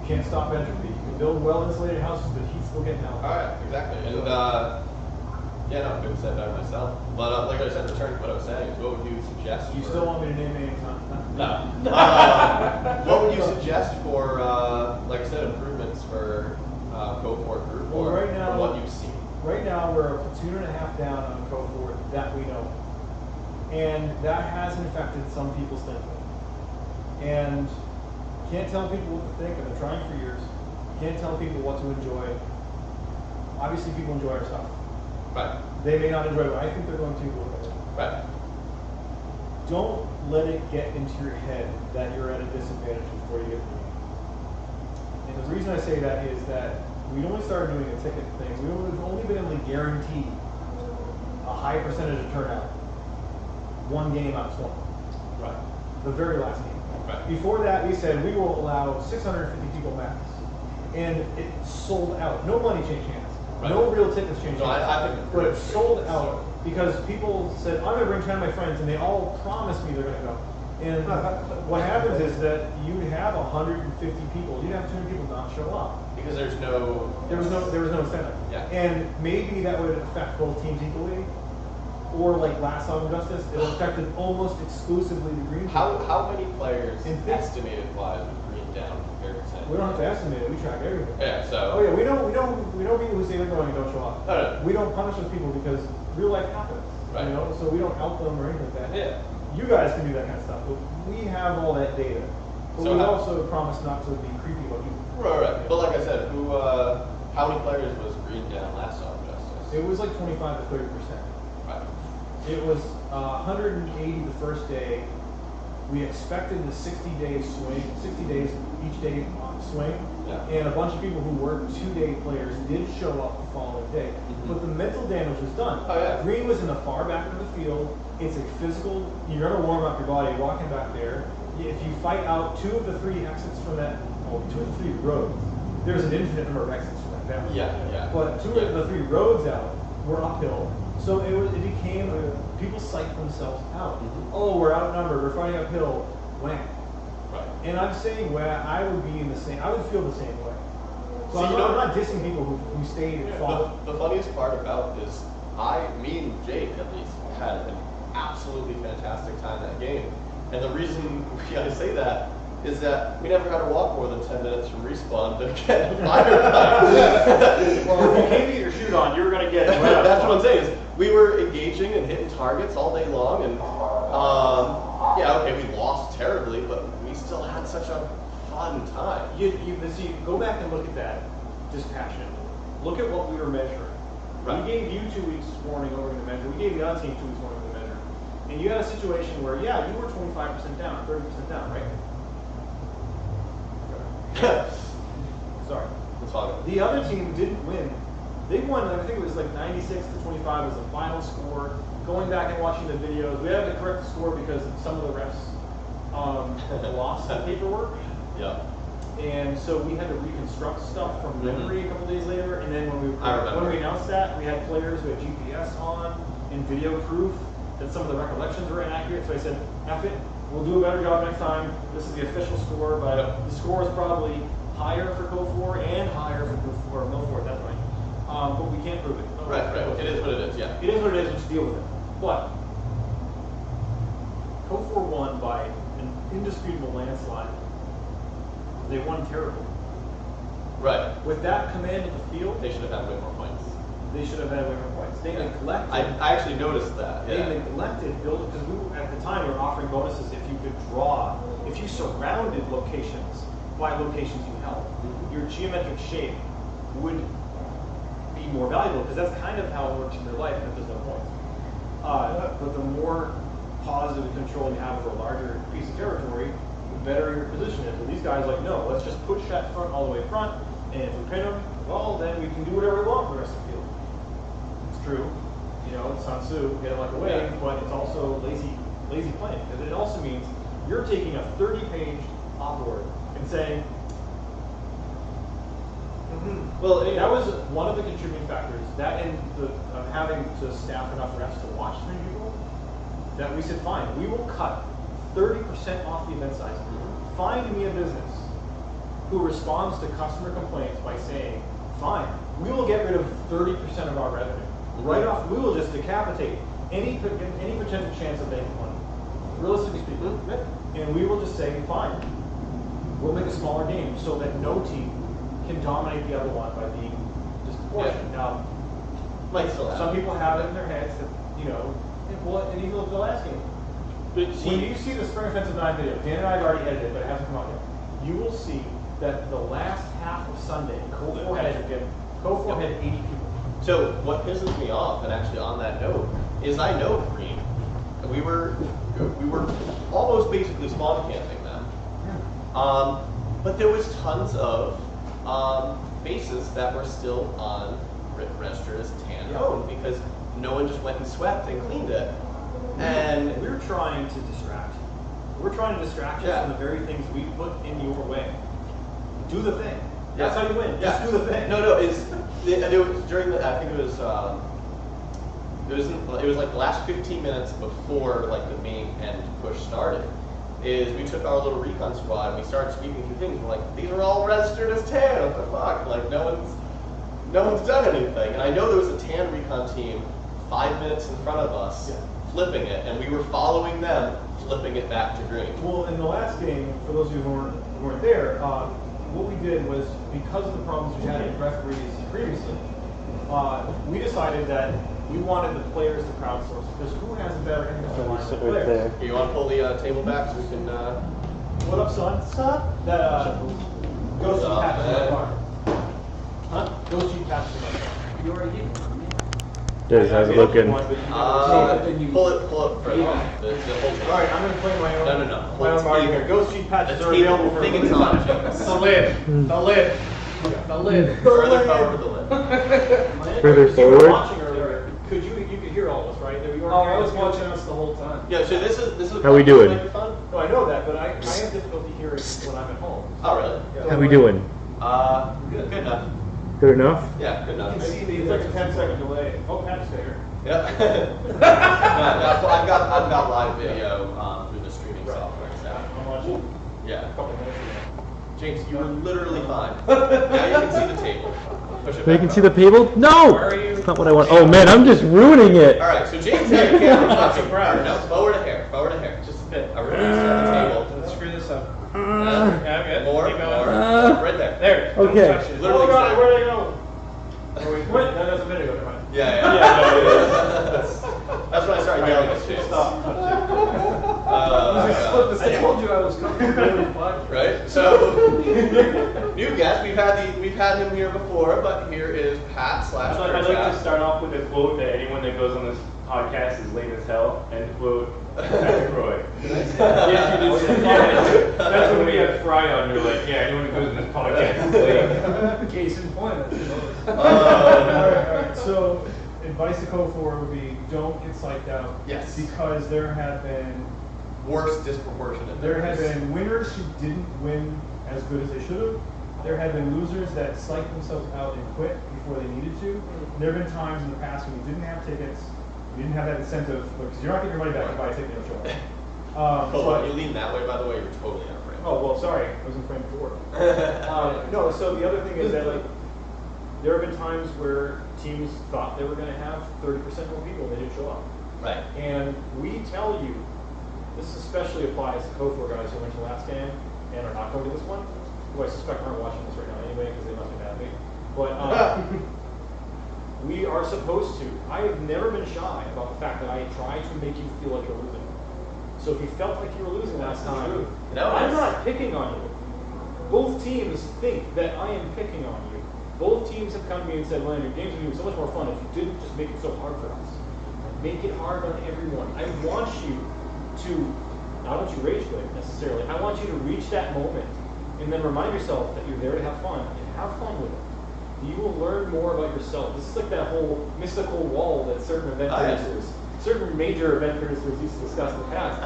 [SPEAKER 6] you can't stop entropy. You can build well-insulated houses, but heat's still getting out.
[SPEAKER 1] All right. Exactly. And I couldn't say it better myself. But like I said, returning to what I was saying, is what would you suggest?
[SPEAKER 6] You
[SPEAKER 1] for,
[SPEAKER 6] still want me to name any time?
[SPEAKER 1] No. What would you suggest for, like I said, improvements for Cobalt Group
[SPEAKER 6] Well, right now-
[SPEAKER 1] from what you've seen?
[SPEAKER 6] Right now, we're a platoon and a half down on Code 4 that we know. And that has infected some people's thinking. And can't tell people what to think. I've been trying for years. Can't tell people what to enjoy. Obviously, people enjoy our stuff.
[SPEAKER 1] Right.
[SPEAKER 6] They may not enjoy what I think they're going to.
[SPEAKER 1] Right.
[SPEAKER 6] Don't let it get into your head that you're at a disadvantage before you get the game. And the reason I say that is that we only started doing a ticket thing. We've only been able to guarantee a high percentage of turnout. One game out of 20.
[SPEAKER 1] Right.
[SPEAKER 6] The very last game.
[SPEAKER 1] Right.
[SPEAKER 6] Before that, we said we will allow 650 people max. And it sold out. No money changed hands.
[SPEAKER 1] Right.
[SPEAKER 6] No real tickets changed
[SPEAKER 1] No,
[SPEAKER 6] hands.
[SPEAKER 1] I think
[SPEAKER 6] but it sold out because people said, I'm going to bring 10 of my friends, and they all promised me they're going to go. And what happens is that you have 150 people. You'd have 200 people not show up.
[SPEAKER 1] Because there was no
[SPEAKER 6] incentive.
[SPEAKER 1] Yeah.
[SPEAKER 6] And maybe that would affect both teams equally. Or like last song Justice, it affected almost exclusively the green team.
[SPEAKER 1] How many players
[SPEAKER 6] In
[SPEAKER 1] estimated wise with green down compared to San?
[SPEAKER 6] We don't have to estimate it. We track everything.
[SPEAKER 1] Yeah. So.
[SPEAKER 6] Oh yeah, we know people who say they're going and don't show up.
[SPEAKER 1] Oh, no.
[SPEAKER 6] We don't punish those people because real life happens.
[SPEAKER 1] Right.
[SPEAKER 6] You know, so we don't out them or anything like that.
[SPEAKER 1] Yeah.
[SPEAKER 6] You guys can do that kind of stuff, but we have all that data. But
[SPEAKER 1] So
[SPEAKER 6] we
[SPEAKER 1] how-
[SPEAKER 6] also promise not to be creepy about you.
[SPEAKER 1] Right. But like I said, how many players was green down last song Justice?
[SPEAKER 6] It was like 25 to 30%.
[SPEAKER 1] Right.
[SPEAKER 6] It was 180 the first day. We expected the 60-day swing, 60 days each day swing,
[SPEAKER 1] Yeah.
[SPEAKER 6] and a bunch of people who were 2-day players did show up the following day. But the mental damage was done.
[SPEAKER 1] Oh, yeah.
[SPEAKER 6] Green was in the far back of the field. It's a physical, you're going to warm up your body walking back there. If you fight out 2 of the 3 exits from that, 2 of the 3 roads, there's an infinite number of exits from that down.
[SPEAKER 1] Yeah.
[SPEAKER 6] But 2 of the 3 roads out were uphill. So it became, people psyched themselves out. Oh, we're outnumbered, we're fighting uphill, wham.
[SPEAKER 1] Right.
[SPEAKER 6] And I'm saying where I would be in the same, I would feel the same way. So
[SPEAKER 1] See,
[SPEAKER 6] I'm
[SPEAKER 1] you
[SPEAKER 6] not,
[SPEAKER 1] know-
[SPEAKER 6] I'm not dissing people who stayed and fought.
[SPEAKER 1] The funniest part about this, me and Jake at least had an absolutely fantastic time that game. And the reason I say that is that we never had to walk more than 10 minutes from respawn to get a fire fight.
[SPEAKER 5] Well, if you came to get your shoes on, you were going to get wet.
[SPEAKER 1] That's what I'm saying. Is we were engaging and hitting targets all day long, and yeah, okay, we lost terribly, but we still had such a fun time.
[SPEAKER 5] You see, go back and look at that dispassion. Look at what we were measuring.
[SPEAKER 1] Right.
[SPEAKER 5] We gave you 2 weeks warning over to measure. We gave the other team 2 weeks warning over to measure. And you had a situation where, yeah, you were 25% down, 30% down, right? Sorry.
[SPEAKER 1] That's fine.
[SPEAKER 6] The other team didn't win. They won, I think it was like 96 to 25 was the final score. Going back and watching the videos, we had to correct the score because some of the refs lost the paperwork.
[SPEAKER 1] Yeah.
[SPEAKER 6] And so we had to reconstruct stuff from memory a couple days later. And then
[SPEAKER 1] I remember.
[SPEAKER 6] when we announced that, we had players who had GPS on and video proof that some of the recollections were inaccurate. So I said, F it, we'll do a better job next time. This is the official score, but
[SPEAKER 1] Yep.
[SPEAKER 6] the score is probably higher for Code 4 and higher for Code 4 or Mill 4 at that point. But we can't prove it.
[SPEAKER 1] Right. It is what it is, yeah.
[SPEAKER 6] It is what it is, let's deal with it. But Code 4 won by an indisputable landslide. They won terribly.
[SPEAKER 1] Right.
[SPEAKER 6] With that command of the field,
[SPEAKER 1] They should have had way more points.
[SPEAKER 6] they should have had way more points. They neglected.
[SPEAKER 1] I actually noticed that.
[SPEAKER 6] They
[SPEAKER 1] Yeah.
[SPEAKER 6] neglected building because at the time we were offering bonuses if you could draw, if you surrounded locations by locations you held, your geometric shape would be more valuable because that's kind of how it works in real life if there's no points. But the more positive control you have over a larger piece of territory, the better your position is. And these guys are like, no, let's just push that front all the way front, and if we pin them, well, then we can do whatever we want for the rest of the field. It's true. You know, it's Sun Tzu, get it like a wave, but it's also lazy playing. Because it also means you're taking a 30-page op-board and saying,
[SPEAKER 1] Well,
[SPEAKER 6] that was one of the contributing factors. That and having to staff enough refs to watch 3 people, that we said, fine, we will cut 30% off the event size. Find me a business who responds to customer complaints by saying, fine, we will get rid of 30% of our revenue. Right off, we will just decapitate any potential chance of making money. Realistically speaking. And we will just say, fine, we'll make a smaller game so that no team can dominate the other one by being disproportionate. Now,
[SPEAKER 1] Might still happen.
[SPEAKER 6] some people have it in their heads that, you know, Well, and even the last game. When you see the Spring Offensive 9 video, Dan and I have already edited it, but it hasn't come out yet. You will see that the last half of Sunday, Cobalt had 80 people.
[SPEAKER 1] So what pisses me off, and actually on that note, is I know Green. We were almost basically spawn camping them. But there was tons of bases that were still on registered as tan cone because no one just went and swept and cleaned it. And
[SPEAKER 5] we're trying to distract you. We're trying to distract you from the very things we put in your way. Do the thing. That's how you win. Just do the thing.
[SPEAKER 1] No, it was during the, I think it was like the last 15 minutes before like the main end push started. Is we took our little recon squad and we started sweeping through things. We're like, these are all registered as tan. What the fuck? Like no one's done anything. And I know there was a tan recon team 5 minutes in front of us flipping it, and we were following them flipping it back to green.
[SPEAKER 6] Well, in the last game, for those of you who weren't there, what we did was, because of the problems we had with referees previously, we decided that we wanted the players to crowdsource, because who has a better internet than players?
[SPEAKER 1] You want to pull the table back so we can...
[SPEAKER 6] What up, son? What's up? That Ghost G patches my car. Huh? Ghost G patches my car. You already gave one.
[SPEAKER 3] Dude, how's it looking?
[SPEAKER 1] pull it further. The whole
[SPEAKER 6] Alright, I'm going to play my own.
[SPEAKER 1] No.
[SPEAKER 6] My own argument. Ghost G patches are available for
[SPEAKER 1] thing is on, James.
[SPEAKER 2] The lid. The lid.
[SPEAKER 1] Further forward the lid.
[SPEAKER 3] Further
[SPEAKER 6] You were
[SPEAKER 3] forward?
[SPEAKER 6] watching earlier. You could hear all of us, right?
[SPEAKER 5] I was watching us the whole time.
[SPEAKER 1] Yeah, so this is
[SPEAKER 3] How we doing?
[SPEAKER 1] microphone?
[SPEAKER 6] No, I know that, but I have difficulty hearing when I'm at home.
[SPEAKER 1] Oh, really?
[SPEAKER 6] Yeah.
[SPEAKER 3] How we doing?
[SPEAKER 1] Good enough.
[SPEAKER 3] Good enough?
[SPEAKER 1] Yeah, good enough.
[SPEAKER 6] It's like a 10-second delay. Oh, Pat's there.
[SPEAKER 1] Yeah. I've got live video through the streaming software. So.
[SPEAKER 6] I'm watching
[SPEAKER 1] Yeah.
[SPEAKER 6] a couple minutes ago.
[SPEAKER 1] James, you were literally fine. Now you can see the table. Push it
[SPEAKER 3] So you
[SPEAKER 1] back
[SPEAKER 3] can
[SPEAKER 1] up.
[SPEAKER 3] see the table? No! That's not what I want. Oh man, I'm just ruining it.
[SPEAKER 1] All right, so James had the camera touching. No, forward a hair, just a bit. I really set the table.
[SPEAKER 2] Let's screw this up.
[SPEAKER 1] Yeah,
[SPEAKER 2] good.
[SPEAKER 1] More,
[SPEAKER 2] Keep
[SPEAKER 1] more.
[SPEAKER 2] going.
[SPEAKER 1] Right there.
[SPEAKER 2] There.
[SPEAKER 3] Okay.
[SPEAKER 2] Don't touch it.
[SPEAKER 1] Literally
[SPEAKER 6] Oh god,
[SPEAKER 1] exactly.
[SPEAKER 6] where'd I go? Wait, no, that's a minute ago. Never mind.
[SPEAKER 1] Yeah. That's when I started yelling at James.
[SPEAKER 6] Stop.
[SPEAKER 5] I told you I was coming to the podcast.
[SPEAKER 1] Right? So, new guest. We've had him here before, but here is Pat /
[SPEAKER 4] I'd like to start off with a quote that anyone that goes on this podcast is lame as hell, and quote Patrick Roy. Yes, you did. That's when we had Fry on. You're like, yeah, anyone who goes on this podcast is lame.
[SPEAKER 5] Case in point.
[SPEAKER 6] Alright, so advice to code for would be don't get psyched out.
[SPEAKER 1] Yes.
[SPEAKER 6] Because there have been
[SPEAKER 1] disproportionate.
[SPEAKER 6] There have been winners who didn't win as good as they should have. There have been losers that psyched themselves out and quit before they needed to. And there have been times in the past when you didn't have tickets, you didn't have that incentive, because you're not getting your money back if you buy a ticket and show up.
[SPEAKER 1] When you lean that way, by the way, you're totally out of frame.
[SPEAKER 6] Oh, well, sorry, I was in frame before. No, so the other thing is that, like, there have been times where teams thought they were going to have 30% more people and they didn't show up.
[SPEAKER 1] Right.
[SPEAKER 6] And we tell you, this especially applies to KOFOR guys who went to the last game and are not going to this one, who I suspect aren't watching this right now anyway because they must be mad at me. But we are supposed to. I have never been shy about the fact that I try to make you feel like you're losing. So if you felt like you were losing last time, I'm not picking on you. Both teams think that I am picking on you. Both teams have come to me and said, "Leonard, your games would be so much more fun if you didn't just make it so hard for us. Make it hard on everyone. I want you to, I don't want you to rage quit necessarily. I want you to reach that moment and then remind yourself that you're there to have fun and have fun with it. You will learn more about yourself. This is like that whole mystical wall that certain event producers, certain major event producers used to discuss in the past,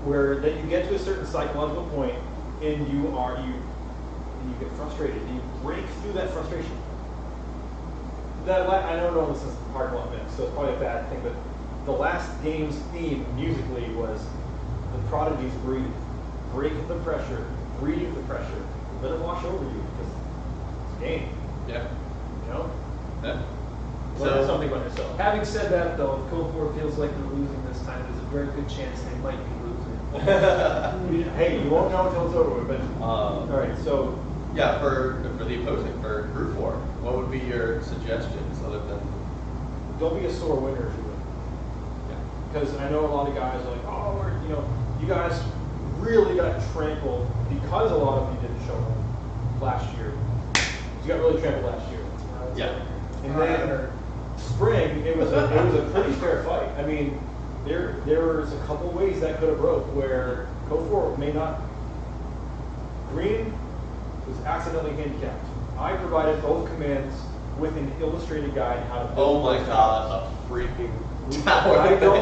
[SPEAKER 6] where that you get to a certain psychological point and you get frustrated and you break through that frustration. I don't know if this is the parking lot event, so it's probably a bad thing, but the last game's theme musically was the prodigies breathe. Break the pressure, breathe the pressure, let it wash over you because it's a game.
[SPEAKER 1] Yeah.
[SPEAKER 6] You know?
[SPEAKER 1] Yeah.
[SPEAKER 6] Learn something about yourself.
[SPEAKER 5] Having said that, though, if KOFOR feels like they're losing this time, there's a very good chance they might be losing.
[SPEAKER 6] Hey, you won't know until it's over with, but all right, so
[SPEAKER 1] yeah, for the opposing, for Group 4, what would be your suggestions other than
[SPEAKER 6] don't be a sore winner if you win. because I know a lot of guys are like, oh, you guys really got trampled because a lot of you didn't show up last year. You got really trampled last year.
[SPEAKER 1] Yeah.
[SPEAKER 6] And then spring, it was a pretty fair fight. I mean, there was a couple ways that could have broke where Code 4 may not. Green was accidentally handicapped. I provided both commands with an illustrated guide how to build.
[SPEAKER 1] Oh my god, a freaking
[SPEAKER 6] I did
[SPEAKER 1] tower.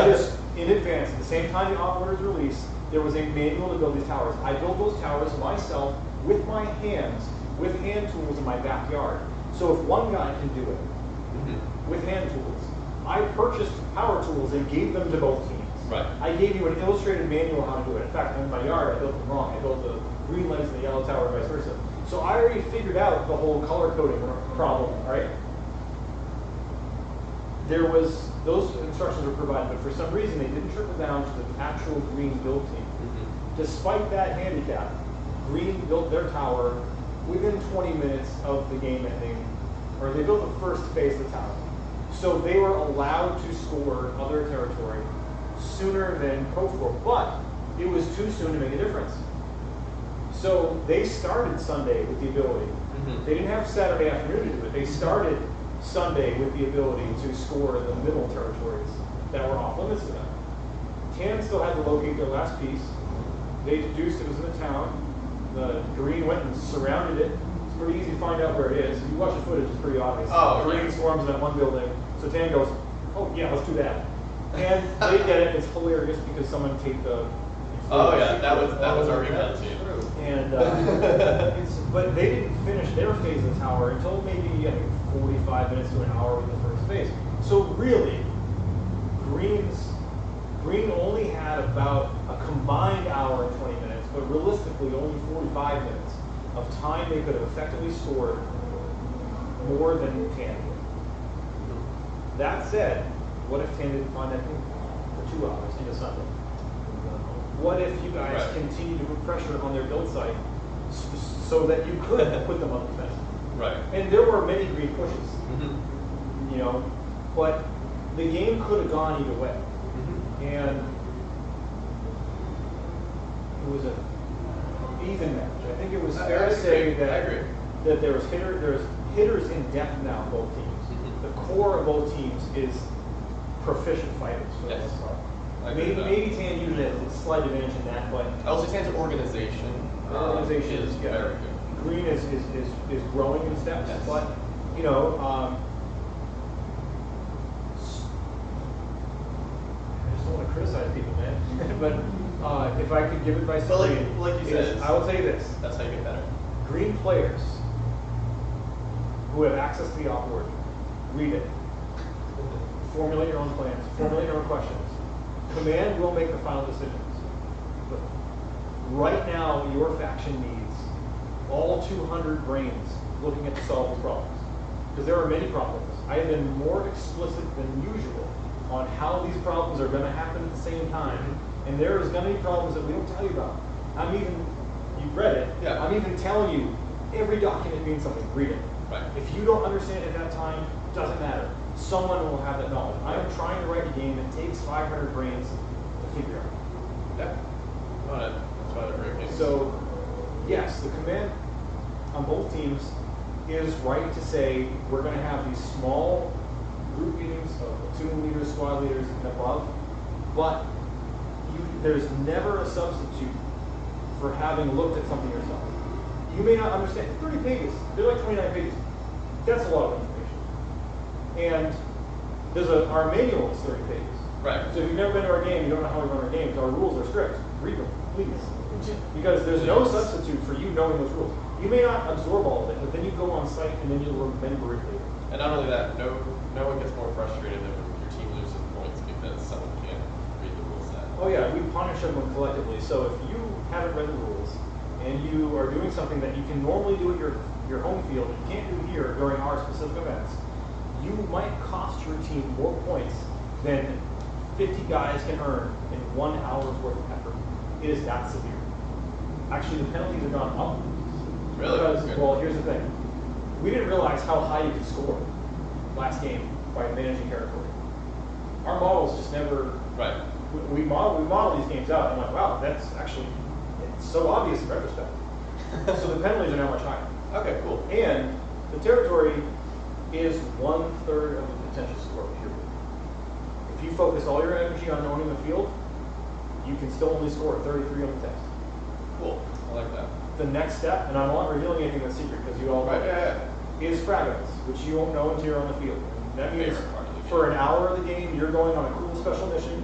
[SPEAKER 6] this in advance. At the same time the op orders released, there was a manual to build these towers. I built those towers myself with my hands, with hand tools in my backyard. So if one guy can do it with hand tools, I purchased power tools and gave them to both teams.
[SPEAKER 1] Right.
[SPEAKER 6] I gave you an illustrated manual how to do it. In fact, in my yard, I built them wrong. I built the green lights and the yellow tower and vice versa. So I already figured out the whole color coding problem, right? Those instructions were provided, but for some reason they didn't trickle down to the actual green build team. Despite that handicap, green built their tower within 20 minutes of the game ending, or they built the first phase of the tower. So they were allowed to score other territory sooner than Code 4, but it was too soon to make a difference. So they started Sunday with the ability. They didn't have Saturday afternoon to do it. They started Sunday with the ability to score the middle territories that were off limits to them. Tan still had to locate their last piece. They deduced it was in the town. The green went and surrounded it. It's pretty easy to find out where it is. If you watch the footage, it's pretty obvious.
[SPEAKER 1] Oh,
[SPEAKER 6] green swarms in that one building. So Tan goes, oh yeah, let's do that. And they get it. It's hilarious because someone taped the.
[SPEAKER 1] Oh yeah, that was our email team.
[SPEAKER 6] And but they didn't finish their phase of the tower until maybe I think 45 minutes to an hour with the first phase. So really, Green only had about a combined hour and 20 minutes, but realistically only 45 minutes of time they could have effectively scored more than Tan did. That said, what if Tan didn't find that thing for 2 hours into Sunday? What if you guys continue to put pressure on their build site so that you could put them on defense?
[SPEAKER 1] Right.
[SPEAKER 6] And there were many green pushes, but the game could have gone either way. And it was an even match. I think it was fair to say that there was hitters in depth now, both teams. The core of both teams is proficient fighters.
[SPEAKER 1] Yes.
[SPEAKER 6] Maybe Tan used a slight advantage in that, but
[SPEAKER 1] I also Tan's organization is very good.
[SPEAKER 6] Green is growing in steps, but I just don't want to criticize people, man. But if I could give advice to Green,
[SPEAKER 1] like you said,
[SPEAKER 6] I would say this:
[SPEAKER 1] that's how you get better.
[SPEAKER 6] Green players who have access to the op board, read it, formulate your own plans, formulate your own questions. Command will make the final decisions. But right now, your faction needs all 200 brains looking at to solve these problems. Because there are many problems. I have been more explicit than usual on how these problems are going to happen at the same time. And there is going to be problems that we don't tell you about. You've read it.
[SPEAKER 1] Yeah.
[SPEAKER 6] I'm even telling you, every document means something. Read it.
[SPEAKER 1] Right.
[SPEAKER 6] If you don't understand it at that time, doesn't matter. Someone will have that knowledge. I am trying to write a game that takes 500 brains to figure out.
[SPEAKER 1] Yeah. That's why they're great games.
[SPEAKER 6] So, yes, the command on both teams is right to say we're going to have these small group meetings of platoon leaders, squad leaders, and above, but there's never a substitute for having looked at something yourself. You may not understand. 30 pages. They're like 29 pages. That's a lot of information. And our manual is 30 pages.
[SPEAKER 1] Right.
[SPEAKER 6] So if you've never been to our game, you don't know how we run our games. Our rules are strict. Read them, please. Because there's no substitute for you knowing those rules. You may not absorb all of it, but then you go on site and then you'll remember it later.
[SPEAKER 1] And not only that, no one gets more frustrated than when your team loses points because someone can't read the rule set.
[SPEAKER 6] Oh yeah, we punish them collectively. So if you haven't read the rules and you are doing something that you can normally do at your home field, you can't do here during our specific events, you might cost your team more points than 50 guys can earn in 1 hour's worth of effort. It is that severe. Actually, the penalties have gone up.
[SPEAKER 1] Really?
[SPEAKER 6] Because,
[SPEAKER 1] Good.
[SPEAKER 6] well, here's the thing. We didn't realize how high you could score last game by managing territory. our models just never.
[SPEAKER 1] Right.
[SPEAKER 6] We model these games out. And I'm like, wow, that's actually it's so obvious in retrospect. So the penalties are now much higher.
[SPEAKER 1] Okay, cool.
[SPEAKER 6] And the territory is 1/3 of the potential score, period. If you focus all your energy on owning the field, you can still only score 33 on the test.
[SPEAKER 1] Cool. I like that.
[SPEAKER 6] The next step, and I'm not revealing anything that's secret because you all know,
[SPEAKER 1] Right, yeah.
[SPEAKER 6] is fragments, which you won't know until you're on the field. And that means
[SPEAKER 1] Favorite part of the
[SPEAKER 6] for an hour of the game, you're going on a cool special mission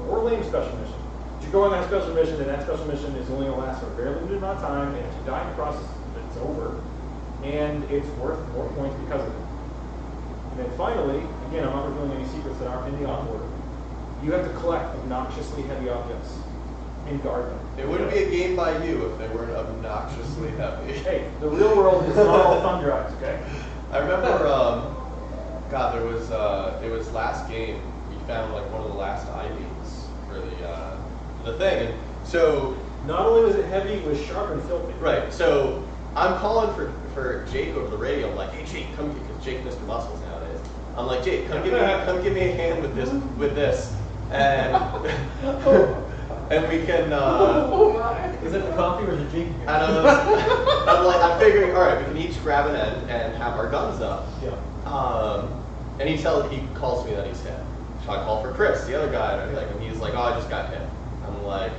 [SPEAKER 6] or a lame special mission. If you're going on a special mission, then that special mission is only going to last for a very limited amount of time, and if you die in the process, it's over. And it's worth more points because of it. And then finally, again, I'm not revealing any secrets that aren't in the on-order. You have to collect obnoxiously heavy objects and guard them.
[SPEAKER 1] It wouldn't be a game by you if they weren't obnoxiously heavy.
[SPEAKER 6] Hey, the real world is not all thumb drives, okay?
[SPEAKER 1] I remember, God, there was it was last game. We found like one of the last I-beams for the thing, and so
[SPEAKER 6] Not only was it heavy, it was sharp and filthy.
[SPEAKER 1] right. So I'm calling for Jake over the radio. I'm like, hey Jake, come because Jake Mr. Muscles nowadays. I'm like, Jake, come give me a hand with this, and and we can.
[SPEAKER 6] Is it the coffee or the Jake?
[SPEAKER 1] I'm figuring, all right, we can each grab an end and have our guns up.
[SPEAKER 6] Yeah.
[SPEAKER 1] And he calls me that he's hit. So I call for Chris, the other guy, and he's like, oh, I just got hit. I'm like,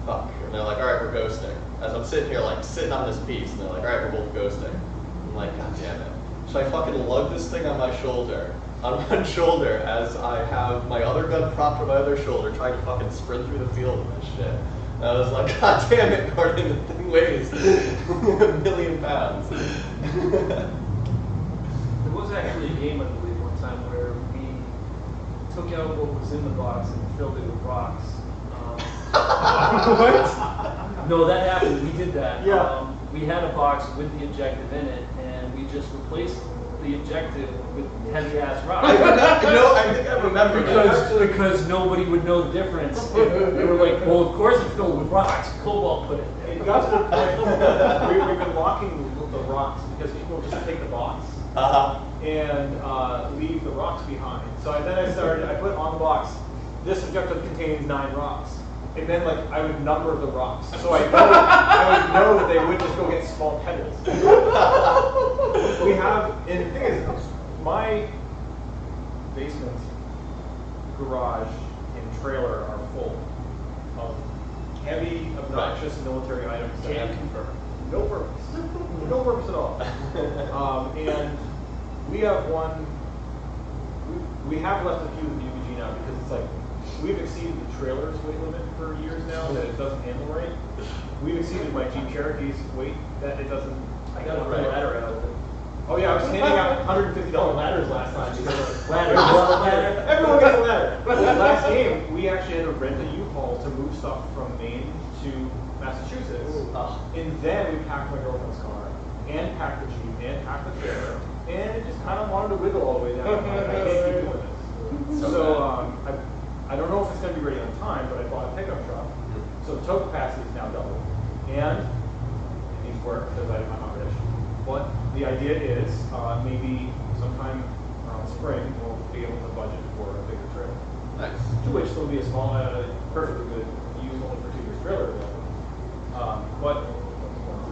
[SPEAKER 1] fuck. And they're like, all right, we're ghosting. As I'm sitting here, like, sitting on this piece, and they're like, all right, we're both ghosting. I'm like, god damn it. So I fucking lug this thing on my shoulder, as I have my other gun propped on my other shoulder, trying to fucking sprint through the field with this shit. And I was like, god damn it, Gordon, the thing weighs 1,000,000 pounds.
[SPEAKER 3] There was actually a game, I believe, one time where we took out what was in the box and filled it with rocks.
[SPEAKER 6] What?
[SPEAKER 3] No, that happened. We did that.
[SPEAKER 6] Yeah.
[SPEAKER 3] We had a box with the objective in it, and we just replaced the objective with heavy-ass rocks.
[SPEAKER 1] I think I remember that.
[SPEAKER 3] Because nobody would know the difference. They were like, well, of course it's filled with rocks. Cobalt put it there.
[SPEAKER 6] It got to the point we've been locking the rocks because people just take the box and leave the rocks behind. So I put on the box, this objective contains 9 rocks. And then I would number the rocks. So I would know that they would just go get small pebbles. We have, and the thing is, my basement, garage, and trailer are full of heavy, obnoxious military items that have no purpose. No purpose at all. And we have one, we have left a few in the UBG now because it's like, we've exceeded the trailer's weight limit for years now that it doesn't handle right. We've exceeded my Jeep Cherokee's weight that it doesn't.
[SPEAKER 3] I got a ladder out of it.
[SPEAKER 6] Oh yeah, I was handing out $150 ladders last time because
[SPEAKER 3] Ladder.
[SPEAKER 6] everyone gets a ladder. Last game, we actually had to rent a U-Haul to move stuff from Maine to Massachusetts, and then we packed my girlfriend's car, and packed the Jeep, and packed the trailer, and it just kind of wanted to wiggle all the way down. I can't keep doing this. So I don't know if it's going to be ready on time, but I bought a pickup truck, so the tow capacity is now doubled, and it needs work because I'm not rich. But the idea is maybe sometime around spring we'll be able to budget for a bigger trailer.
[SPEAKER 1] Nice.
[SPEAKER 6] To which there'll be a small, perfectly good, used only for 2 years trailer available. But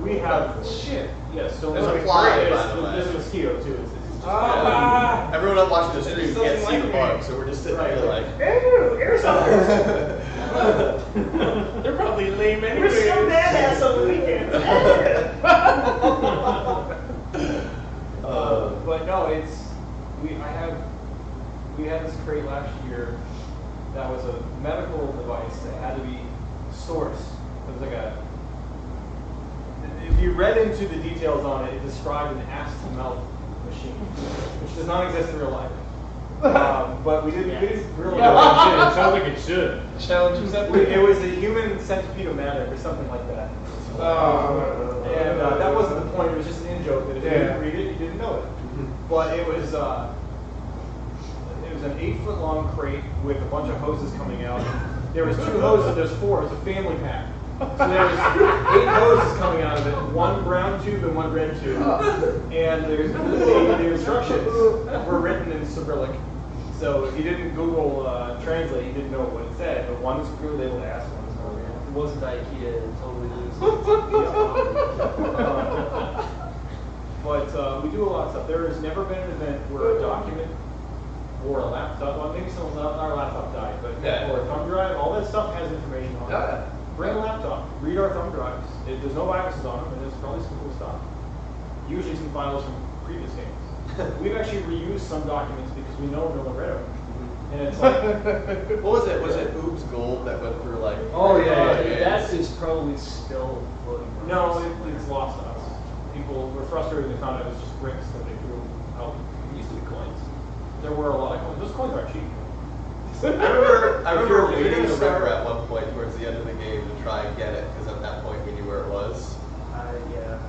[SPEAKER 6] we have shit. Yes, so
[SPEAKER 1] There's a fly, by the way.
[SPEAKER 6] There's a mosquito too. It's just
[SPEAKER 1] Everyone up watching the stream can't see the bug, so we're just sitting here like,
[SPEAKER 2] Ew, Airsofters. They're probably lame anyway.
[SPEAKER 6] we're so badass on the weekends. But no, we had this crate last year that was a medical device that had to be sourced. It was like if you read into the details on it, it described an ass-to-mouth machine, which does not exist in real life. But we didn't really know.
[SPEAKER 4] It sounds like it should.
[SPEAKER 2] Challenge was that
[SPEAKER 6] It was a human centipedomatic or something like that. And that wasn't the point. It was just an in-joke that if you didn't read it, you didn't know it. But it was an 8-foot-long crate with a bunch of hoses coming out. There was 2 hoses. There's 4. It's a family pack. So there's 8 hoses coming out of it. 1 brown tube and 1 red tube. And the instructions were written in Cyrillic. So if you didn't Google Translate, you didn't know what it said. But one screw they would ask one screw.
[SPEAKER 3] It wasn't IKEA, it totally lose.
[SPEAKER 6] But we do a lot of stuff. There has never been an event where a document or a laptop, well, maybe our laptop died, but or a thumb drive, all that stuff has information on it. Bring a laptop, read our thumb drives. There's no viruses on them, and there's probably some cool stuff. Usually some files from previous games. We've actually reused some documents because we know no one read them. And it's like,
[SPEAKER 1] what was it? Was it Oops Gold that went through like?
[SPEAKER 3] Oh yeah, that is probably still floating around.
[SPEAKER 6] no, it's lost to us. People were frustrated and they found out it was just bricks that they threw out. It used to be coins. There were a lot of coins. Those coins aren't cheap.
[SPEAKER 1] I remember
[SPEAKER 6] If you're
[SPEAKER 1] wading
[SPEAKER 6] gonna
[SPEAKER 1] the
[SPEAKER 6] start-
[SPEAKER 1] river at one point towards the end of the game to try and get it because at that point we knew where it was.
[SPEAKER 3] Yeah.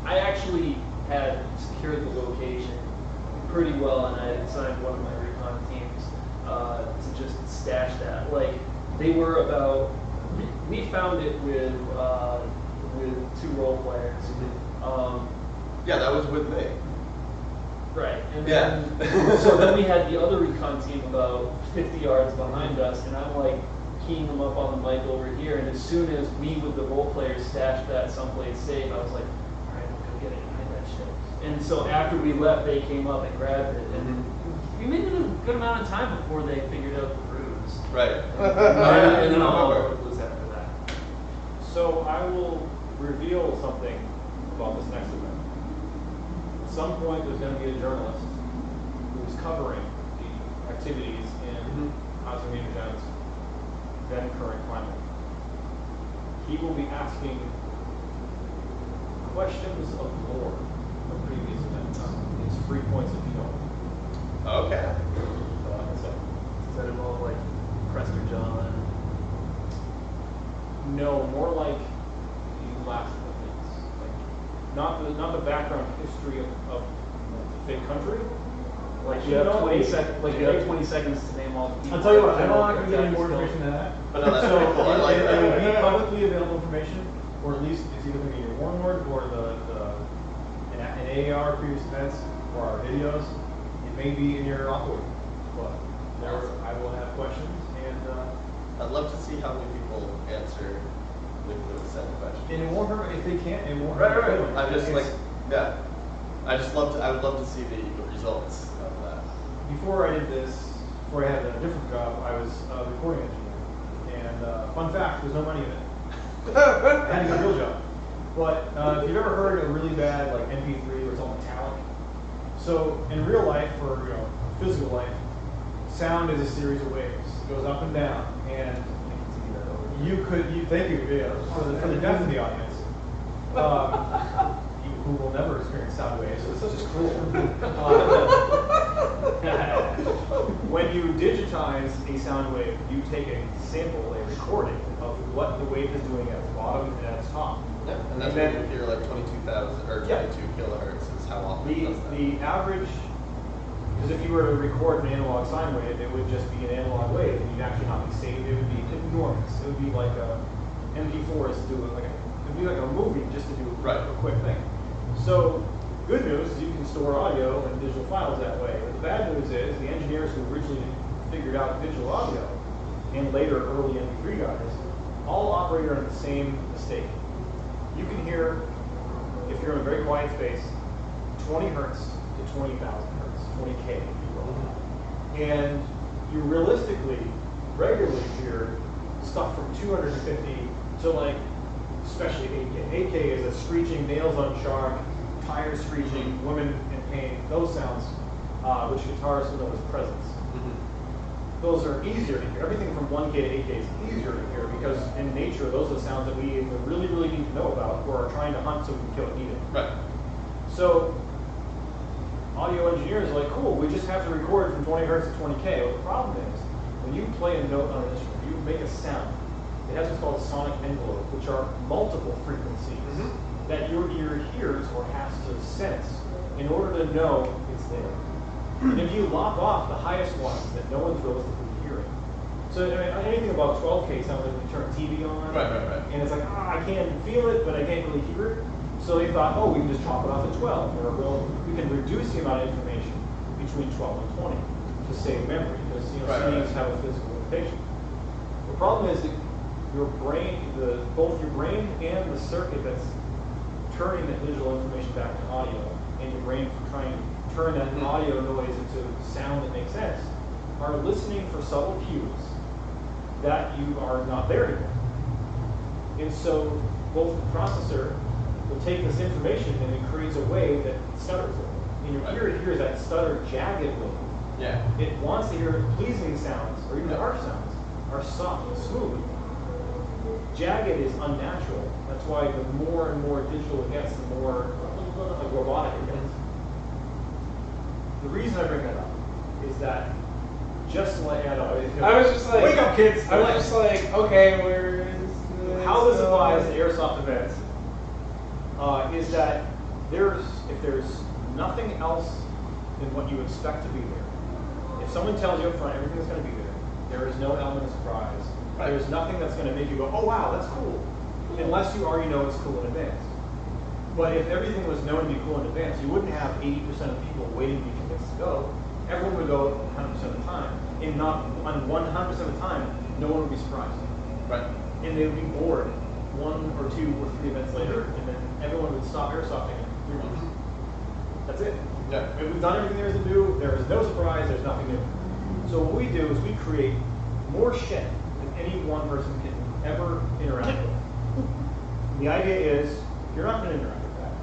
[SPEAKER 3] I actually had secured the location pretty well, and I had assigned one of my recon teams to just stash that. Like, they were about. We found it with 2 role players.
[SPEAKER 1] Yeah, that was with me.
[SPEAKER 3] Right. And
[SPEAKER 1] Yeah.
[SPEAKER 3] then, so then we had the other recon team about 50 yards behind us, and I'm like keying them up on the mic over here. And as soon as we, with the role players, stashed that someplace safe, I was like, all right, we'll go get it, hide that shit. And so after we left, they came up and grabbed it, and we made it a good amount of time before they figured out the ruse.
[SPEAKER 1] Right.
[SPEAKER 3] And then
[SPEAKER 1] I
[SPEAKER 3] all
[SPEAKER 1] remember.
[SPEAKER 3] was after that.
[SPEAKER 6] So I will reveal something about this next event. At some point, there's going to be a journalist who's covering the activities in Azumina Gen's then current climate. He will be asking questions of lore from previous events. It's 3 points of view.
[SPEAKER 1] Okay.
[SPEAKER 3] Does that involve like Prester John?
[SPEAKER 6] No, more like the last events. Like not the background history of the fake country.
[SPEAKER 3] Like you have 20 seconds. Like you have 20 seconds to name all the people.
[SPEAKER 6] I'll tell you what, I'm not going to get any more information than that.
[SPEAKER 1] But no, that's
[SPEAKER 6] So
[SPEAKER 1] pretty cool. I like
[SPEAKER 6] it will be
[SPEAKER 1] that.
[SPEAKER 6] publicly available information, or at least it's either going to be your warlord or an AAR previous events or our videos. It may be in your offboard, but there I will have questions and.
[SPEAKER 1] I'd love to see how many people answer with the set question.
[SPEAKER 6] And it won't hurt if they can't. It won't
[SPEAKER 1] Right.
[SPEAKER 6] hurt.
[SPEAKER 1] I'm just like, yeah. I would love to see the results of that.
[SPEAKER 6] Before I did this, before I had a different job, I was a recording engineer. And fun fact, there's no money in it. I had to get a real job. But if you've ever heard a really bad like MP3 where it's all metallic, so in real life or physical life, sound is a series of waves. It goes up and down, and thank you, yeah, for the deaf of the audience, who will never experience sound waves. So this is just cool. When you digitize a sound wave, you take a sample, a recording of what the wave is doing at its bottom and at its top.
[SPEAKER 1] Yeah, and that's when you hear like 22,000 or 22 kilohertz is how often it does that.
[SPEAKER 6] The average, because if you were to record an analog sine wave, it would just be an analog wave, and you'd actually not be saved. It would be enormous. It would be like MP4s to do it'd be like a movie just to do a quick thing. So, good news is you can store audio and digital files that way. But the bad news is the engineers who originally figured out digital audio, and later early MP3 guys, all operate on the same mistake. You can hear, if you're in a very quiet space, 20 hertz to 20,000 hertz, 20K if you will. And you realistically, regularly hear stuff from 250 to like, especially 8K. 8K is a screeching, nails on chalk, tires screeching, women in pain, those sounds, which guitarists know as presence. Those are easier to hear. Everything from 1K to 8K is easier to hear because in nature, those are the sounds that we either really, really need to know about or are trying to hunt so we can kill it and eat it.
[SPEAKER 1] Right.
[SPEAKER 6] So, audio engineers are like, cool, we just have to record from 20 hertz to 20K. Well, the problem is, when you play a note on an instrument, you make a sound. It has what's called a sonic envelope, which are multiple frequencies that your ear hears or has to sense in order to know it's there. And if you lock off the highest ones that no one's realistically hearing, so anything above 12K sounds like when you turn a TV on,
[SPEAKER 1] Right.
[SPEAKER 6] and it's like, I can feel it, but I can't really hear it. So they thought, we can just chop it off at 12, or we can reduce the amount of information between 12 and 20 to save memory, because
[SPEAKER 1] Right,
[SPEAKER 6] CDs
[SPEAKER 1] right.
[SPEAKER 6] have a physical limitation. The problem is that your brain, both your brain and the circuit that's turning that digital information back to audio, and your brain trying to turn that audio noise into sound that makes sense, are listening for subtle cues that you are not there anymore. And so both the processor will take this information and it creates a wave that stutters it. And your ear hears that stutter jagged wave.
[SPEAKER 1] Yeah.
[SPEAKER 6] It wants to hear pleasing sounds, or even harsh sounds, are soft and smooth. Jagged is unnatural. That's why the more and more digital it gets, the more like robotic it gets. The reason I bring that up is that just like
[SPEAKER 2] I was just like,
[SPEAKER 6] wake up, kids!
[SPEAKER 2] I was just like, okay, where is
[SPEAKER 6] How this applies to airsoft events is that if there's nothing else than what you expect to be there, if someone tells you up front everything is going to be there is no element of surprise.
[SPEAKER 1] Right.
[SPEAKER 6] There's nothing that's going to make you go, oh wow, that's cool, unless you already know it's cool in advance. But if everything was known to be cool in advance, you wouldn't have 80% of people waiting to be convinced to go. Everyone would go 100% of the time, and not on 100% of the time, no one would be surprised.
[SPEAKER 1] Right.
[SPEAKER 6] And they would be bored 1 or 2 or 3 events later, and then everyone would stop airsofting in 3 months. That's it.
[SPEAKER 1] Yeah.
[SPEAKER 6] And we've done everything there is to do. There is no surprise. There's nothing new. So what we do is we create more shit than any one person can ever interact with. The idea is you're not going to interact with that,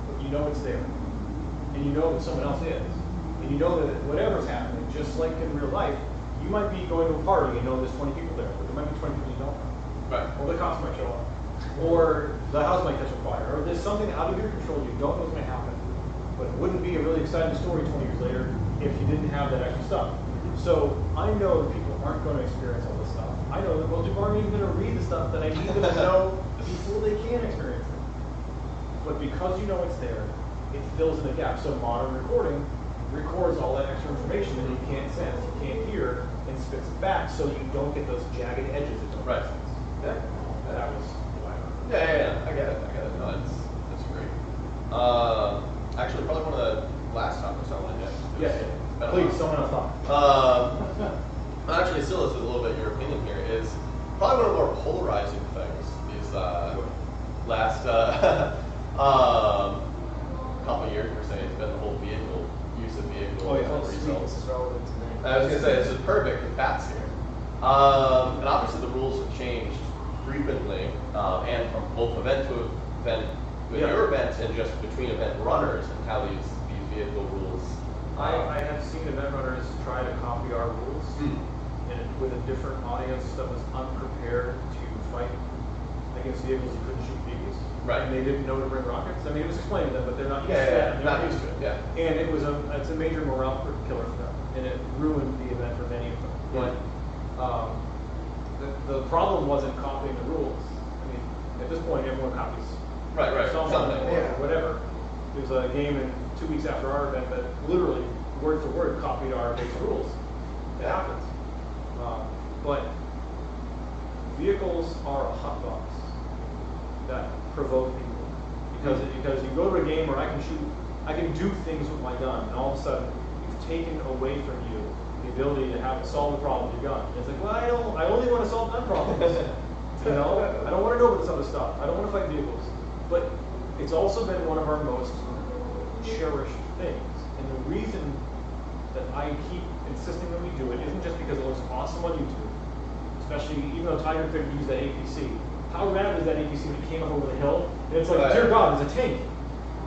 [SPEAKER 6] but you know it's there, and you know that someone else is, and you know that whatever's happening, just like in real life, you might be going to a party and know there's 20 people there, but there might be 20 people you don't know.
[SPEAKER 1] Right.
[SPEAKER 6] Or the cops might show up. Or the house might catch on fire. Or there's something out of your control you don't know what's going to happen. But it wouldn't be a really exciting story 20 years later if you didn't have that extra stuff. So I know that people aren't going to experience all this stuff. I know that most people aren't even going to read the stuff that I need them to know before they can experience it. But because you know it's there, it fills in the gap. So modern recording records all that extra information that you can't sense, you can't hear, and spits it back so you don't get those jagged edges that don't make sense.
[SPEAKER 1] Yeah.
[SPEAKER 6] That was why.
[SPEAKER 1] Yeah. I get it. No, that's great. Actually, probably one of the last topics I want to hit.
[SPEAKER 6] Yeah, please, someone else talk.
[SPEAKER 1] Actually, still, this is a little bit your opinion here. Is probably one of the more polarizing things. These last couple of years, per se, it's been the whole use of vehicle results.
[SPEAKER 3] This is relevant to me.
[SPEAKER 1] I was going to say, this is perfect with Pat's here. And obviously the rules have changed frequently, and from both event to event, with your events and just between event runners, and how these vehicle rules.
[SPEAKER 6] I have seen event runners try to copy our rules, and with a different audience that was unprepared to fight against vehicles you couldn't shoot vehicles.
[SPEAKER 1] Right.
[SPEAKER 6] And they didn't know to bring rockets. I mean, it was explained to them, but they're not used to
[SPEAKER 1] Yeah,
[SPEAKER 6] it.
[SPEAKER 1] not used to it, yeah.
[SPEAKER 6] And it's a major morale killer for them, and it ruined the event for many of them. But the problem wasn't copying the rules. I mean, at this point, everyone copies.
[SPEAKER 1] Right,
[SPEAKER 6] Someone
[SPEAKER 1] something.
[SPEAKER 6] or whatever. There was a game in 2 weeks after our event that literally, word for word, copied our basic rules. It happens. But vehicles are a hot box that provoke people. Because you go to a game where I can do things with my gun, and all of a sudden, you've taken away from you the ability to solve the problem with your gun. And it's like, well, I only want to solve gun problems. I don't want to know about this other stuff. I don't want to fight vehicles. But it's also been one of our most cherished things. And the reason that I keep insisting that we do it isn't just because it looks awesome on YouTube, especially even though Tiger couldn't use that APC. How rad was that APC when it came up over the hill? And it's like, dear God, there's a tank.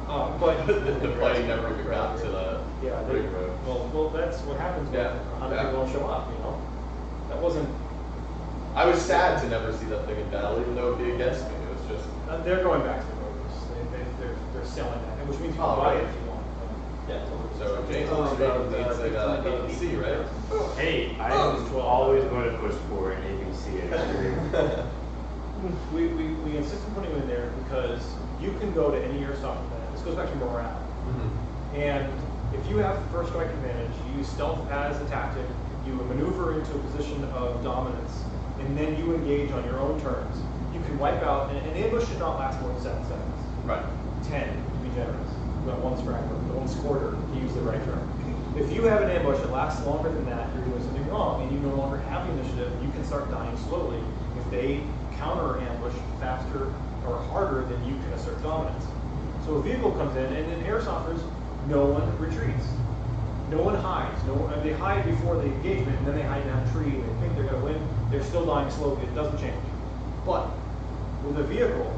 [SPEAKER 6] But
[SPEAKER 1] the plane never got to the rig road.
[SPEAKER 6] Well, that's what happens when 100 people don't show up. That wasn't.
[SPEAKER 1] I was sad to never see that thing in battle, even though it would be against me. It was just.
[SPEAKER 6] They're going back to the voters. They're selling that, which means you can buy it if you want.
[SPEAKER 1] Yeah. So James needs an APC, right?
[SPEAKER 4] Hey, I'm always going to push for an ABC.
[SPEAKER 6] We insist on putting them in there because you can go to any airsoft event. This goes back to morale. And if you have first strike advantage, you use stealth as a tactic, you maneuver into a position of dominance, and then you engage on your own terms. You can wipe out, and an ambush should not last more than 7 seconds.
[SPEAKER 1] Right.
[SPEAKER 6] 10 to be generous.
[SPEAKER 5] one scrapper, one squirter, to use the right term. If you have an ambush that lasts longer than that, you're doing something wrong, and you no longer have the initiative, you can start dying slowly. If they counter ambush faster or harder, then you can assert dominance. So a vehicle comes in, and in airsofters, no one retreats. No one hides. They hide before the engagement, and then they hide behind a tree, and they think they're going to win. They're still dying slowly. It doesn't change. But with a vehicle,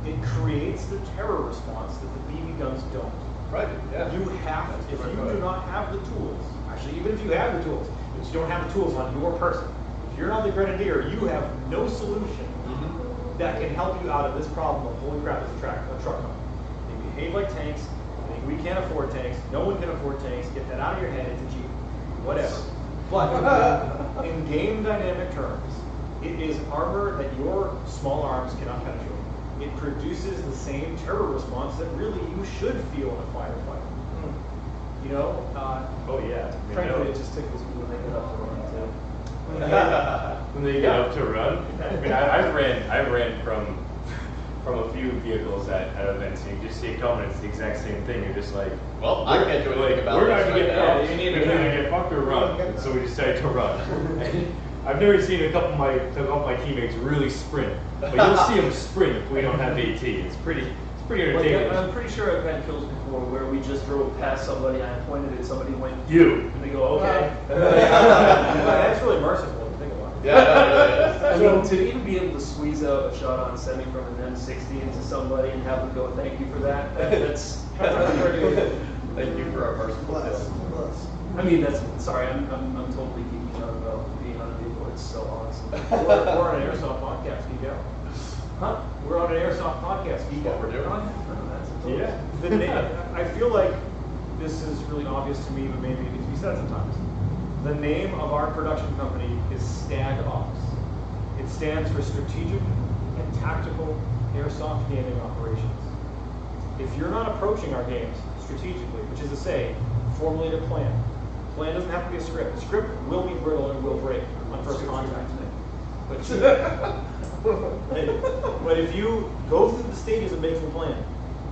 [SPEAKER 5] it creates the terror response that the BB guns don't.
[SPEAKER 1] Right, yeah.
[SPEAKER 5] You have, if you do not have the tools, actually even if you have the tools, but you don't have the tools on your person, if you're not the grenadier, you have no solution that can help you out of this problem of, holy crap, there's a truck coming. They behave like tanks. They think we can't afford tanks. No one can afford tanks. Get that out of your head. It's a Jeep. Whatever. But in game dynamic terms, it is armor that your small arms cannot penetrate. It produces the same terror response that really you should feel in a firefight. You know?
[SPEAKER 4] Oh yeah.
[SPEAKER 3] Frankly, it just tickles me when they get up to run too.
[SPEAKER 4] When they get up to run. I mean, I ran from a few vehicles at events, and you just see it coming. It's the exact same thing. You're just like,
[SPEAKER 1] well, I can't do anything about
[SPEAKER 4] we're
[SPEAKER 1] this
[SPEAKER 4] not gonna
[SPEAKER 1] right
[SPEAKER 4] get
[SPEAKER 1] now.
[SPEAKER 4] fucked.
[SPEAKER 2] You need
[SPEAKER 4] We're
[SPEAKER 2] to
[SPEAKER 4] gonna get fucked or run. So we decided to run. And I've never seen a couple of my teammates really sprint, but you'll see them sprint if we don't have AT. It's pretty entertaining.
[SPEAKER 3] I'm pretty sure I've had kills before where we just drove past somebody, I pointed at somebody, went,
[SPEAKER 4] You.
[SPEAKER 3] and they go, okay.
[SPEAKER 5] That's really merciful if you think about it.
[SPEAKER 1] Yeah, no, it is.
[SPEAKER 3] I mean, to even be able to squeeze out a shot on semi from an M60 into somebody and have them go, thank you for that's pretty good.
[SPEAKER 1] Thank you for our merciful death.
[SPEAKER 3] I mean, sorry, I'm totally geeking out about being on a vehicle. It's so awesome.
[SPEAKER 5] We're on an Airsoft podcast, geek out.
[SPEAKER 3] Huh?
[SPEAKER 5] We're on an Airsoft podcast, geek out.
[SPEAKER 1] What we're doing.
[SPEAKER 4] Yeah.
[SPEAKER 5] The name, I feel like this is really obvious to me, but maybe it needs to be said sometimes. The name of our production company is Stag Ops. It stands for Strategic and Tactical Airsoft Gaming Operations. If you're not approaching our games strategically, which is to say, formulate a plan. Plan doesn't have to be a script. The script will be brittle and will break on first contact. But if you go through the stages of making a plan,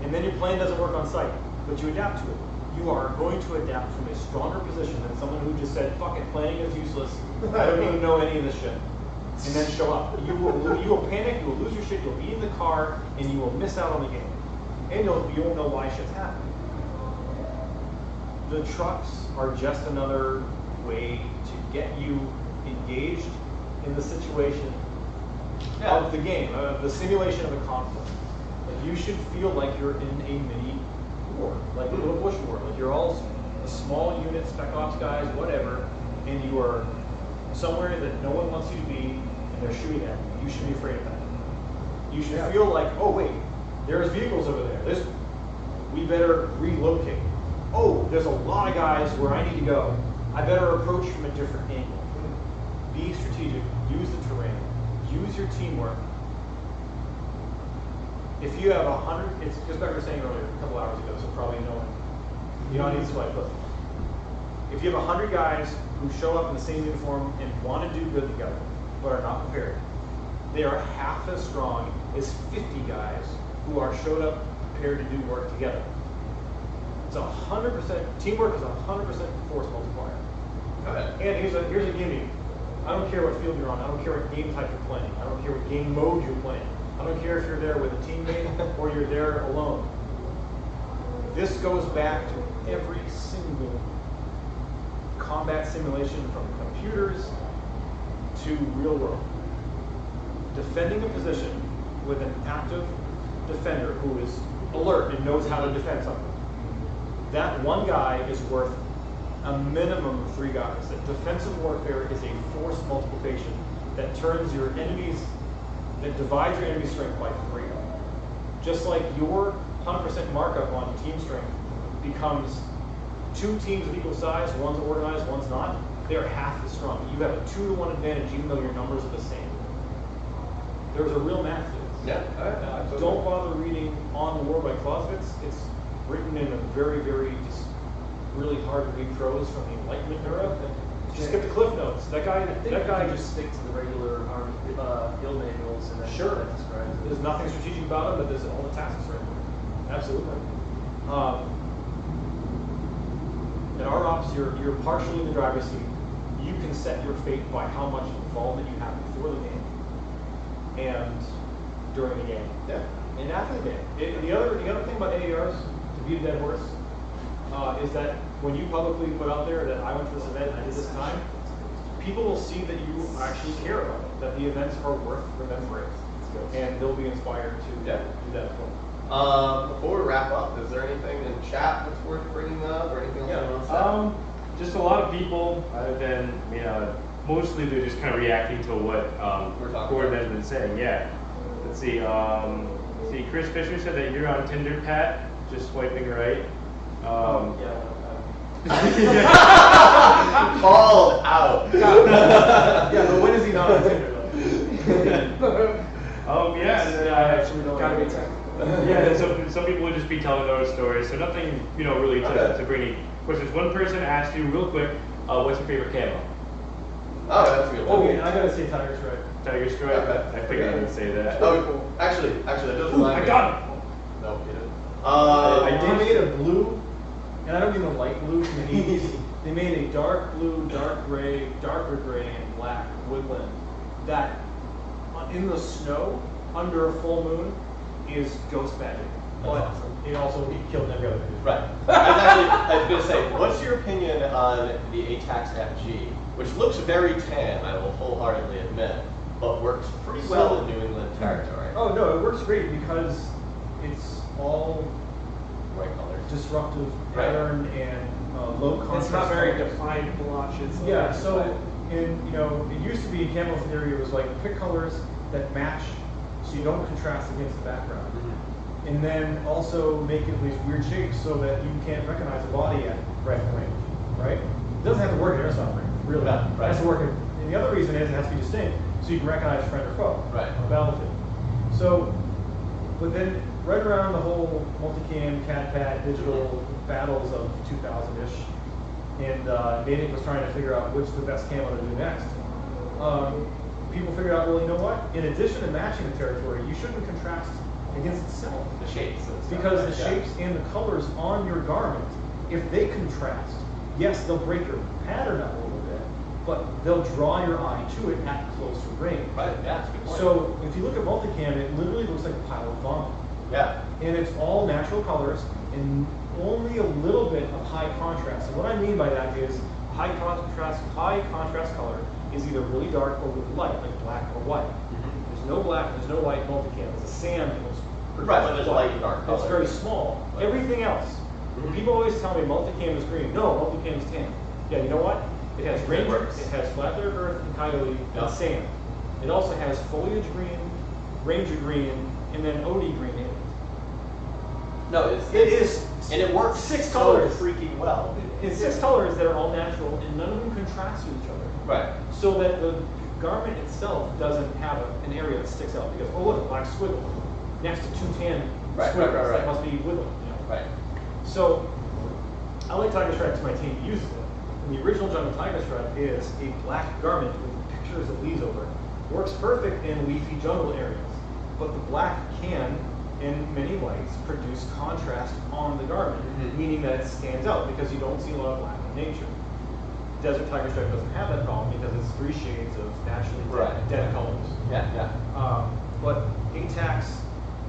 [SPEAKER 5] and then your plan doesn't work on site, but you adapt to it, you are going to adapt from a stronger position than someone who just said, fuck it, planning is useless, I don't even know any of this shit, and then show up. You will panic, you will lose your shit, you'll be in the car, and you will miss out on the game. And you won't know why shit's happening. The trucks are just another way to get you engaged in the situation of the game, the simulation of a conflict. Like you should feel like you're in a mini war, like a little bush war. Like you're all a small unit, spec ops guys, whatever, and you are somewhere that no one wants you to be, and they're shooting at you. You should be afraid of that. You should feel like, oh wait, there's vehicles over there. We better relocate. Oh, there's a lot of guys where I need to go. I better approach from a different angle. Be strategic, use the terrain, use your teamwork. If you have 100, it's just like we were saying earlier, a couple hours ago, so probably no one, you don't need to swipe, but if you have 100 guys who show up in the same uniform and want to do good together, but are not prepared, they are half as strong as 50 guys who are showed up prepared to do work together. It's 100%, teamwork is 100% force multiplier. And here's a gimme. I don't care what field you're on. I don't care what game type you're playing. I don't care what game mode you're playing. I don't care if you're there with a teammate or you're there alone. This goes back to every single combat simulation from computers to real world. Defending a position with an active defender who is alert and knows how to defend something. That one guy is worth a minimum of 3 guys. That defensive warfare is a force multiplication that turns your enemies, that divides your enemy strength by 3. Just like your 100% markup on team strength becomes 2 teams of equal size, one's organized, one's not, they're half as strong. You have a 2-to-1 advantage even though your numbers are the same. There's a real math to this.
[SPEAKER 1] Yeah,
[SPEAKER 5] Don't bother reading On the War by Clausewitz. It's written in a very, very just really hard to read prose from the Enlightenment era. Just get the cliff notes. That guy
[SPEAKER 3] just stick to the regular army guild manuals and then
[SPEAKER 5] Sure.
[SPEAKER 3] that describes it.
[SPEAKER 5] There's nothing strategic about it, but there's all the tactics right there. Absolutely.
[SPEAKER 6] At our ops, you're partially in the driver's seat. You can set your fate by how much involvement you have before the game and during the game.
[SPEAKER 1] Yeah.
[SPEAKER 6] And after the game. The other thing about AARs, to beat a dead horse, is that when you publicly put out there that I went to this event and I did this time, people will see that you actually care about it, that the events are worth remembering, and they'll be inspired to do that as well.
[SPEAKER 1] Before we wrap up, is there anything in chat that's worth bringing up, or anything else you want to say?
[SPEAKER 4] Just a lot of people, other than, mostly they're just kind of reacting to what Gordon has been saying. Yeah. Let's see. Chris Fisher said that you're on Tinder, Pat. Just swiping right.
[SPEAKER 1] Called out.
[SPEAKER 6] Yeah, but when is he not on Tinder though?
[SPEAKER 3] Gotta be tech.
[SPEAKER 4] Yeah, so some people would just be telling their own stories, so nothing, really to bring any questions. One person asked you real quick, what's your favorite camo?
[SPEAKER 1] Oh, that's a good one.
[SPEAKER 6] Oh, yeah, I gotta say Tiger Stripe.
[SPEAKER 4] Tiger Stripe?
[SPEAKER 1] Okay.
[SPEAKER 4] I figured you would say that.
[SPEAKER 1] Oh, actually, that does remind me.
[SPEAKER 4] I got him!
[SPEAKER 1] No, you didn't.
[SPEAKER 6] I made a blue, and I don't mean the light blue from the 80s. They made a dark blue, dark gray, darker gray, and black woodland that, in the snow, under a full moon, is ghost magic. But it also killed every other thing.
[SPEAKER 1] Right. I was going to say, what's your opinion on the AJX FG, which looks very tan, I will wholeheartedly admit, but works pretty well in New England territory?
[SPEAKER 6] Oh, no, it works great because it's all
[SPEAKER 1] Right color.
[SPEAKER 6] disruptive pattern and low contrast.
[SPEAKER 2] It's not very
[SPEAKER 6] colors.
[SPEAKER 2] defined blotches.
[SPEAKER 6] Yeah, so it used to be in camo theory, it was like pick colors that match so you don't contrast against the background.
[SPEAKER 1] Mm-hmm.
[SPEAKER 6] And then also make it these weird shapes so that you can't recognize the body at rifle range, right? It doesn't have to work at airsoft range, really.
[SPEAKER 1] Right, right.
[SPEAKER 6] It has to work and the other reason is it has to be distinct, so you can recognize friend or foe
[SPEAKER 1] Right.
[SPEAKER 6] on the battlefield. So, but then right around the whole multicam, CAD-PAD, digital battles of 2000-ish, and Natick was trying to figure out which the best camo to do next. People figured out, well, you know what? In addition to matching the territory, you shouldn't contrast against itself.
[SPEAKER 1] The shapes. And stuff,
[SPEAKER 6] Because
[SPEAKER 1] right?
[SPEAKER 6] the shapes and the colors on your garment, if they contrast, yes, they'll break your pattern up a little bit, but they'll draw your eye to it at closer range.
[SPEAKER 1] Right, yeah, that's a good point.
[SPEAKER 6] So if you look at multicam, it literally looks like a pile of vomit.
[SPEAKER 1] Yeah.
[SPEAKER 6] And it's all natural colors and only a little bit of high contrast. And what I mean by that is high contrast color is either really dark or really light, like black or white.
[SPEAKER 1] Mm-hmm.
[SPEAKER 6] There's no black, there's no white multicam. It's a sand that was
[SPEAKER 1] Right, but there's light and dark color.
[SPEAKER 6] It's very small.
[SPEAKER 1] Right.
[SPEAKER 6] Everything else.
[SPEAKER 1] Mm-hmm.
[SPEAKER 6] People always tell me multicam is green. No, multicam is tan. Yeah, you know what? It has ranger,
[SPEAKER 1] works.
[SPEAKER 6] it has flat layer earth and coyote
[SPEAKER 1] Yeah.
[SPEAKER 6] and sand. It also has foliage green, ranger green, and then OD green in it.
[SPEAKER 1] No,
[SPEAKER 6] It is
[SPEAKER 1] and it works
[SPEAKER 6] six
[SPEAKER 1] so
[SPEAKER 6] colors.
[SPEAKER 1] freaking well.
[SPEAKER 6] It's 6 colors that are all natural, and none of them contrast with each other.
[SPEAKER 1] Right.
[SPEAKER 6] So that the garment itself doesn't have an area that sticks out because, oh look, a black squiggle next to 2 tan
[SPEAKER 1] Right,
[SPEAKER 6] squiggles.
[SPEAKER 1] right.
[SPEAKER 6] That must be woodland.
[SPEAKER 1] Right.
[SPEAKER 6] So I like Tiger Stripe because my team uses it. And the original Jungle Tiger Stripe is a black garment with pictures of leaves over it. Works perfect in leafy jungle areas. But the black can, in many lights, produce contrast on the garment,
[SPEAKER 1] Mhm.
[SPEAKER 6] meaning that it stands out because you don't see a lot of black in nature. Desert Tiger Stripe doesn't have that problem because it's 3 shades of naturally dead colors.
[SPEAKER 1] Yeah.
[SPEAKER 6] But AJX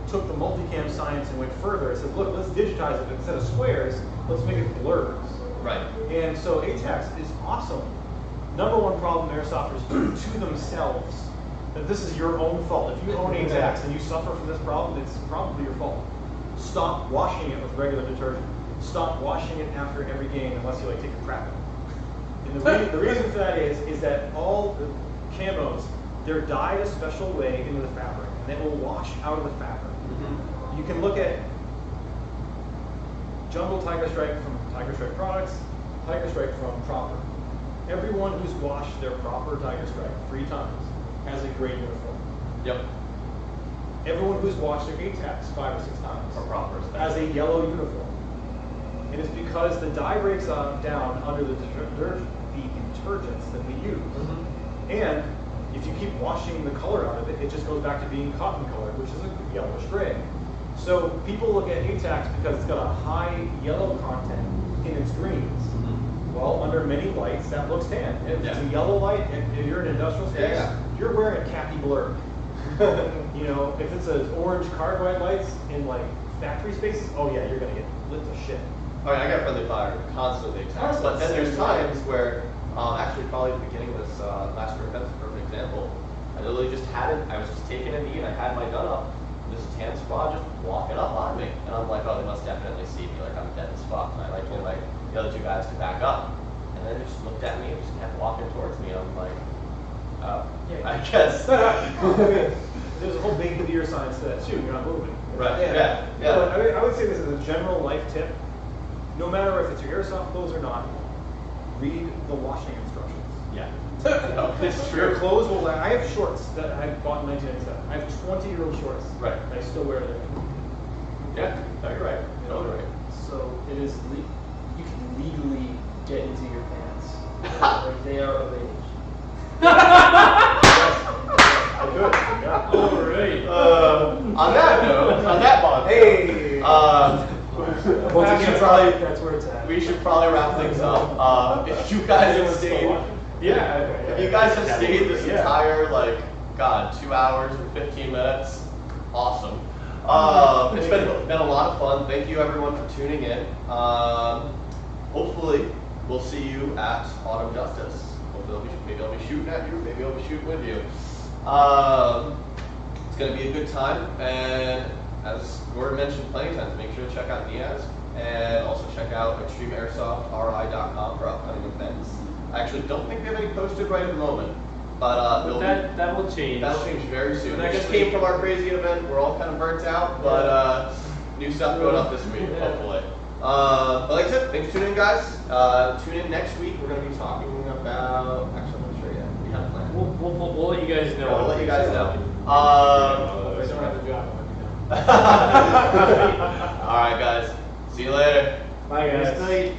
[SPEAKER 6] took the multicam science and went further. It said, look, let's digitize it. Instead of squares, let's make it blurs.
[SPEAKER 1] Right.
[SPEAKER 6] And so AJX is awesome. Number one problem airsofters do to themselves, that this is your own fault. If you own AJX and you suffer from this problem, it's probably your fault. Stop washing it with regular detergent. Stop washing it after every game unless you like take a crap. And the reason for that is that all the camos, they're dyed a special way into the fabric, and they will wash out of the fabric.
[SPEAKER 1] Mm-hmm.
[SPEAKER 6] You can look at Jungle Tiger Stripe from Tiger Stripe Products, Tiger Stripe from Proper. Everyone who's washed their Proper Tiger Stripe 3 times has a gray uniform.
[SPEAKER 1] Yep.
[SPEAKER 6] Everyone who's washed their AJX 5 or 6 times
[SPEAKER 1] Or proper.
[SPEAKER 6] has a yellow uniform. And it's because the dye breaks down under the detergents that we use.
[SPEAKER 1] Mm-hmm.
[SPEAKER 6] And if you keep washing the color out of it, it just goes back to being cotton colored, which is a yellowish gray. So people look at AJX because it's got a high yellow content in its greens. Well, under many lights, that looks tan. If it's a yellow light, if you're in an industrial space, you're wearing a khaki blur. You know, if it's an orange carbide lights in like factory spaces, oh yeah, you're gonna get lit to shit.
[SPEAKER 1] Oh yeah, I got friendly fire constantly. But then there's times where, actually probably the beginning of this last year event's a perfect example. I literally just had it, I was just taking a knee and I had my gun up. This tan squad just walking up on me. And I'm like, oh, they must definitely see me, like I'm dead as fuck. And I like told the other two guys to back up. And then they just looked at me and just kept walking towards me. And I'm like, oh, I guess.
[SPEAKER 6] There's a whole big deer signs to that too, you're not moving.
[SPEAKER 1] Right,
[SPEAKER 6] yeah. So, I would say this is a general life tip. No matter if it's your airsoft clothes or not, read the washing instructions.
[SPEAKER 1] Yeah. No, it's true.
[SPEAKER 6] Your clothes will last. I have shorts that I bought in 1997. I have 20-year-old shorts.
[SPEAKER 1] Right.
[SPEAKER 6] I still wear them.
[SPEAKER 1] Yeah, no, you're right. Totally right.
[SPEAKER 3] So it is, you can legally get into your pants. Like they are of age.
[SPEAKER 6] Good. Yeah.
[SPEAKER 3] All right.
[SPEAKER 1] On that note,
[SPEAKER 6] Hey.
[SPEAKER 3] Once again, that's where it's at.
[SPEAKER 1] we should probably wrap things up. If you guys have stayed, if you guys have stayed this entire, like, God, 2 hours and 15 minutes, awesome. It's been a lot of fun. Thank you everyone for tuning in. Hopefully, we'll see you at Autumn Justice. Hopefully, maybe I'll be shooting at you. Maybe I'll be shooting with you. It's going to be a good time, and as Gordon mentioned plenty of times, make sure to check out NEASG, and also check out ExtremeAirsoftRI.com for upcoming events. I actually don't think they have any posted right at the moment, but
[SPEAKER 4] that will change.
[SPEAKER 1] That'll change very soon. I just came from our crazy event. We're all kind of burnt out, but new stuff going up this week, hopefully. But like I said, thanks for tuning in, guys. Tune in next week. We're going to be talking about. Actually, I'm not sure yet. We have a plan.
[SPEAKER 4] We'll let you guys know.
[SPEAKER 1] Yeah, we'll let you guys know.
[SPEAKER 6] If I don't have a job,
[SPEAKER 1] All right, guys. See you later.
[SPEAKER 6] bye guys.